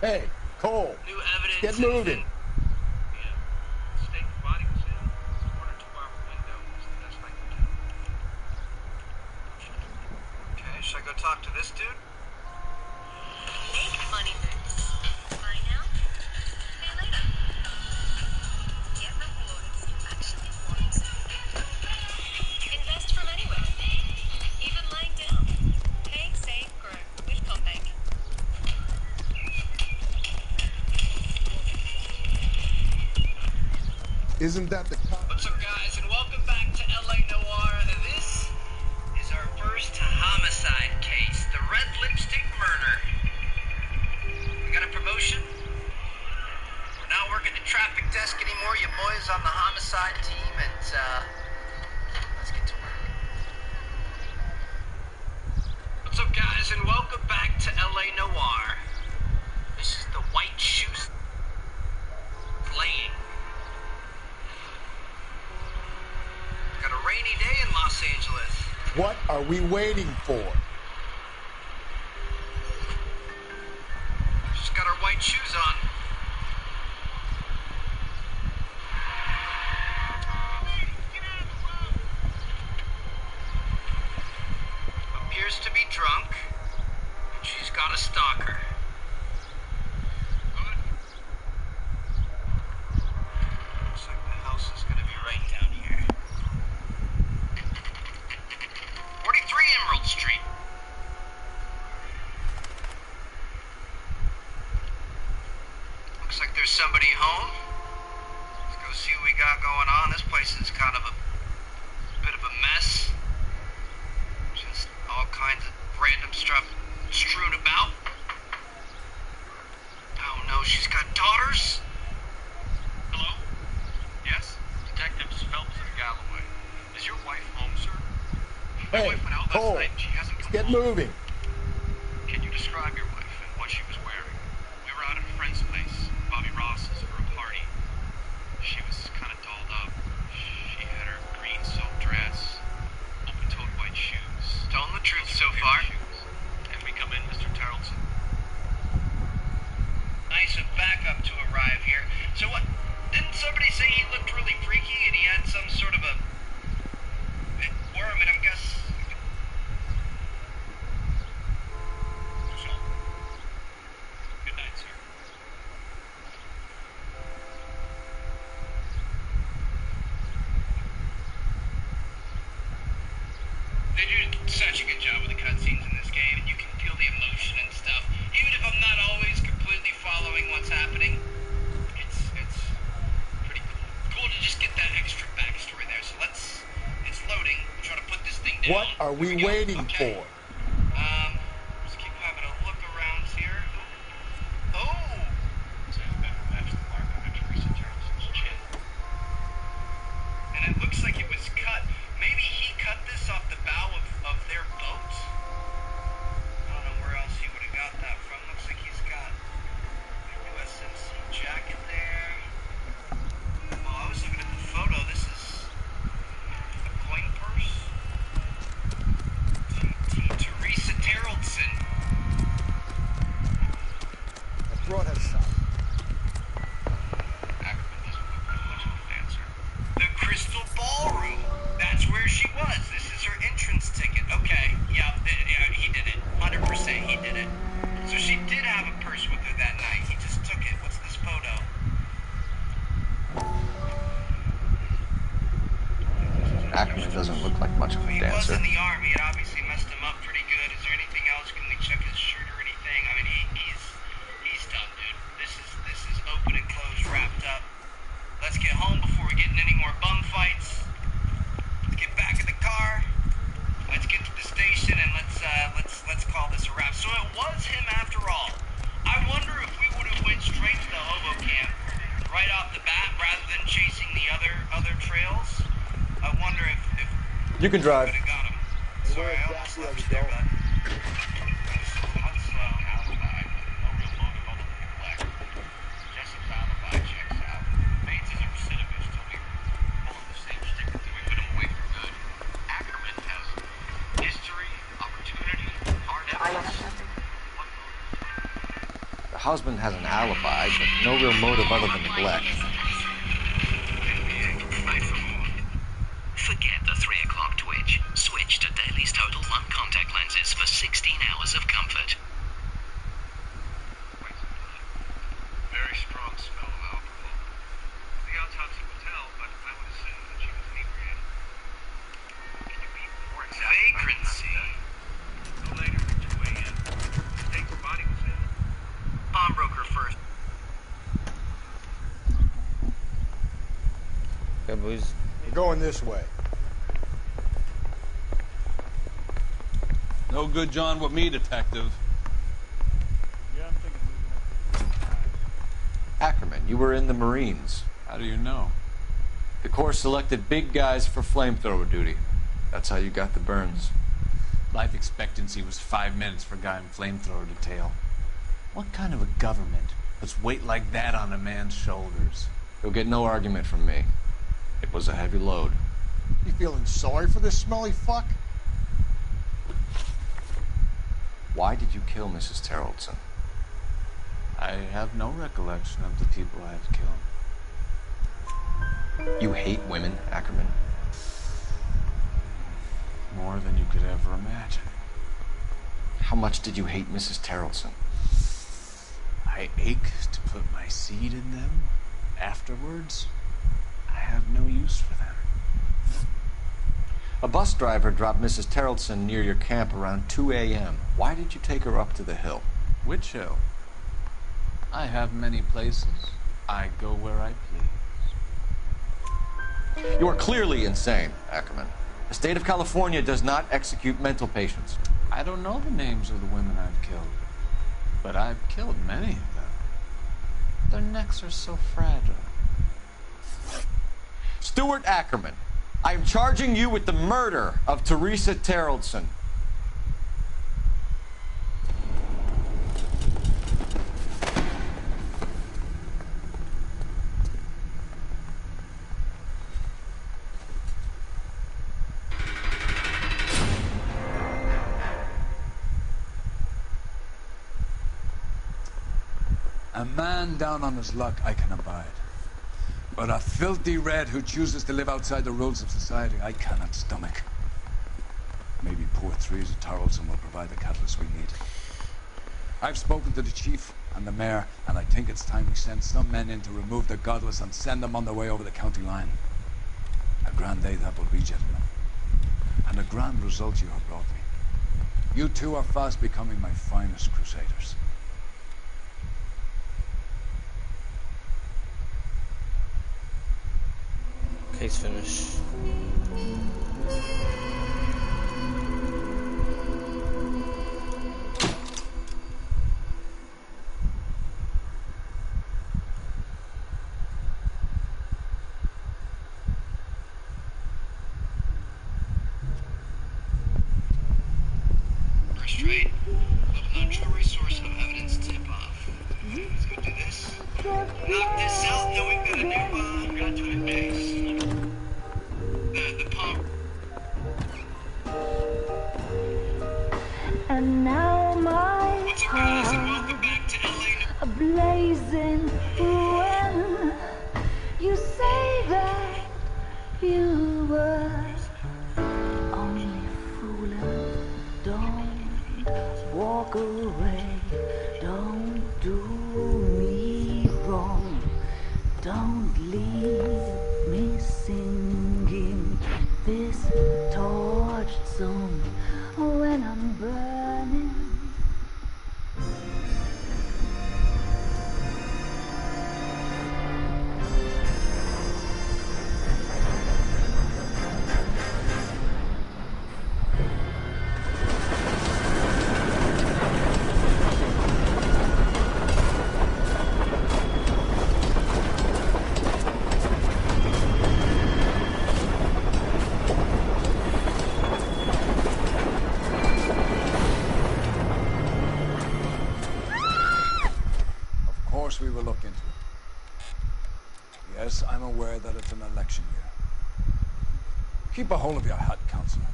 Hey, Cole. New evidence. Get moving. State the body was in. 1 or 2 hour window is the best I can do. Okay, should I go talk to this dude? Make money moves. Buy now, pay later. Get rewards you actually want. Invest from anywhere. Even lying down. Pay, save, grow with Combank. Isn't that the cop? What's up, guys, and welcome back to LA Noire. This is our first homicide case, the red lipstick murder. We got a promotion. We're not working the traffic desk anymore. You boys on the homicide team, and let's get to work. What's up, guys, and welcome back to LA Noire. This is the White Shoes playing. Got a rainy day in Los Angeles. What are we waiting for? Just got our white shoes on. Appears to be drunk, and she's got a stalker. Good. Looks like the house is gonna be right down here. 43 Emerald Street. Looks like there's somebody home. Let's go see what we got going on. This place is kind of a bit of a mess. Just all kinds of random stuff strewn about. Oh no, she's got daughters? Hello? Yes? Detective Phelps of Galloway. Is your wife home, sir? My Hey, wife went out Cole, last night and she hasn't come get home. moving. Can you describe your wife and what she was wearing? We were out at a friend's place, Bobby Ross's, for a party. She was kind of dolled up. She had her green silk dress, open-toed white shoes. Telling the truth so far. Can we come in, Mr. Tarleton? Nice of backup to arrive here. So what? Didn't somebody say he looked really freaky and he had some sort of a worm in him? Guess. Good night, sir. They do such a good job with the cutscenes in this game, and you can feel the emotion and stuff. Even if I'm not always completely following what's happening, it's pretty cool. Cool to just get that extra backstory there. So it's loading. I'm trying to put this thing down. What are we waiting for? Let's keep having a look around here. Oh! That's the mark on Teresa Tarleton's chin. And it looks like it was cut. Maybe he cut this off the bow of their boat. I don't know where else he would have got that from. Looks like he's got a USMC jacket there. Oh, I was looking at the photo. This is a coin purse. Teresa Tarleton. That throat has shot. Ackerman doesn't look like much of a dancer. The Crystal Ballroom. That's where she was. This is her entrance ticket. Okay. Yeah, he did it. 100% he did it. So she did have a purse with her that night. He just took it. What's this photo? Ackerman doesn't look like much of a He was dancer. in the army. It obviously messed him up pretty good. Is there anything else? Can we check his shirt or anything? I mean, he's done, dude. This is open and closed, wrapped up. Let's get home before we get in any more bum fights. Let's get back in the car. Let's get to the station and let's call this a wrap. So it was him after all. I wonder if we would have went You can drive. Where exactly are we going? The husband has an alibi, but no real motive other than neglect. Forget the 3 o'clock twitch. Switch to Daly's Total One contact lenses for 16 hours of comfort. Very strong smell of alcohol. The autopsy will tell, but I would assume that she was inebriated. Can you be more exact? Vagrancy. No later than 2 a.m. The state's body was in. Pawnbroker first. Okay, boys. We're going this way. No good, John, with me, detective. Yeah, I'm thinking moving up. Ackerman, you were in the Marines. How do you know? The Corps selected big guys for flamethrower duty. That's how you got the burns. Life expectancy was 5 minutes for a guy in flamethrower detail. What kind of a government puts weight like that on a man's shoulders? You'll get no argument from me. It was a heavy load. You feeling sorry for this smelly fuck? Why did you kill Mrs. Terrellson? I have no recollection of the people I had killed. You hate women, Ackerman? More than you could ever imagine. How much did you hate Mrs. Terrellson? I ache to put my seed in them. Afterwards, I have no use for them. A bus driver dropped Mrs. Terrellson near your camp around 2 a.m. Why did you take her up to the hill? Which hill? I have many places. I go where I please. You are clearly insane, Ackerman. The state of California does not execute mental patients. I don't know the names of the women I've killed, but I've killed many of them. Their necks are so fragile. Stuart Ackerman, I am charging you with the murder of Teresa Terrellson. A man down on his luck I can abide. But a filthy red who chooses to live outside the rules of society I cannot stomach. Maybe poor Teresa Tarleton will provide the catalyst we need. I've spoken to the chief and the mayor, and I think it's time we send some men in to remove the godless and send them on their way over the county line. A grand day that will be, gentlemen. And a grand result you have brought me. You two are fast becoming my finest crusaders. Case finished. First rate. Local true resource of evidence tip-off. Let's go do this. Knock this out, then we've got a new graduate base. The pump. And now my What's up, guys, and welcome back to a blazing when you say that you were only fooling. Don't walk away. Don't do me wrong. Don't leave me singing this torched song when I'm burning. course we will look into it. Yes, I'm aware that it's an election year. Keep a hold of your hat, Counselor.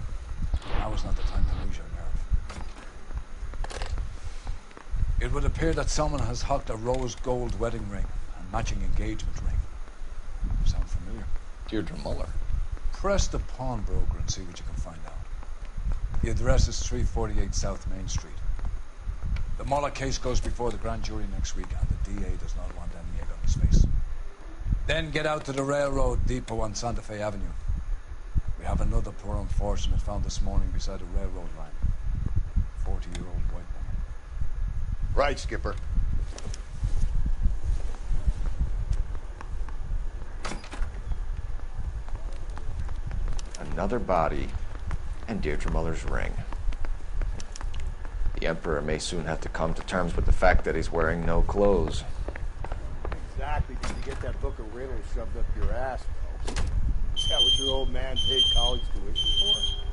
Now is not the time to lose your nerve. It would appear that someone has hocked a rose gold wedding ring and matching engagement ring. Sound familiar? Deirdre Muller. Press the pawnbroker and see what you can find out. The address is 348 South Main Street. The Muller case goes before the grand jury next week, and the DA does not want any egg on his face. Then get out to the railroad depot on Santa Fe Avenue. We have another poor unfortunate found this morning beside a railroad line. 40-year-old white woman. Right, Skipper. Another body, and Deirdre Muller's ring. The Emperor may soon have to come to terms with the fact that he's wearing no clothes. Exactly did you get that book of riddles shoved up your ass, though? Is that what your old man paid college tuition for?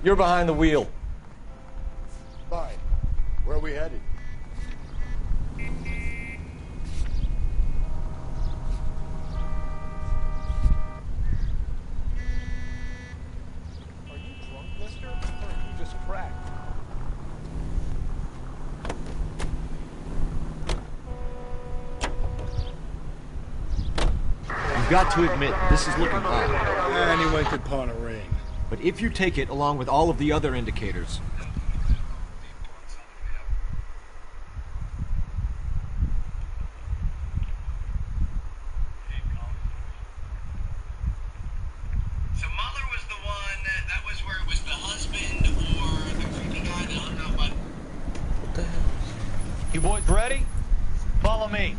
You're behind the wheel. Fine. Where are we headed? Are you drunk, mister? Or are you just cracked? You've got to admit, this is looking odd. Anyone could pawn a ring. But if you take it along with all of the other indicators, So Muller was the one that was where it was the husband or the creepy guy that hung out by. What the hell? You boys ready? Follow me.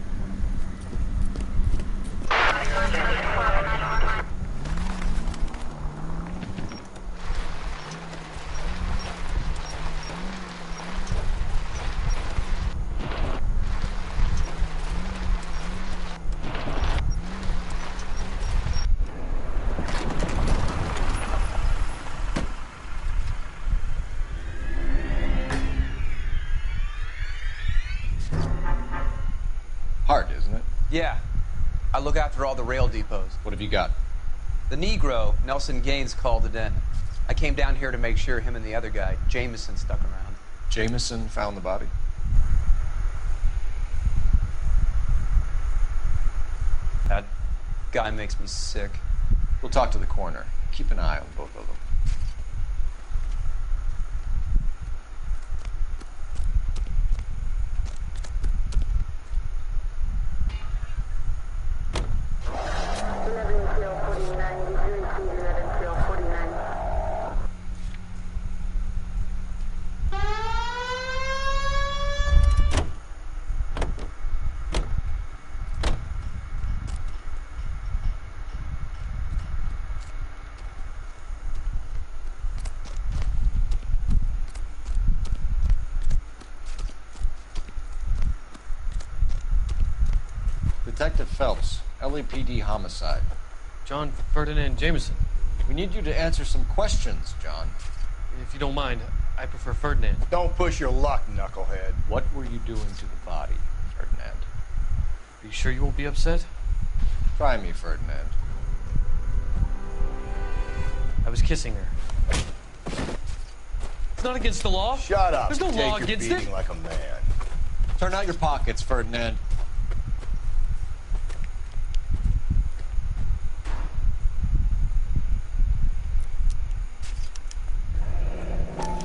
Hard, isn't it? Yeah. I look after all the rail depots. What have you got? The Negro, Nelson Gaines, called it in. I came down here to make sure him and the other guy, Jameson, stuck around. Jameson found the body? That guy makes me sick. We'll talk to the coroner. Keep an eye on both of them. Detective Phelps, LAPD homicide. John Ferdinand Jameson. We need you to answer some questions, John. If you don't mind, I prefer Ferdinand. Don't push your luck, knucklehead. What were you doing to the body, Ferdinand? Are you sure you won't be upset? Try me, Ferdinand. I was kissing her. It's not against the law. Shut up. There's no Take law your against beating it. like a man. Turn out your pockets, Ferdinand.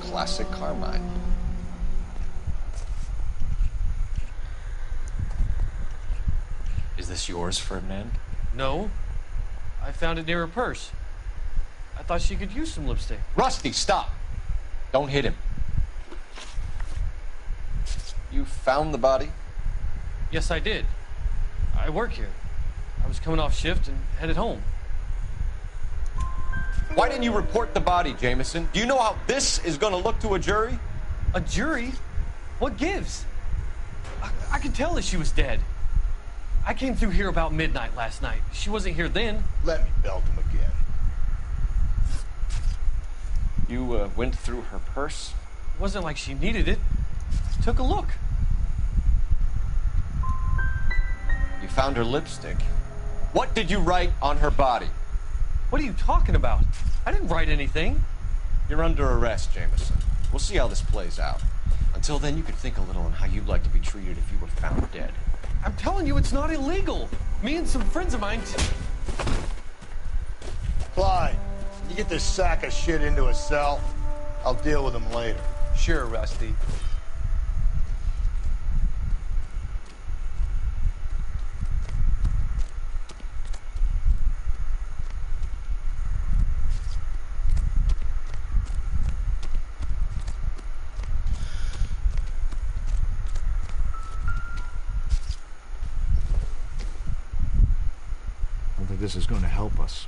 Classic Carmine. Is this yours, Ferdinand? No. I found it near her purse. I thought she could use some lipstick. Rusty, stop! Don't hit him. You found the body? Yes, I did. I work here. I was coming off shift and headed home. Why didn't you report the body, Jameson? Do you know how this is going to look to a jury? A jury? What gives? I could tell that she was dead. I came through here about midnight last night. She wasn't here then. Let me belt him again. You went through her purse? It wasn't like she needed it. Took a look. You found her lipstick. What did you write on her body? What are you talking about? I didn't write anything. You're under arrest, Jameson. We'll see how this plays out. Until then, you can think a little on how you'd like to be treated if you were found dead. I'm telling you, it's not illegal. Me and some friends of mine... Clyde, you get this sack of shit into a cell. I'll deal with him later. Sure, Rusty. I don't think this is going to help us.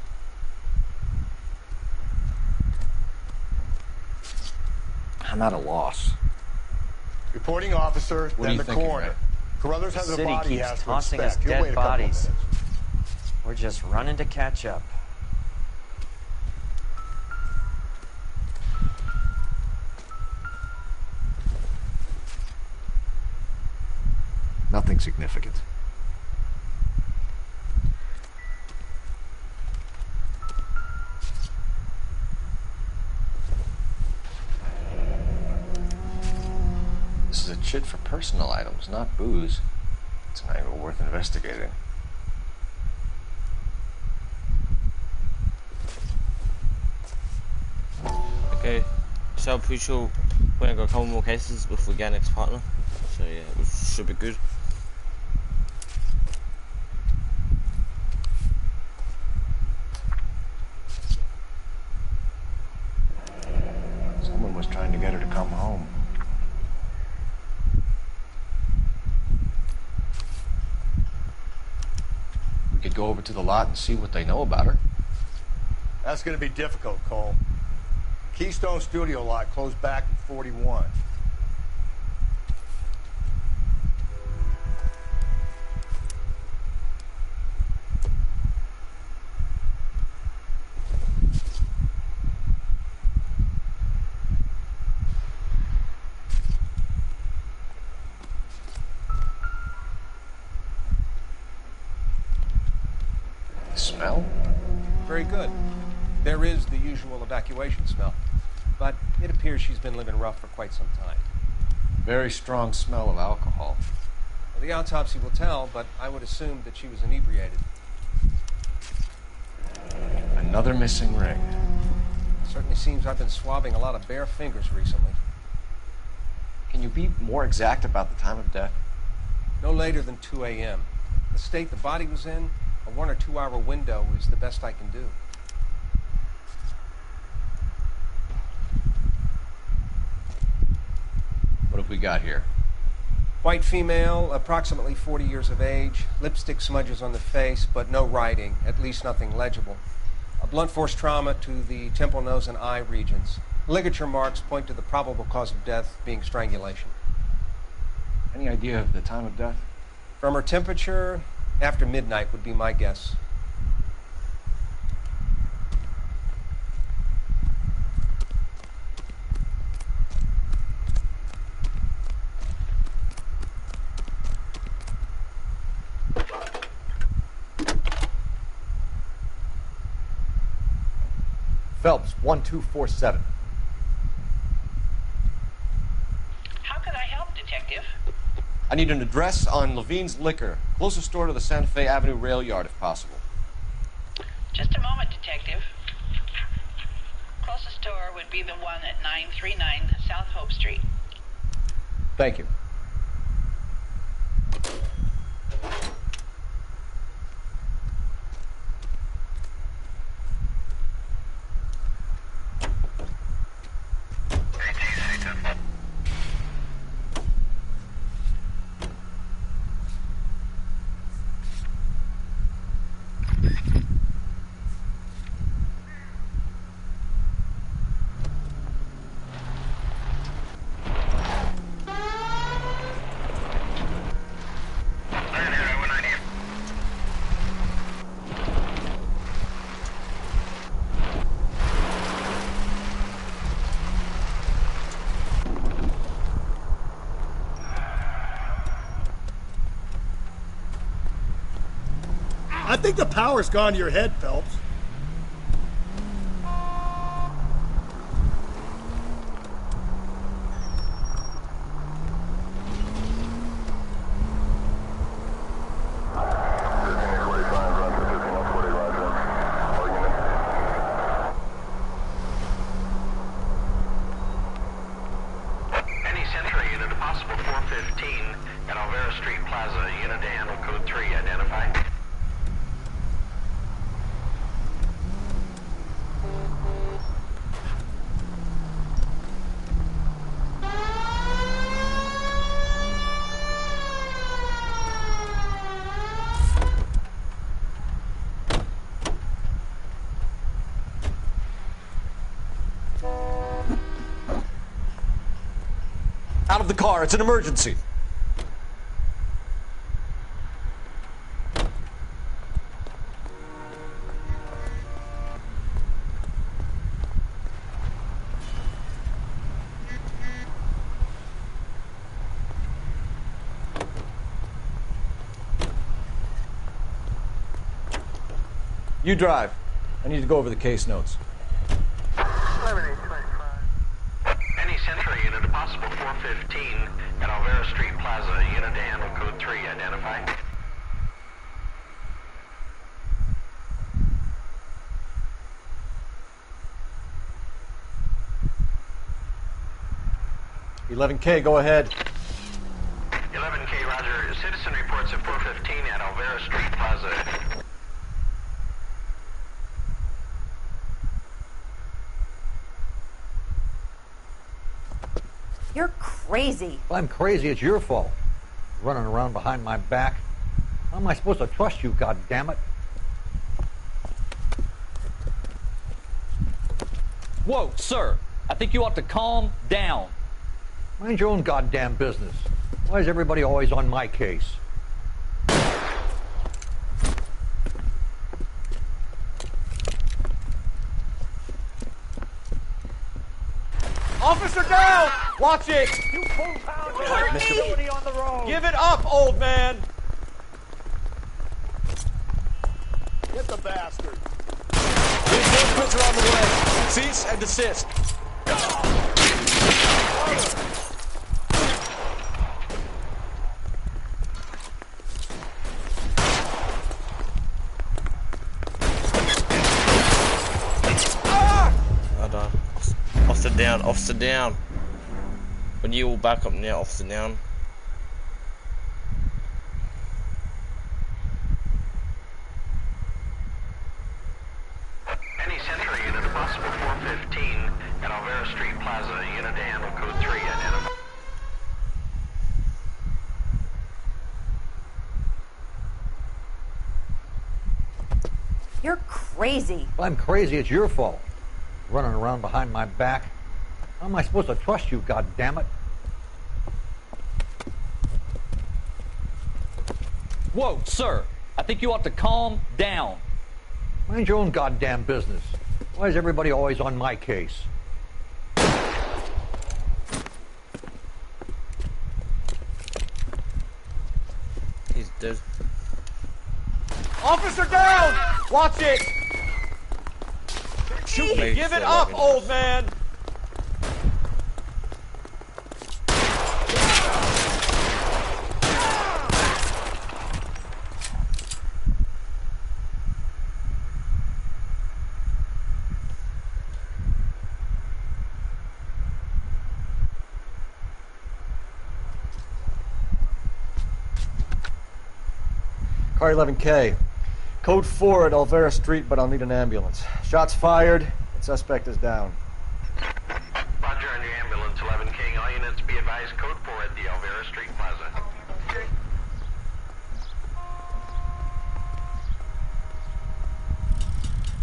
I'm at a loss. Reporting officer, What are then you the thinking, coroner. Ray? Carruthers has The a city body he keeps has to tossing us inspect. He'll dead wait a couple bodies. minutes. We're just running to catch up. Nothing significant. This is a chit for personal items, not booze. It's an angle worth investigating. Okay, so I'm pretty sure we're gonna go a couple more cases before we get our next partner. So yeah, it should be good. Someone was trying to get her to come home. We could go over to the lot and see what they know about her. That's going to be difficult, Cole. Keystone Studio lot closed back in 41. Smell? Very good. There is the usual evacuation smell, but it appears she's been living rough for quite some time. Very strong smell of alcohol. Well, the autopsy will tell, but I would assume that she was inebriated. Another missing ring. Certainly seems I've been swabbing a lot of bare fingers recently. Can you be more exact about the time of death? No later than 2 a.m. The state the body was in, a 1 or 2 hour window is the best I can do. What have we got here? White female, approximately 40 years of age, lipstick smudges on the face, but no writing, at least nothing legible. A blunt force trauma to the temple, nose, and eye regions. Ligature marks point to the probable cause of death being strangulation. Any idea of the time of death? From her temperature, after midnight would be my guess. Phelps, 1247. How can I help, Detective? I need an address on Levine's Liquor. Closest store to the Santa Fe Avenue rail yard, if possible. Just a moment, Detective. Closest store would be the one at 939 South Hope Street. Thank you. I think the power's gone to your head, Phelps. Any Central unit, if possible 415 at Alvera Street Plaza, unit to handle code 3, identify. Out of the car, it's an emergency. You drive. I need to go over the case notes. Any Century unit, a possible 415 at Alvera Street Plaza. Unit to handle code 3. Identify. $11K, go ahead. 11K, roger. Citizen reports at 415 at Alvera Street Plaza. You're crazy. If I'm crazy, it's your fault. Running around behind my back. How am I supposed to trust you, goddammit? Whoa, sir. I think you ought to calm down. Mind your own goddamn business. Why is everybody always on my case? Officer down! Watch it! You full-pound liability on the road. Give it up, old man! Get the bastard. Reinforcements are on the way. Cease and desist. Officer down, officer down. When you all back up now, officer down. Any Century unit, a possible 415 at Alvera Street Plaza. Unit to handle code 3. Identify. You're crazy. If I'm crazy, it's your fault. Running around behind my back. How am I supposed to trust you, goddammit? Whoa, sir. I think you ought to calm down. Mind your own goddamn business. Why is everybody always on my case? He's dead. Officer down! Watch it! Shoot me! Give it up, old man! Car 11K. Code 4 at Alvera Street, but I'll need an ambulance. Shots fired, and suspect is down. Roger on your ambulance, 11K. All units be advised, code 4 at the Alvera Street Plaza.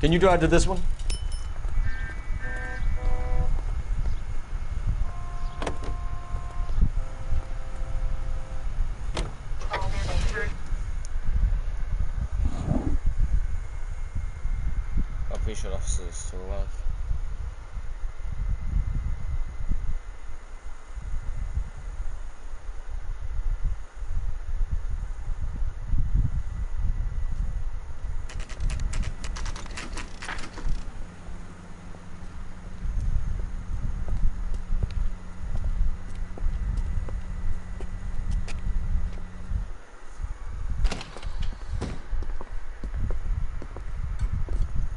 Can you drive to this one? I'm pretty sure the officer's still alive.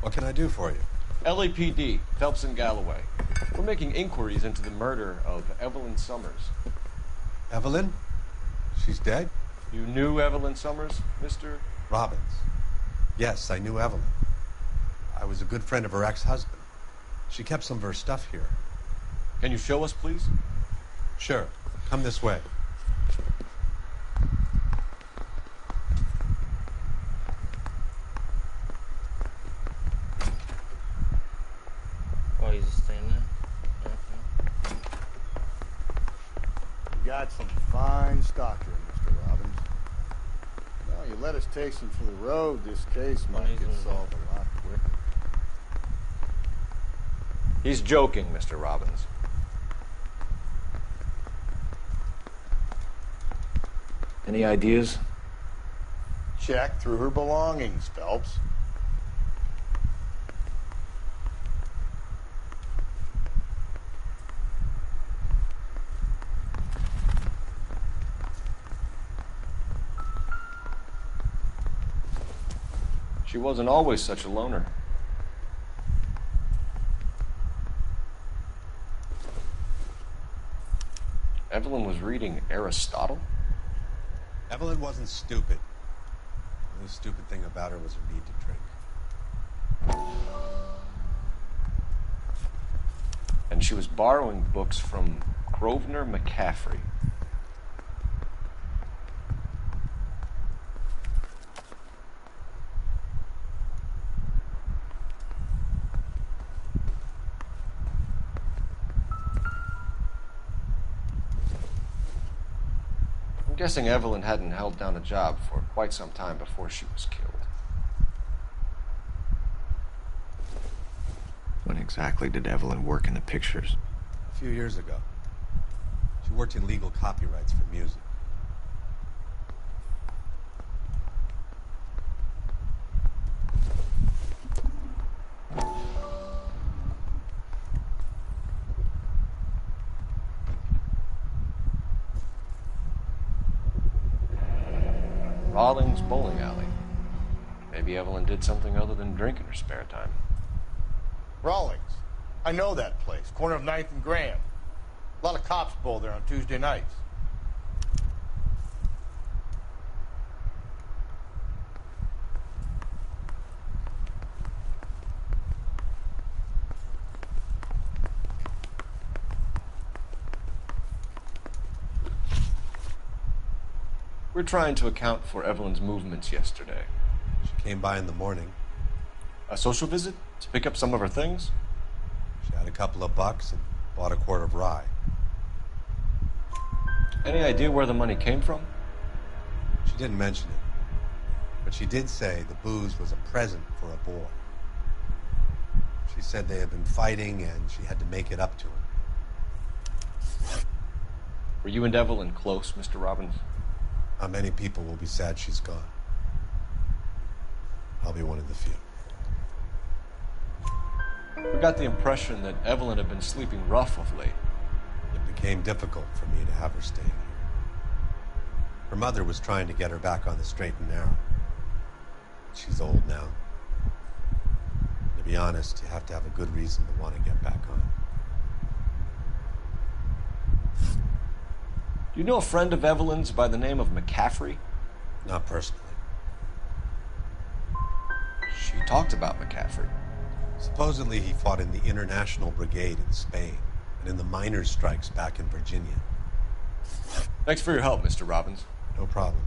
What can I do for you? LAPD, Phelps and Galloway. We're making inquiries into the murder of Evelyn Summers. Evelyn? She's dead? You knew Evelyn Summers, Mr. Robbins. Yes, I knew Evelyn. I was a good friend of her ex-husband. She kept some of her stuff here. Can you show us, please? Sure. Come this way. Oh, he's just staying there. You got some fine stock here, Mr. Robbins. Now, you let us take some for the road, this case might get solved a lot quicker. He's joking, Mr. Robbins. Any ideas? Check through her belongings, Phelps. She wasn't always such a loner. Evelyn was reading Aristotle? Evelyn wasn't stupid. The only stupid thing about her was her need to drink. And she was borrowing books from Grosvenor McCaffrey. I'm guessing Evelyn hadn't held down a job for quite some time before she was killed. When exactly did Evelyn work in the pictures? A few years ago. She worked in legal copyrights for music. Rawlings Bowling Alley. Maybe Evelyn did something other than drink in her spare time. Rawlings. I know that place. Corner of 9th and Grand. A lot of cops bowl there on Tuesday nights. We're trying to account for Evelyn's movements yesterday. She came by in the morning. A social visit? To pick up some of her things? She had a couple of bucks and bought a quart of rye. Any idea where the money came from? She didn't mention it. But she did say the booze was a present for a boy. She said they had been fighting and she had to make it up to him. Were you and Evelyn close, Mr. Robbins? Many people will be sad she's gone. I'll be one of the few. We got the impression that Evelyn had been sleeping rough of late. It became difficult for me to have her staying here. Her mother was trying to get her back on the straight and narrow. She's old now. To be honest, you have to have a good reason to want to get back on. Do you know a friend of Evelyn's by the name of McCaffrey? Not personally. She talked about McCaffrey. Supposedly he fought in the International Brigade in Spain and in the miners' strikes back in Virginia. Thanks for your help, Mr. Robbins. No problem.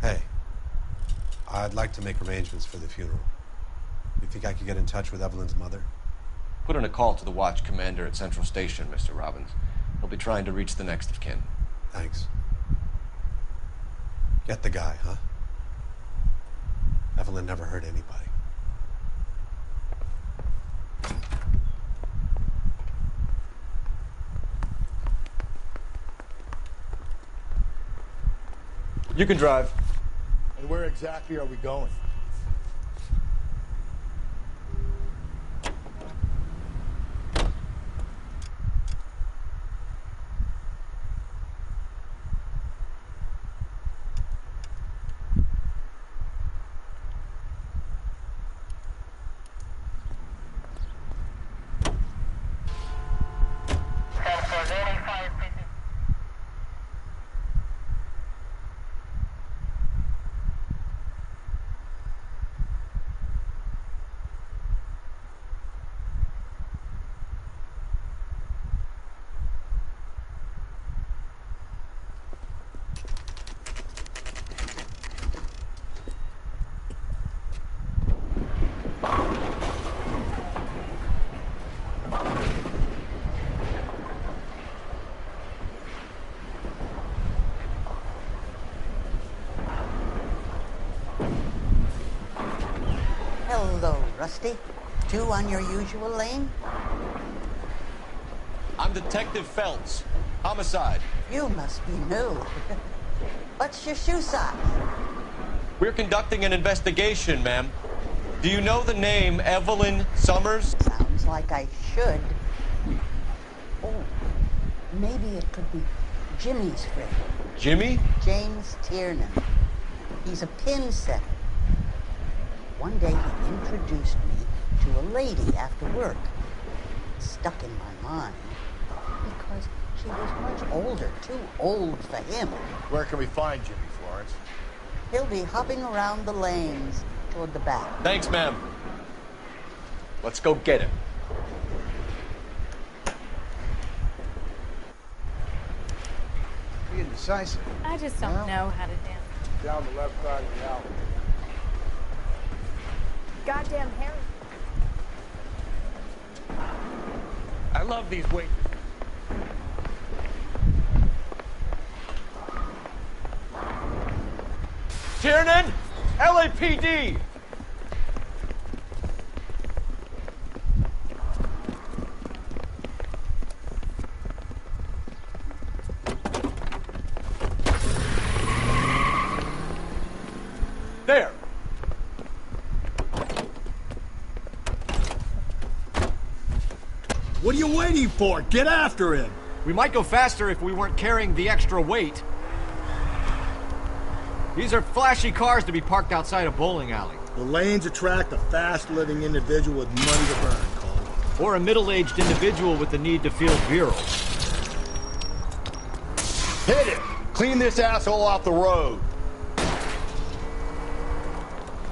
Hey, I'd like to make arrangements for the funeral. You think I could get in touch with Evelyn's mother? Put in a call to the watch commander at Central Station, Mr. Robbins. He'll be trying to reach the next of kin. Thanks. Get the guy, huh? Evelyn never hurt anybody. You can drive. And where exactly are we going? Hello, Rusty. Two on your usual lane? I'm Detective Phelps. Homicide. You must be new. What's your shoe size? We're conducting an investigation, ma'am. Do you know the name Evelyn Summers? Sounds like I should. Oh, maybe it could be Jimmy's friend. Jimmy? James Tiernan. He's a pin setter. One day he introduced me to a lady after work. It stuck in my mind because she was much older, too old for him. Where can we find Jimmy, Florence? He'll be hopping around the lanes toward the back. Thanks, ma'am. Let's go get him. Be indecisive. I just don't know how to dance. Down the left side of the alley. Goddamn Harry. I love these waitresses. Tiernan! LAPD! There! What are you waiting for? Get after him! We might go faster if we weren't carrying the extra weight. These are flashy cars to be parked outside a bowling alley. The lanes attract a fast-living individual with money to burn, Cole. Or a middle-aged individual with the need to feel virile. Hit it! Clean this asshole off the road.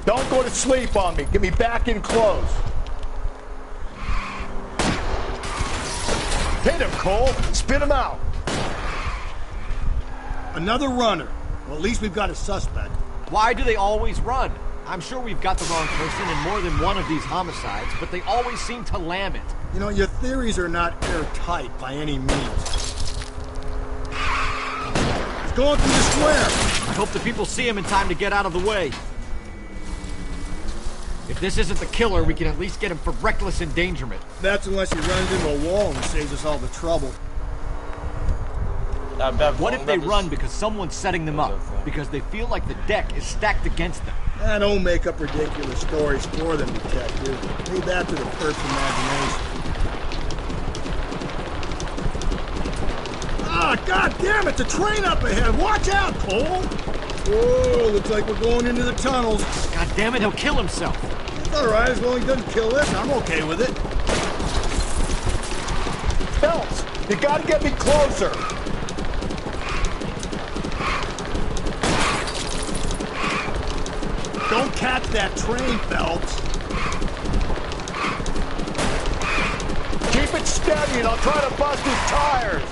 Don't go to sleep on me. Get me back in close. Hit him, Cole. Spit him out. Another runner. Well, at least we've got a suspect. Why do they always run? I'm sure we've got the wrong person in more than one of these homicides, but they always seem to lam it. You know, your theories are not airtight by any means. He's going through the square. I hope the people see him in time to get out of the way. If this isn't the killer, we can at least get him for reckless endangerment. That's unless he runs into a wall and saves us all the trouble. What if they run because someone's setting them up? Because they feel like the deck is stacked against them? Don't make up ridiculous stories for them, detective. Leave that to the perp's imagination. Ah, god damn it! The train up ahead! Watch out, Cole! Whoa, looks like we're going into the tunnels. God damn it, he'll kill himself. It's alright, as long as he doesn't kill us, I'm okay with it. Phelps, you gotta get me closer! Don't catch that train, Phelps. Keep it steady and I'll try to bust his tires.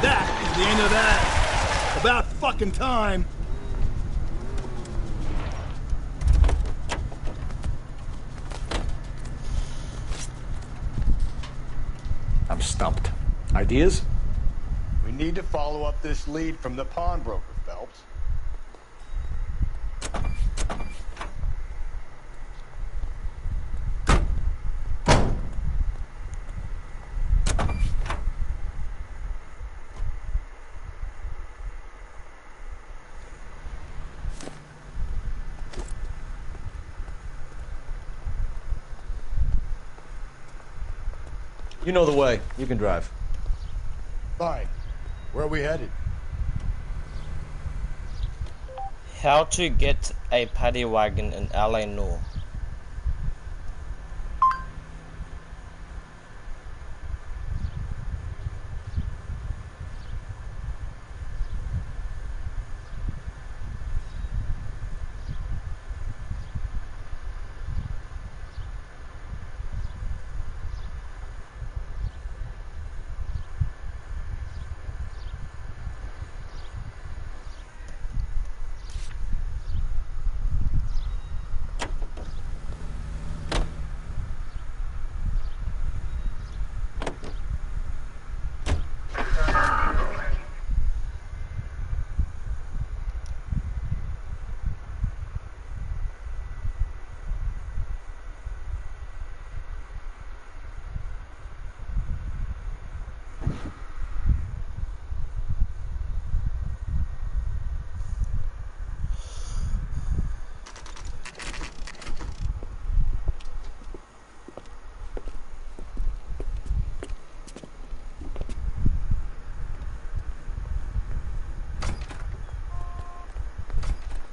That is the end of that. About fucking time. I'm stumped. Ideas? We need to follow up this lead from the pawnbroker, Phelps. You know the way. You can drive. Fine. Where are we headed? How to get a paddy wagon in LA Noire.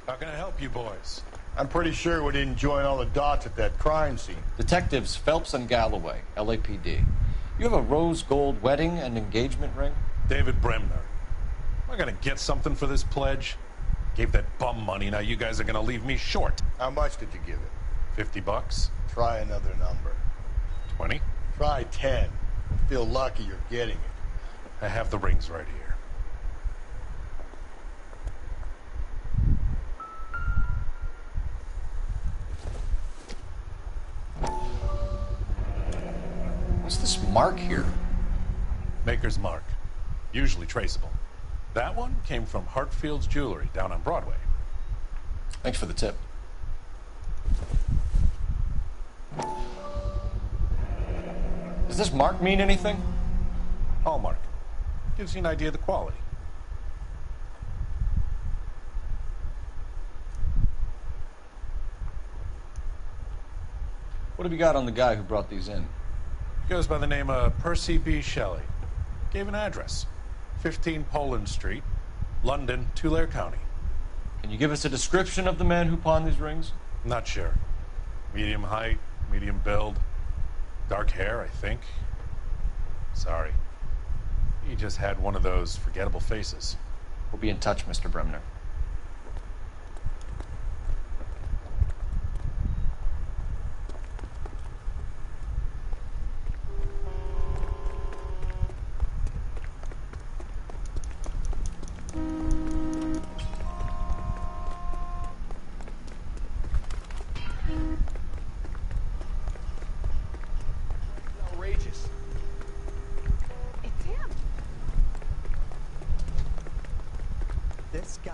How can I help you boys? I'm pretty sure we didn't join all the dots at that crime scene. Detectives Phelps and Galloway, LAPD. You have a rose gold wedding and engagement ring? David Bremner. Am I gonna get something for this pledge? Gave that bum money, now you guys are gonna leave me short. How much did you give it? $50? Try another number. 20? Try 10. Feel lucky you're getting it. I have the rings right here. What's this mark here? Maker's mark. Usually traceable. That one came from Hartfield's Jewelry down on Broadway. Thanks for the tip. Does this mark mean anything? Hallmark. Gives you an idea of the quality. What have you got on the guy who brought these in? He goes by the name of Percy B. Shelley. Gave an address. 15 Poland Street, London, Tulare County. Can you give us a description of the man who pawned these rings? Not sure. Medium height, medium build. Dark hair, I think. Sorry. He just had one of those forgettable faces. We'll be in touch, Mr. Bremner. Outrageous. It's him. This guy.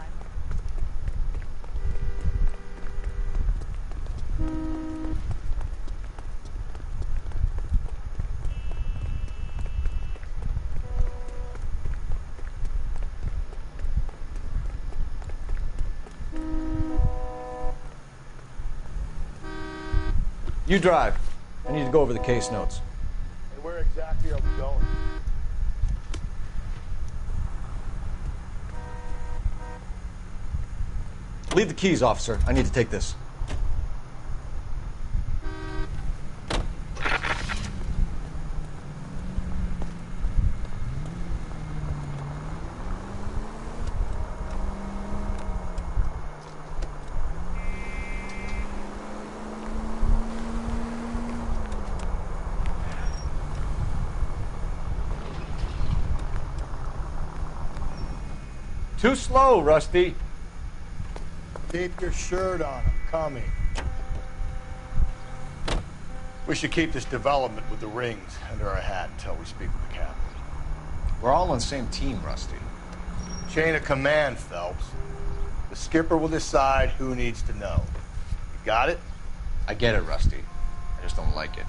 You drive. I need to go over the case notes. And where exactly are we going? Leave the keys, officer. I need to take this. Too slow, Rusty. Keep your shirt on. I'm coming. We should keep this development with the rings under our hat until we speak with the captain. We're all on the same team, Rusty. Chain of command, Phelps. The skipper will decide who needs to know. You got it? I get it, Rusty. I just don't like it.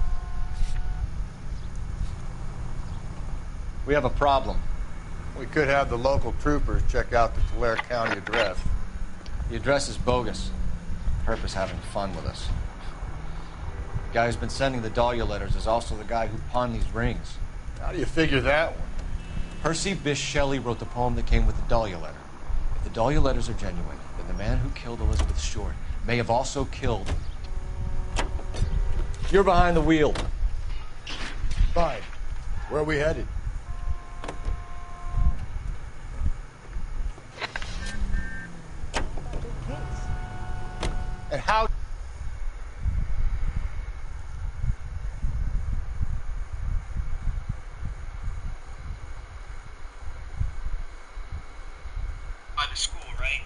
We have a problem. We could have the local troopers check out the Tulare County address. The address is bogus. Herb is having fun with us. The guy who's been sending the Dahlia letters is also the guy who pawned these rings. How do you figure that one? Percy Bysshe Shelley wrote the poem that came with the Dahlia letter. If the Dahlia letters are genuine, then the man who killed Elizabeth Short may have also killed... You're behind the wheel. Fine. Where are we headed? And how... By the school, right?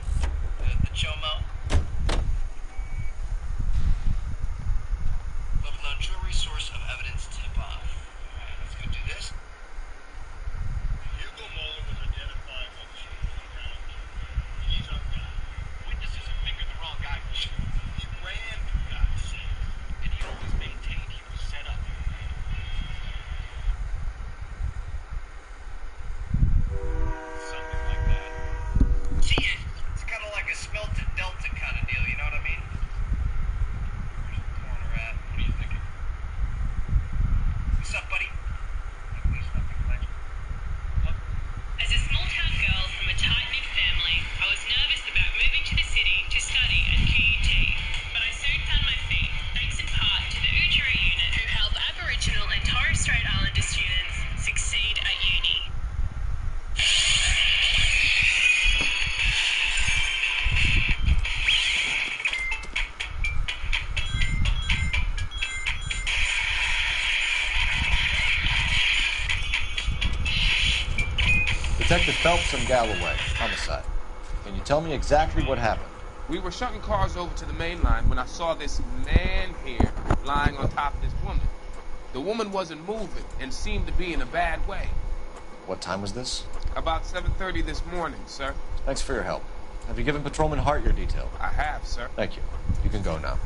The Chomo? Local known jewelry source of evidence tip-off. Alright, let's go do this. Hugo Moeller was identified while chasing around Tulare. He's our guy. Witnesses have fingered the wrong guy. He ran, for God's sake. And he always maintained he was set up. Something like that. See, it's kind of like a smelted Delta kind of deal, you know what I mean? Where's the corner at? What are you thinking? What's up, buddy? Look, Detective Phelps and Galloway, homicide. Can you tell me exactly what happened? We were shunting cars over to the main line when I saw this man here lying on top of this woman. The woman wasn't moving and seemed to be in a bad way. What time was this? About 7:30 this morning, sir. Thanks for your help. Have you given Patrolman Hart your detail? I have, sir. Thank you. You can go now.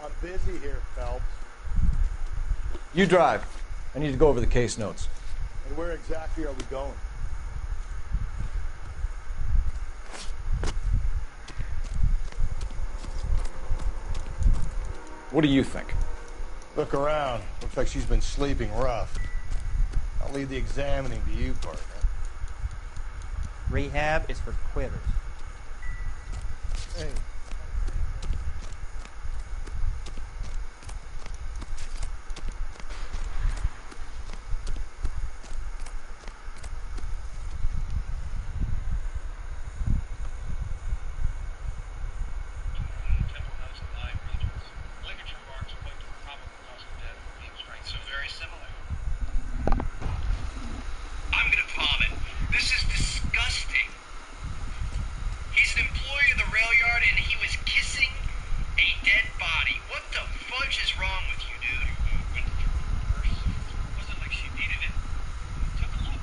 I'm busy here, Phelps. You drive. I need to go over the case notes. And where exactly are we going? What do you think? Look around. Looks like she's been sleeping rough. I'll leave the examining to you, partner. Rehab is for quitters. Hey. So very similar. I'm gonna vomit. This is disgusting. He's an employee of the rail yard and he was kissing a dead body. What the fudge is wrong with you, dude? Went through her purse. Wasn't like she needed it. Took a look.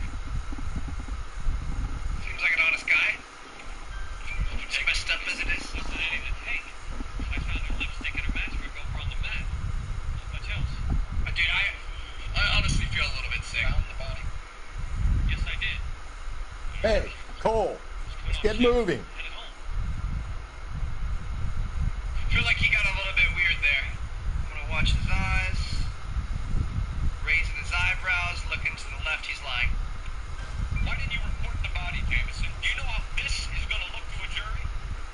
Seems like an honest guy. As messed up as it is. Wasn't any to take. I found her lipstick and her matchbook over on the mat. Not much else. Dude, I honestly feel a little bit sick. Found the body? Yes, I did. Hey, Cole. Let's get moving. Feel like he got a little bit weird there. I'm gonna watch his eyes. Raising his eyebrows, looking to the left, he's lying. Why didn't you report the body, Jameson? Do you know how this is gonna look to a jury?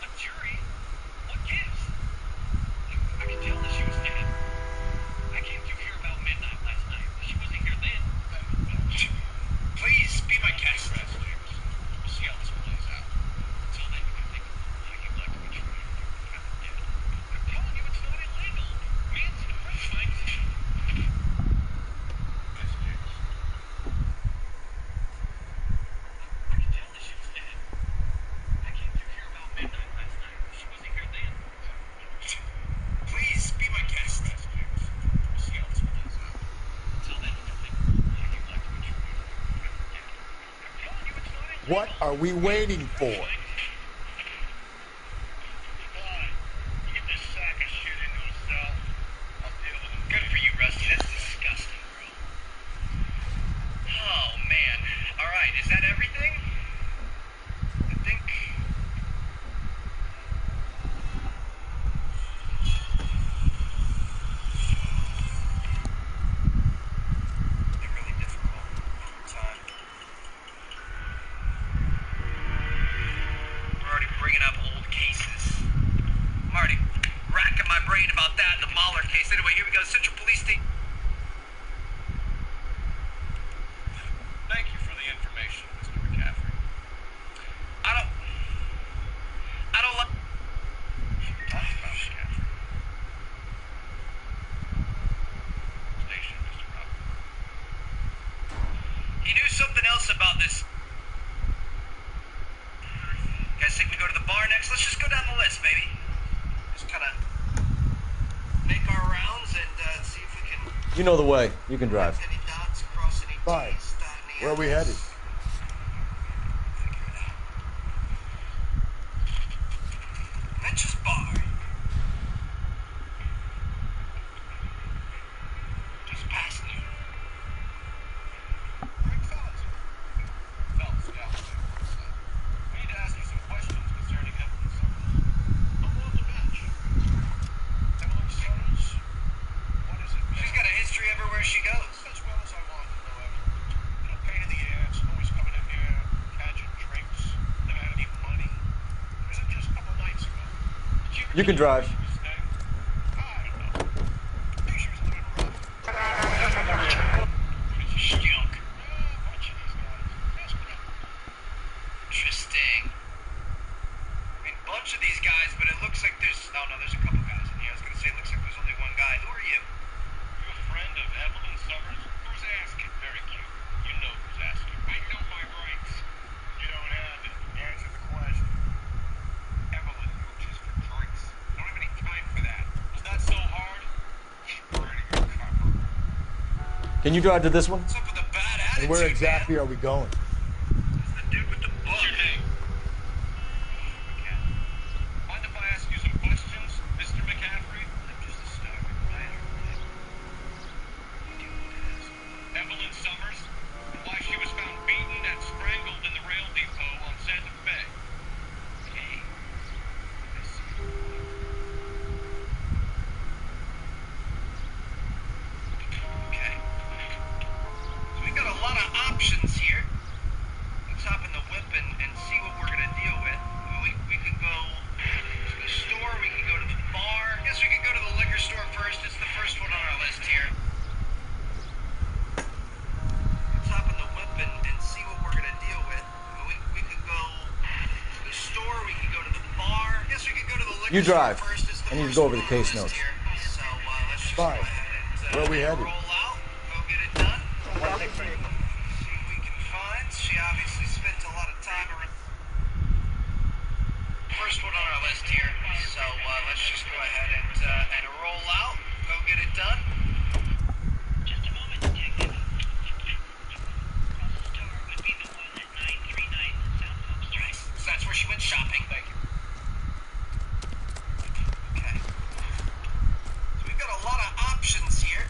A jury? What gives? I can tell that she was dead. I came through here about midnight last night. She wasn't here then. Please be my guest. We'll see how this plays out. Until then, you can think of how you'd like to be treated. I'm telling you, it's not illegal. Man's horrifying. Yes, James. I can tell that she was dead. I came through here about midnight last night. She wasn't here then. Please be my guest. Yes, James. We'll see how this plays out. Until then, you can think of how you'd like to be treated. I'm telling you, it's not illegal. What are we waiting for? Good for you, Rusty. That's disgusting, bro. Oh, man. All right, is that everything? I think... They're really difficult over time. We're already bringing up old cases. I'm already racking my brain about that in the Mahler case. Anyway, here we go. Central Police Station. Thank you for the information, Mr. McCaffrey. I don't like... Talk about McCaffrey. Station, Mr. Roberts. He knew something else about this. You guys think we go to the bar next? Let's just go down the list, baby. Just kind of make our rounds and see if we can... You know the way. You can drive. Any dots, cross any Fine. T's, dot any Where are we I's. headed? Mitch's bar. Just past you. Great fellas. Fellas, Galloway. We need to ask you some questions concerning evidence. I'm on the bench. Evelyn Soros? What is it? She's got a history everywhere she goes. As well as I want to know, Evelyn. You know, pain in the ass, always coming in here, catching drinks, never had any money. It was just a couple nights ago. You can drive. Interesting. I mean, bunch of these guys, but it looks like there's... Oh, no, there's a couple guys in here. I was going to say, it looks like there's only one guy. Who are you? Can you drive to this one? And where exactly are we going? What's your name? Mind if I ask you some questions, Mr. McCaffrey? I'm just a starving writer. Evelyn Summers? And why she was found beaten and strangled in the rail depot on Santa Fe. Okay. Okay. So we got a lot of options here. Let's hop in the whip and see what we're gonna deal with. We could go to the store, we could go to the bar. I guess we could go to the liquor store first. It's the first one on our list here. Let's hop in the whip and see what we're gonna deal with. We could go to the store, we could go to the bar. I guess we could go to the liquor You drive. store first. It's the I need to first go over one the on our case list notes. here. So let's just Fine. go ahead and Where are we headed? roll out, go get it done. See what we can find. She obviously spent a lot of time around. First one on our list here. So let's just go ahead and roll out, go get it done. Just a moment, detective. Across the store would be the one at 939 South Hope Street. So that's where she went shopping. Thank you. Okay. So we've got a lot of options here.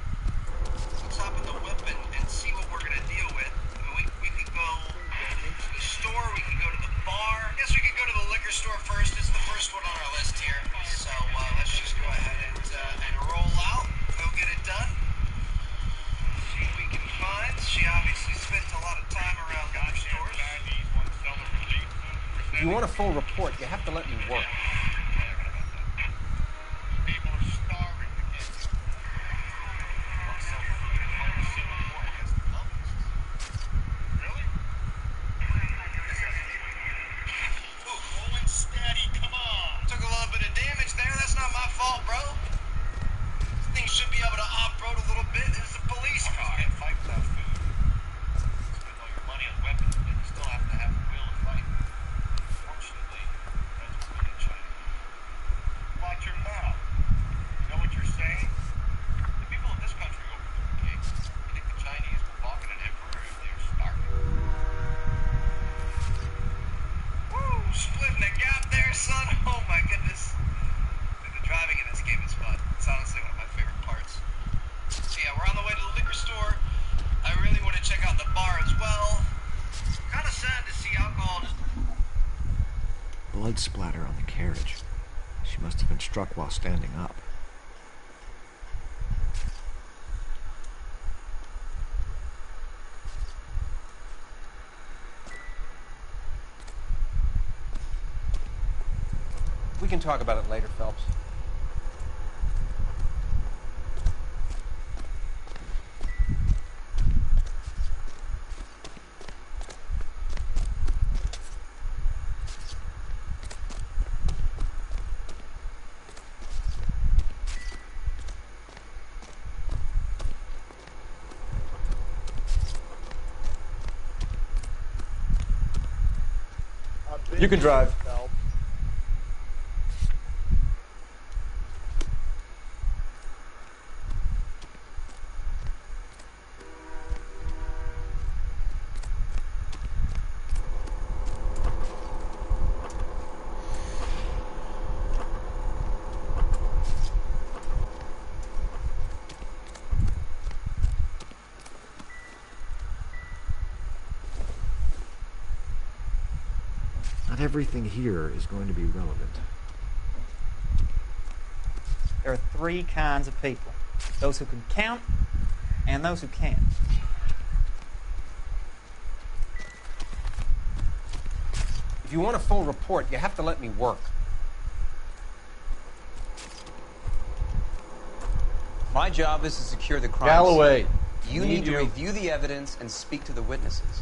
Let's hop in the whip and see what we're gonna deal with. We could go to the store, we could go to the bar. I guess we could go to the liquor store first. It's the first one on our list here. So let's just go ahead and roll out, go get it done. See what we can find. She obviously spent a lot of time around liquor stores. If you want a full report, you have to let me work. People are starving to get you. Really? Ooh, hold and steady, come on. Took a little bit of damage there. That's not my fault, bro. This thing should be able to off-road a little bit. This is a police car. Can't fight without food. Spend all your money on weapons, but you still have to have the will to fight. Fortunately, that's what's been in China. Watch your mouth. You know what you're saying? The people in this country overlook the case. You think the Chinese will balk at an emperor if they are starving? Woo! Splitting the gap there, son. Oh my goodness. Dude, the driving in this game is fun. It's honestly one of my favorite parts. So yeah, we're on the way to the liquor store. I really want to check out the bar as well. Kind of sad to see alcohol just... Blood splatter on the carriage. She must have been struck while standing up. We can talk about it later, Phelps. You can drive. Not everything here is going to be relevant. There are three kinds of people: those who can count and those who can't. If you want a full report, you have to let me work. My job is to secure the crime Galloway. scene. You need to review the evidence and speak to the witnesses.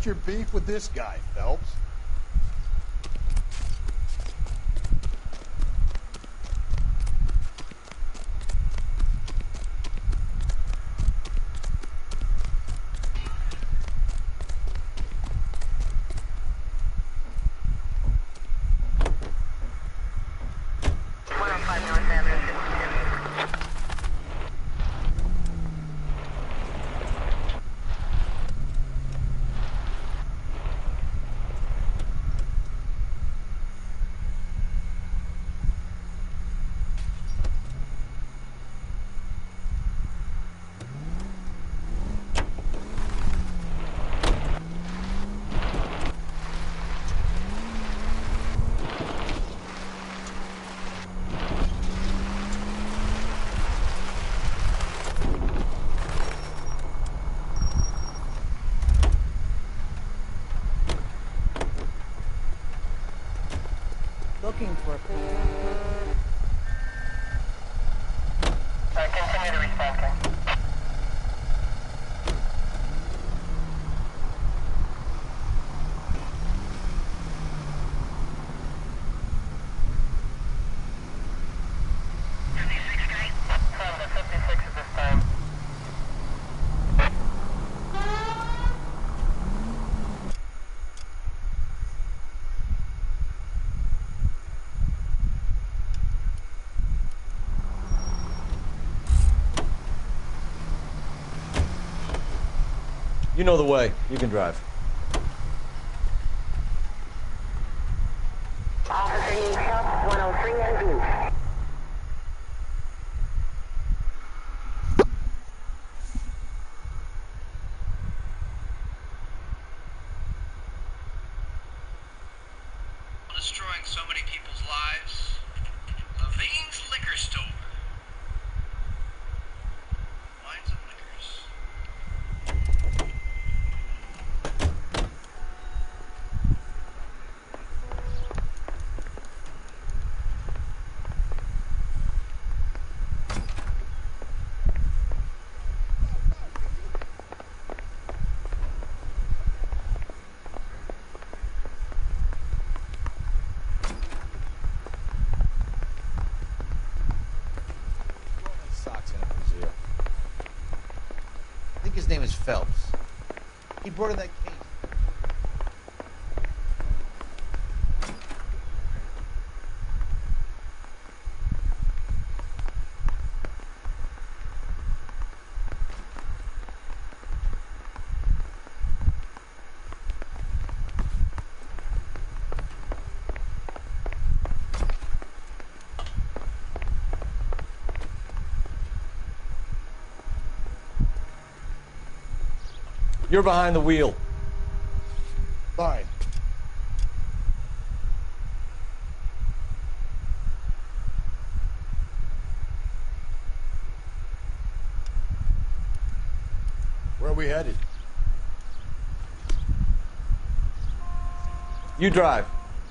What's your beef with this guy, Phelps? Looking for Continue to respond, Ken. From the 56 at this time. You know the way. You can drive. Officer needs help, 103 in view. Destroying so many people's lives. Levine's liquor store. Wines and liquors. Socks in his ear. I think his name is Phelps. He brought in that case. You're behind the wheel. Fine. Where are we headed? You drive.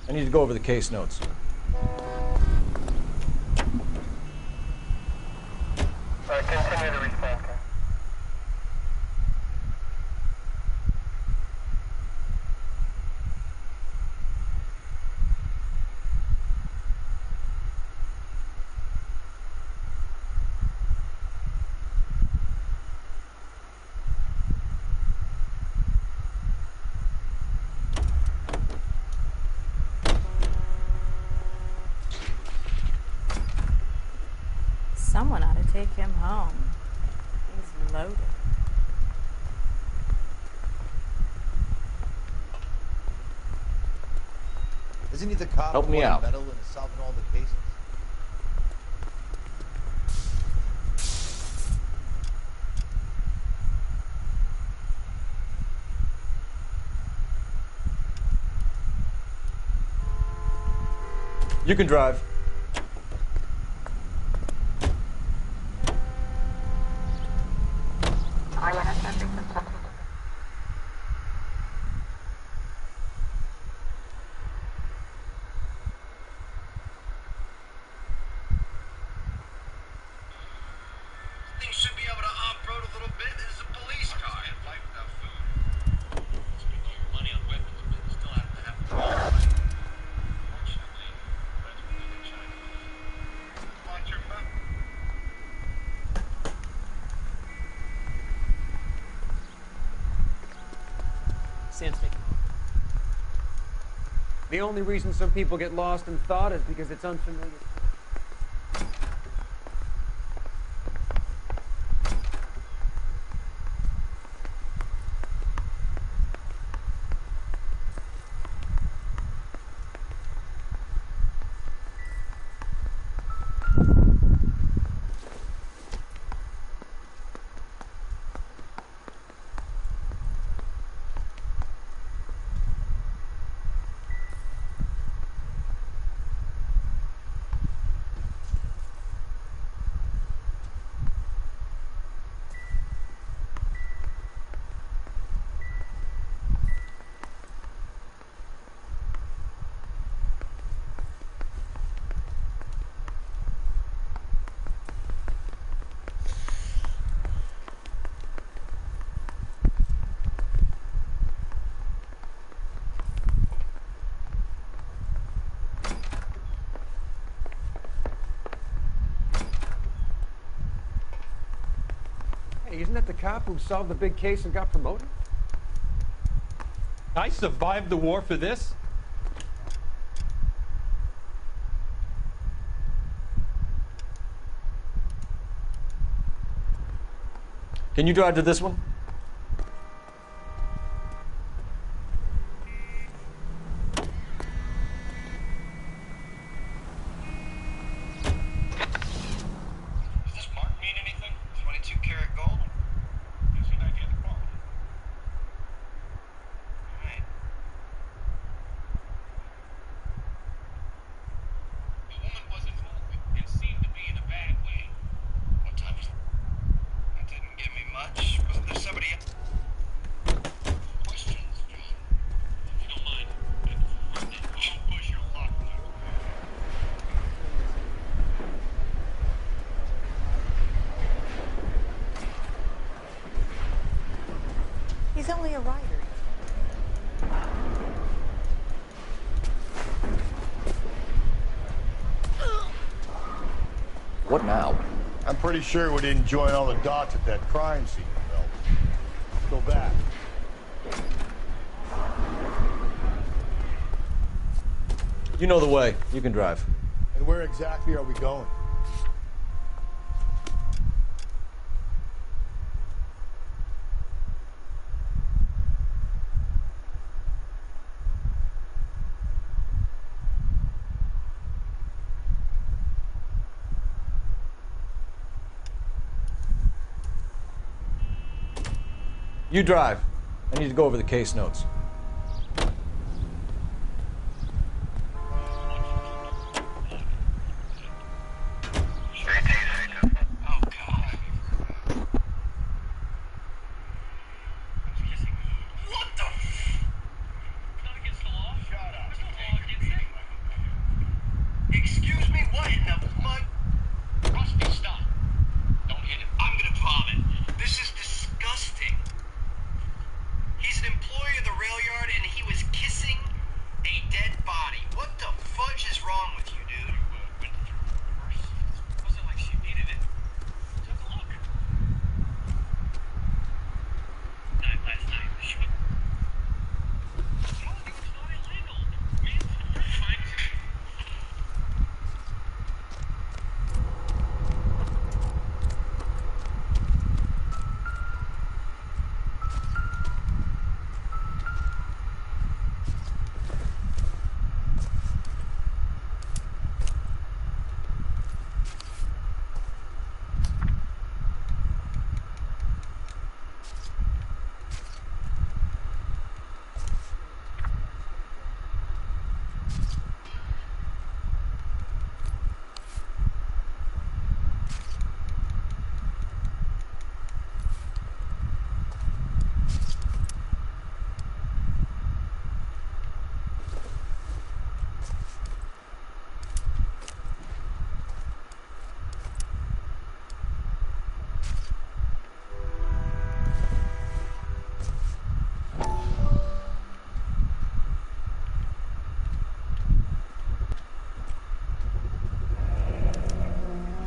I need to go over the case notes. Continue to respond, Ken. Someone ought to take him home. He's loaded. Isn't he the cop Help who me won out. a medal in solving all the cases? You can drive. Things should be able to off-road a little bit. This is a police car. I like that food. Let's be clear. Sam's making. The only reason some people get lost in thought is because it's unfamiliar. Hey, isn't that the cop who solved the big case and got promoted? I survived the war for this? Can you drive to this one? Does this mark mean anything? 22 karat gold? Gives you an idea of the quality. Alright. The woman wasn't moving and seemed to be in a bad way. What time was it? That didn't give me much. Wasn't there somebody else? Questions, John? If you don't mind. Don't push your luck, Doc. He's only a writer. What now? I'm pretty sure we didn't join all the dots at that crime scene, Bill. Let's go back. You know the way. You can drive. And where exactly are we going? You drive. I need to go over the case notes. Oh, God. What the f... Not against the law? Shut up. There's no law against it. Excuse me, what in the mud? Rusty, stop. Don't hit him. I'm gonna vomit. This is disgusting. He's an employee of the rail yard and he was kissing a dead body. What the fudge is wrong with you, dude? Went through first. It wasn't like she needed it. Take a look. Night last night. She went... Told you it's not illegal. Man's fine.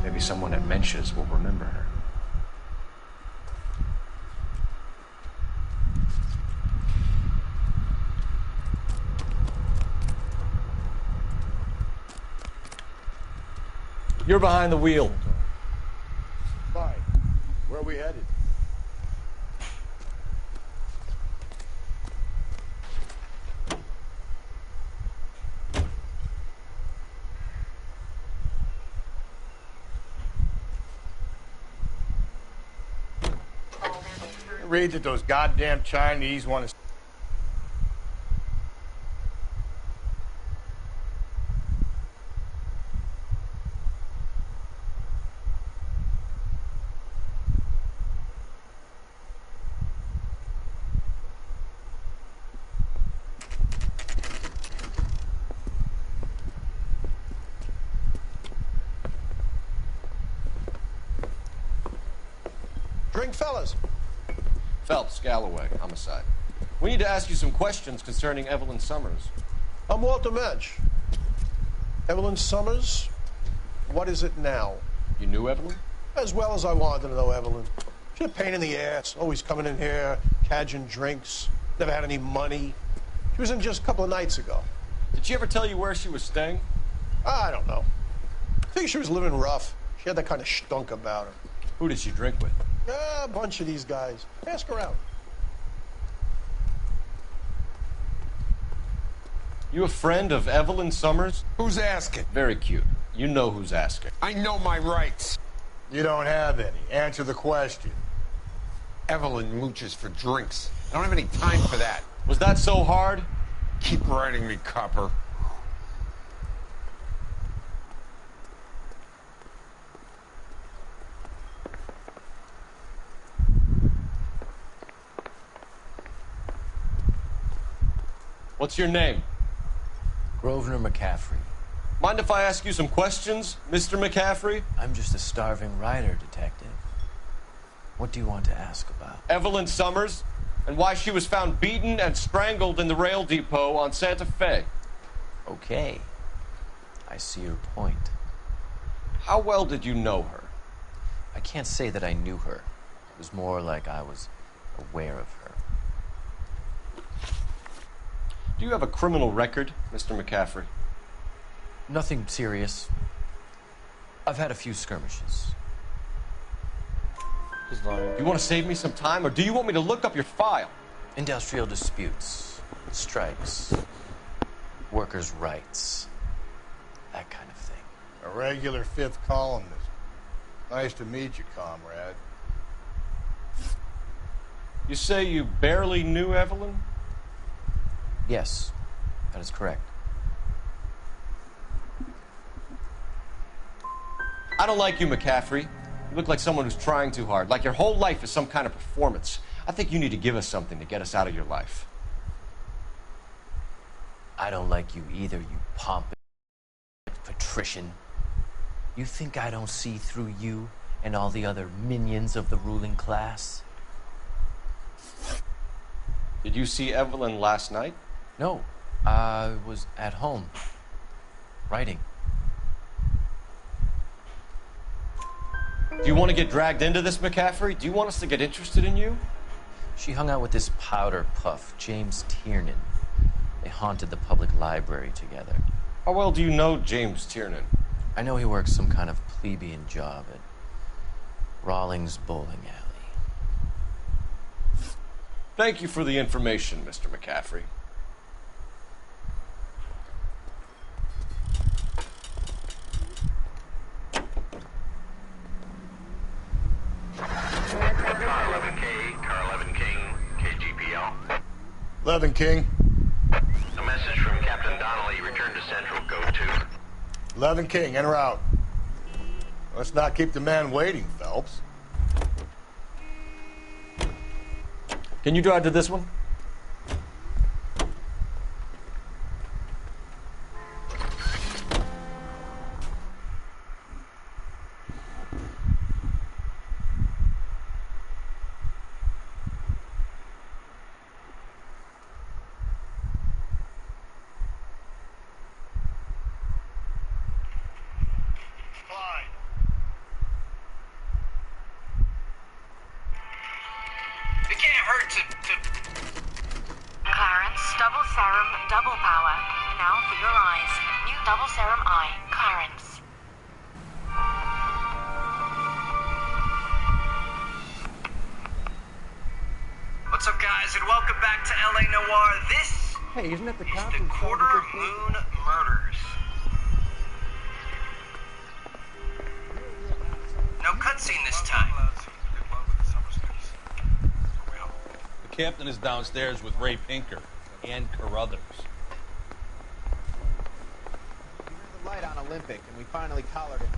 Maybe someone at Mensch's will remember her. You're behind the wheel. Fine. Where are we headed? Read that those goddamn Chinese want to... Drink, fellas. Phelps, Galloway, homicide. We need to ask you some questions concerning Evelyn Summers. I'm Walter Mensch. Evelyn Summers, what is it now? You knew Evelyn? As well as I wanted to know Evelyn. She's a pain in the ass, always coming in here, cadging drinks, never had any money. She was in just a couple of nights ago. Did she ever tell you where she was staying? I don't know. I think she was living rough. She had that kind of stunk about her. Who did she drink with? A bunch of these guys. Ask around. You a friend of Evelyn Summers? Who's asking? Very cute. You know who's asking. I know my rights. You don't have any. Answer the question. Evelyn mooches for drinks. I don't have any time for that. Was that so hard? Keep writing me, copper. What's your name? Grosvenor McCaffrey. Mind if I ask you some questions, Mr. McCaffrey? I'm just a starving writer, detective. What do you want to ask about? Evelyn Summers, and why she was found beaten and strangled in the rail depot on Santa Fe. Okay. I see your point. How well did you know her? I can't say that I knew her. It was more like I was aware of her. Do you have a criminal record, Mr. McCaffrey? Nothing serious. I've had a few skirmishes. Do you want to save me some time, or do you want me to look up your file? Industrial disputes, strikes, workers' rights, that kind of thing. A regular fifth columnist. Nice to meet you, comrade. You say you barely knew Evelyn? Yes, that is correct. I don't like you, McCaffrey. You look like someone who's trying too hard, like your whole life is some kind of performance. I think you need to give us something to get us out of your life. I don't like you either, you pompous patrician. You think I don't see through you and all the other minions of the ruling class? Did you see Evelyn last night? No, I was at home, writing. Do you want to get dragged into this, McCaffrey? Do you want us to get interested in you? She hung out with this powder puff, James Tiernan. They haunted the public library together. How well do you know James Tiernan? I know he works some kind of plebeian job at Rawlings Bowling Alley. Thank you for the information, Mr. McCaffrey. Car 11 King, KGPL. 11 King. A message from Captain Donnelly. Return to Central. Go to. 11 King, en route. Let's not keep the man waiting, Phelps. Can you drive to this one? It can't hurt to... Clarence, double serum, double power. Now for your eyes. New double serum eye, Clarence. What's up, guys, and welcome back to LA Noire. This Hey, isn't that the is cop the who solved Quarter the big case? Moon Murders. No cutscene this time. The captain is downstairs with Ray Pinker and Carruthers. We ran the light on Olympic, and we finally collared him.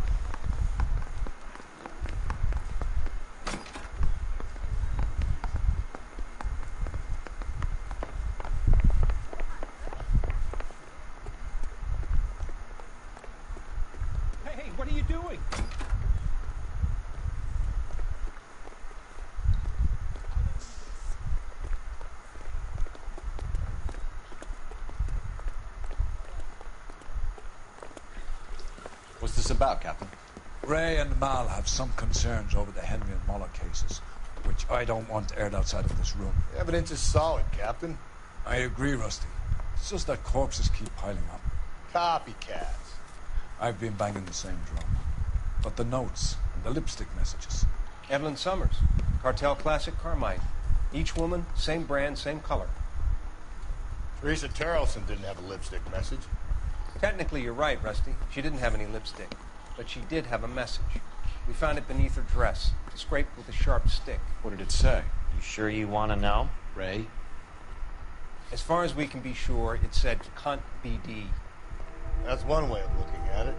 Hey, what are you doing? What's this about, Captain? Ray and Mal have some concerns over the Henry and Muller cases, which I don't want aired outside of this room. The evidence is solid, Captain. I agree, Rusty. It's just that corpses keep piling up. Copycats. I've been banging the same drum. But the notes and the lipstick messages. Evelyn Summers, Cartel Classic Carmine. Each woman, same brand, same color. Teresa Terrelson didn't have a lipstick message. Technically, you're right, Rusty. She didn't have any lipstick. But she did have a message. We found it beneath her dress, scraped with a sharp stick. What did it say? You sure you want to know? Ray? As far as we can be sure, it said Cunt BD. That's one way of looking at it.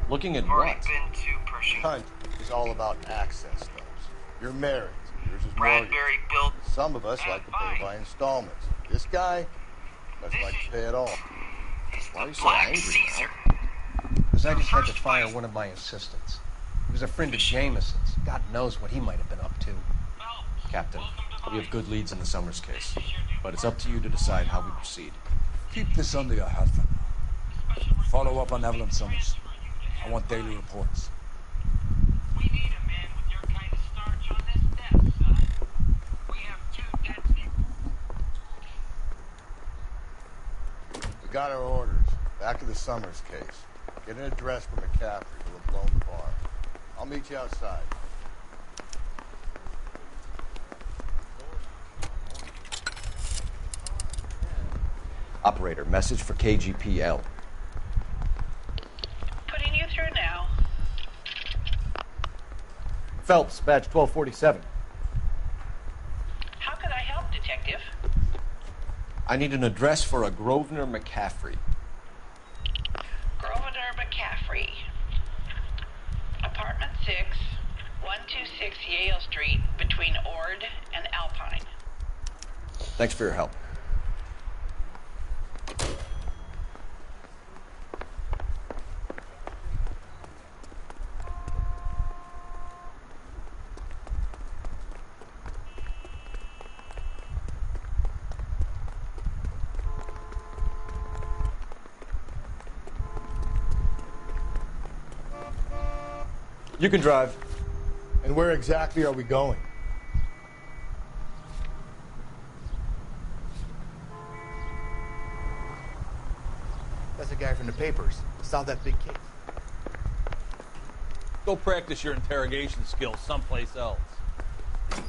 Looking at Already what? been to Pershing. Cunt is all about access stubs. You're married. Yours is Bradbury mortgage. built. Some of us like to pay by installments. This guy must like to pay it all. Why are you so Black angry Caesar. Because I just had to fire one of my assistants. He was a friend of Jameson's. God knows what he might have been up to. Captain, we have good leads in the Summers case, but it's up to you to decide how we proceed. Keep this under your hat for now. Follow up on Evelyn Summers. I want daily reports. We need a man with your kind of starch on this desk, son. We have 2 dead people. We got our orders. Back to the Summers case. Get an address for McCaffrey who have blown the bar. I'll meet you outside. Operator, message for KGPL. Putting you through now. Phelps, badge 1247. How could I help, Detective? I need an address for a Grosvenor McCaffrey. Grosvenor McCaffrey. Apartment 6, 126 Yale Street, between Ord and Alpine. Thanks for your help. You can drive. And where exactly are we going? That's the guy from the papers. Solved that big case. Go practice your interrogation skills someplace else. I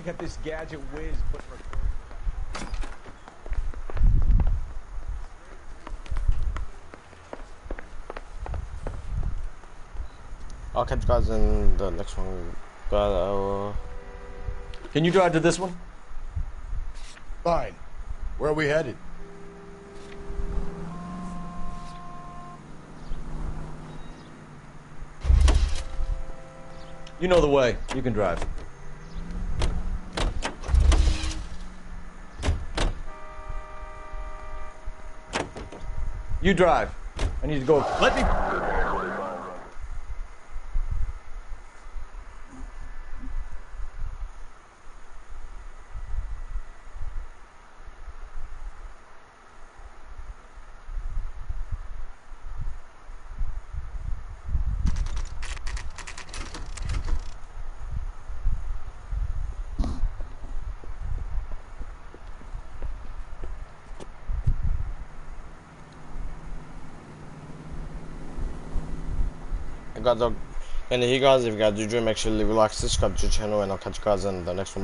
got this gadget whiz putting recording. I'll catch you guys in the next one. But, Can you drive to this one? Fine. Where are we headed? You know the way. You can drive. You drive. I need to go. Let me. I got the Anyway, guys, if you guys do enjoy, make sure to leave a like, subscribe to the channel, and I'll catch you guys in the next one.